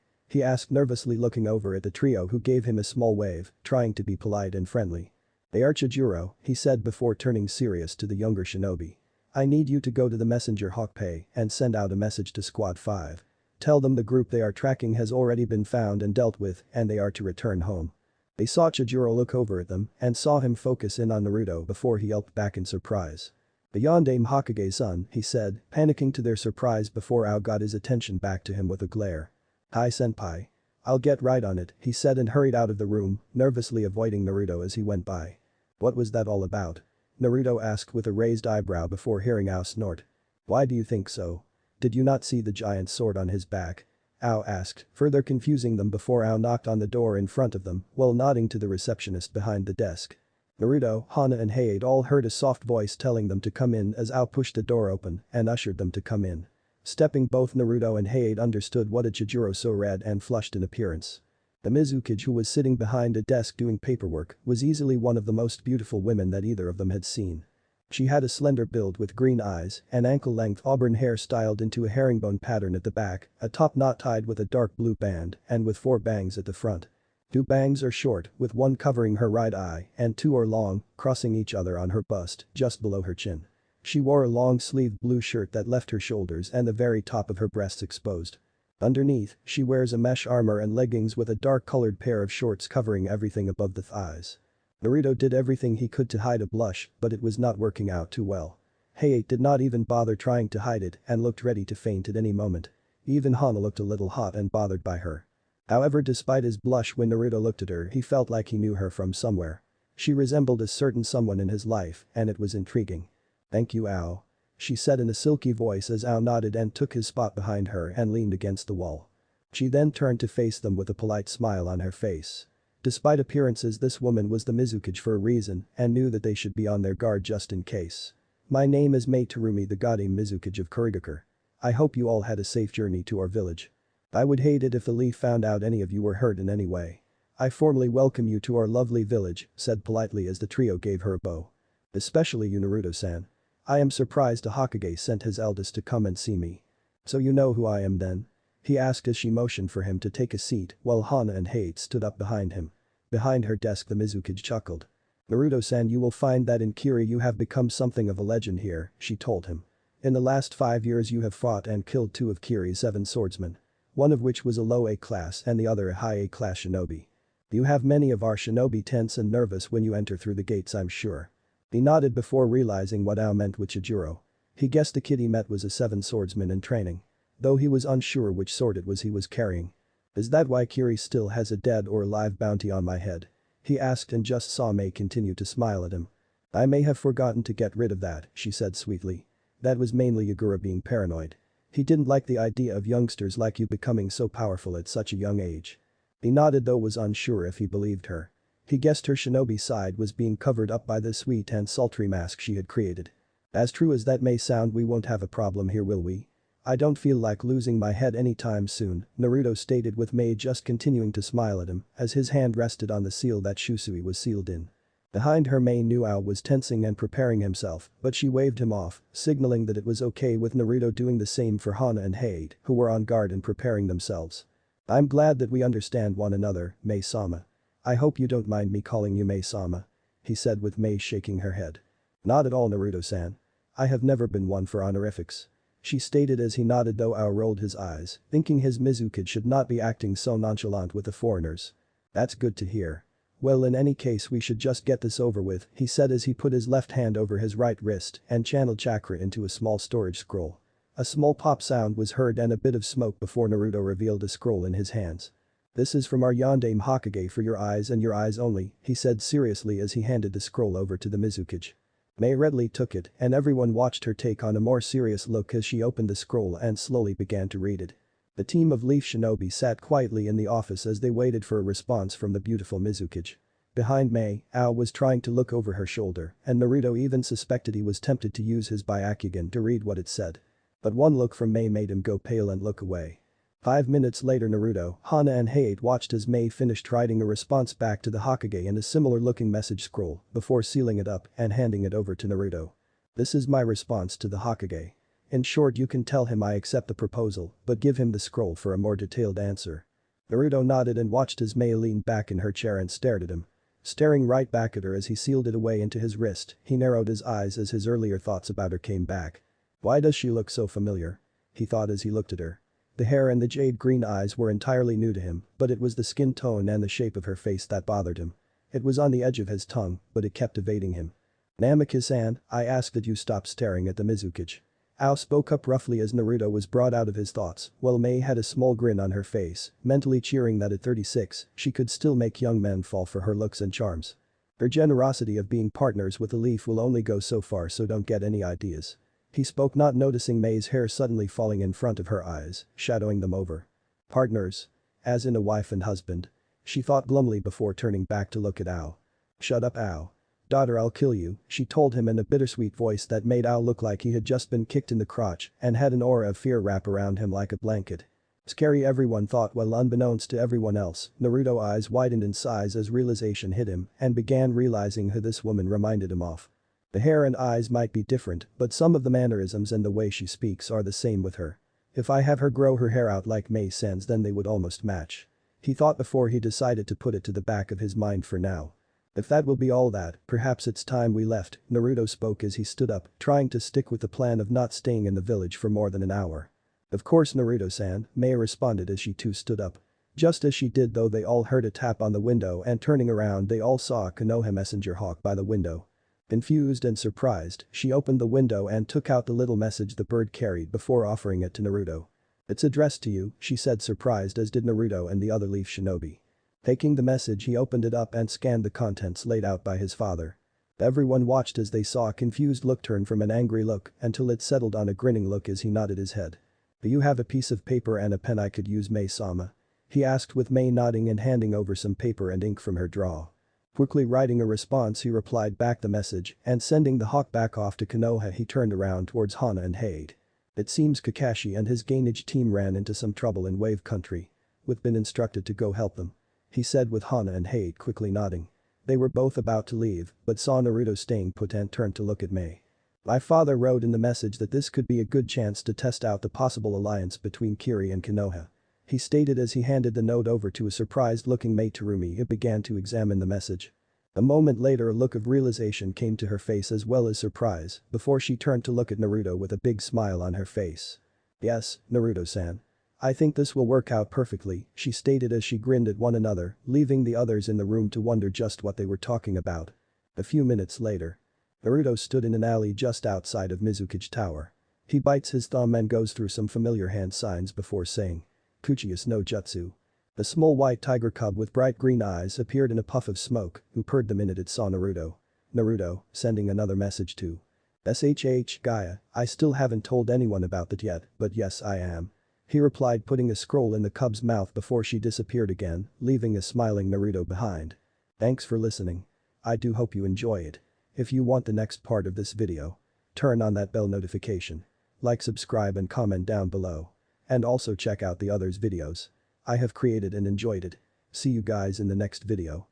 He asked nervously looking over at the trio who gave him a small wave, trying to be polite and friendly. "They are Chijuro," he said before turning serious to the younger shinobi. "I need you to go to the messenger Hokage and send out a message to Squad 5. Tell them the group they are tracking has already been found and dealt with and they are to return home." They saw Chijuro look over at them and saw him focus in on Naruto before he yelped back in surprise. "The Yonde Hokage-san," he said, panicking to their surprise before Ao got his attention back to him with a glare. "Hi senpai. I'll get right on it," he said and hurried out of the room, nervously avoiding Naruto as he went by. "What was that all about?" Naruto asked with a raised eyebrow before hearing Ao snort. "Why do you think so? Did you not see the giant sword on his back?" Ao asked, further confusing them before Ao knocked on the door in front of them while nodding to the receptionist behind the desk. Naruto, Hana and Hade all heard a soft voice telling them to come in as Ao pushed the door open and ushered them to come in. Stepping both Naruto and Hade understood what a Chijuro so red and flushed in appearance. The Mizukage who was sitting behind a desk doing paperwork was easily one of the most beautiful women that either of them had seen. She had a slender build with green eyes and ankle-length auburn hair styled into a herringbone pattern at the back, a top knot tied with a dark blue band and with 4 bangs at the front. 2 bangs are short, with one covering her right eye and 2 are long, crossing each other on her bust just below her chin. She wore a long-sleeved blue shirt that left her shoulders and the very top of her breasts exposed. Underneath, she wears a mesh armor and leggings with a dark-colored pair of shorts covering everything above the thighs. Naruto did everything he could to hide a blush, but it was not working out too well. Hei did not even bother trying to hide it and looked ready to faint at any moment. Even Hana looked a little hot and bothered by her. However, despite his blush when Naruto looked at her, he felt like he knew her from somewhere. She resembled a certain someone in his life, and it was intriguing. "Thank you, Ao," she said in a silky voice as Ao nodded and took his spot behind her and leaned against the wall. She then turned to face them with a polite smile on her face. Despite appearances, this woman was the Mizukage for a reason and knew that they should be on their guard just in case. "My name is Mei Terumi, the Goddess Mizukage of Kurigakure. I hope you all had a safe journey to our village. I would hate it if the leaf found out any of you were hurt in any way. I formally welcome you to our lovely village," said politely as the trio gave her a bow. "Especially you, Naruto-san. I am surprised a Hokage sent his eldest to come and see me. So you know who I am then?" he asked as she motioned for him to take a seat while Hana and Hate stood up behind him. Behind her desk the Mizukage chuckled. "Naruto-san, you will find that in Kiri you have become something of a legend here," she told him. "In the last 5 years you have fought and killed 2 of Kiri's 7 swordsmen. One of which was a low A class and the other a high A class shinobi. You have many of our shinobi tense and nervous when you enter through the gates, I'm sure." He nodded before realizing what Ao meant with Chijuro. He guessed the kid he met was a 7 swordsman in training. Though he was unsure which sword it was he was carrying. "Is that why Kiri still has a dead or alive bounty on my head?" he asked and just saw Mei continue to smile at him. "I may have forgotten to get rid of that," she said sweetly. That was mainly Yagura being paranoid. He didn't like the idea of youngsters like you becoming so powerful at such a young age. He nodded though was unsure if he believed her. He guessed her shinobi side was being covered up by the sweet and sultry mask she had created. "As true as that may sound, we won't have a problem here, will we? I don't feel like losing my head anytime soon," Naruto stated with Mei just continuing to smile at him as his hand rested on the seal that Shusui was sealed in. Behind her Mei knew Ao was tensing and preparing himself, but she waved him off, signaling that it was okay with Naruto doing the same for Hana and Hade, who were on guard and preparing themselves. "I'm glad that we understand one another, Mei-sama. I hope you don't mind me calling you Mei-sama," he said with Mei shaking her head. "Not at all, Naruto-san. I have never been one for honorifics," she stated as he nodded though Ao rolled his eyes, thinking his Mizukage should not be acting so nonchalant with the foreigners. "That's good to hear. Well, in any case we should just get this over with," he said as he put his left hand over his right wrist and channeled chakra into a small storage scroll. A small pop sound was heard and a bit of smoke before Naruto revealed a scroll in his hands. "This is from our Yondaime Hokage for your eyes and your eyes only," he said seriously as he handed the scroll over to the Mizukage. Mei readily took it and everyone watched her take on a more serious look as she opened the scroll and slowly began to read it. The team of Leaf Shinobi sat quietly in the office as they waited for a response from the beautiful Mizukage. Behind Mei, Ao was trying to look over her shoulder and Naruto even suspected he was tempted to use his Byakugan to read what it said. But one look from Mei made him go pale and look away. 5 minutes later Naruto, Hana and Hade watched as Mei finished writing a response back to the Hokage in a similar looking message scroll before sealing it up and handing it over to Naruto. "This is my response to the Hokage. In short, you can tell him I accept the proposal, but give him the scroll for a more detailed answer." Naruto nodded and watched as Mei leaned back in her chair and stared at him. Staring right back at her as he sealed it away into his wrist, he narrowed his eyes as his earlier thoughts about her came back. "Why does she look so familiar?" he thought as he looked at her. The hair and the jade green eyes were entirely new to him, but it was the skin tone and the shape of her face that bothered him. It was on the edge of his tongue, but it kept evading him. "Namikaze-san, I ask that you stop staring at the Mizukage." Ao spoke up roughly as Naruto was brought out of his thoughts, while Mei had a small grin on her face, mentally cheering that at 36, she could still make young men fall for her looks and charms. Her generosity of being partners with a leaf will only go so far, so don't get any ideas. He spoke, not noticing Mei's hair suddenly falling in front of her eyes, shadowing them over. "Partners? As in a wife and husband?" she thought glumly before turning back to look at Ao. "Shut up, Ao. Daughter, I'll kill you," she told him in a bittersweet voice that made Ao look like he had just been kicked in the crotch and had an aura of fear wrap around him like a blanket. Scary, everyone thought, while unbeknownst to everyone else, Naruto's eyes widened in size as realization hit him and began realizing who this woman reminded him of. The hair and eyes might be different, but some of the mannerisms and the way she speaks are the same with her. If I have her grow her hair out like Mei-san's, then they would almost match. He thought before he decided to put it to the back of his mind for now. If that will be all that, perhaps it's time we left, Naruto spoke as he stood up, trying to stick with the plan of not staying in the village for more than an hour. Of course, Naruto-san, Mei responded as she too stood up. Just as she did though, they all heard a tap on the window and turning around they all saw a Konoha messenger hawk by the window. Confused and surprised, she opened the window and took out the little message the bird carried before offering it to Naruto. "It's addressed to you," she said, surprised, as did Naruto and the other Leaf Shinobi. Taking the message, he opened it up and scanned the contents laid out by his father. Everyone watched as they saw a confused look turn from an angry look until it settled on a grinning look as he nodded his head. "Do you have a piece of paper and a pen I could use, Mei-sama?" he asked, with Mei nodding and handing over some paper and ink from her drawer. Quickly writing a response, he replied back the message, and sending the hawk back off to Konoha, he turned around towards Hana and Hade. It seems Kakashi and his Gainage team ran into some trouble in Wave Country. We've been instructed to go help them, he said, with Hana and Hade quickly nodding. They were both about to leave, but saw Naruto staying put and turned to look at Mei. My father wrote in the message that this could be a good chance to test out the possible alliance between Kiri and Konoha, he stated as he handed the note over to a surprised-looking Mei Terumi, who began to examine the message. A moment later, a look of realization came to her face as well as surprise before she turned to look at Naruto with a big smile on her face. "Yes, Naruto-san. I think this will work out perfectly," she stated as she grinned at one another, leaving the others in the room to wonder just what they were talking about. A few minutes later, Naruto stood in an alley just outside of Mizukage Tower. He bites his thumb and goes through some familiar hand signs before saying, "Kuchius no Jutsu." A small white tiger cub with bright green eyes appeared in a puff of smoke, who purred the minute it saw Naruto. Naruto, sending another message to SHH Gaia, "I still haven't told anyone about that yet, but yes I am," he replied, putting a scroll in the cub's mouth before she disappeared again, leaving a smiling Naruto behind. Thanks for listening. I do hope you enjoy it. If you want the next part of this video, turn on that bell notification. Like, subscribe and comment down below. And also check out the others' videos I have created and enjoyed it. See you guys in the next video.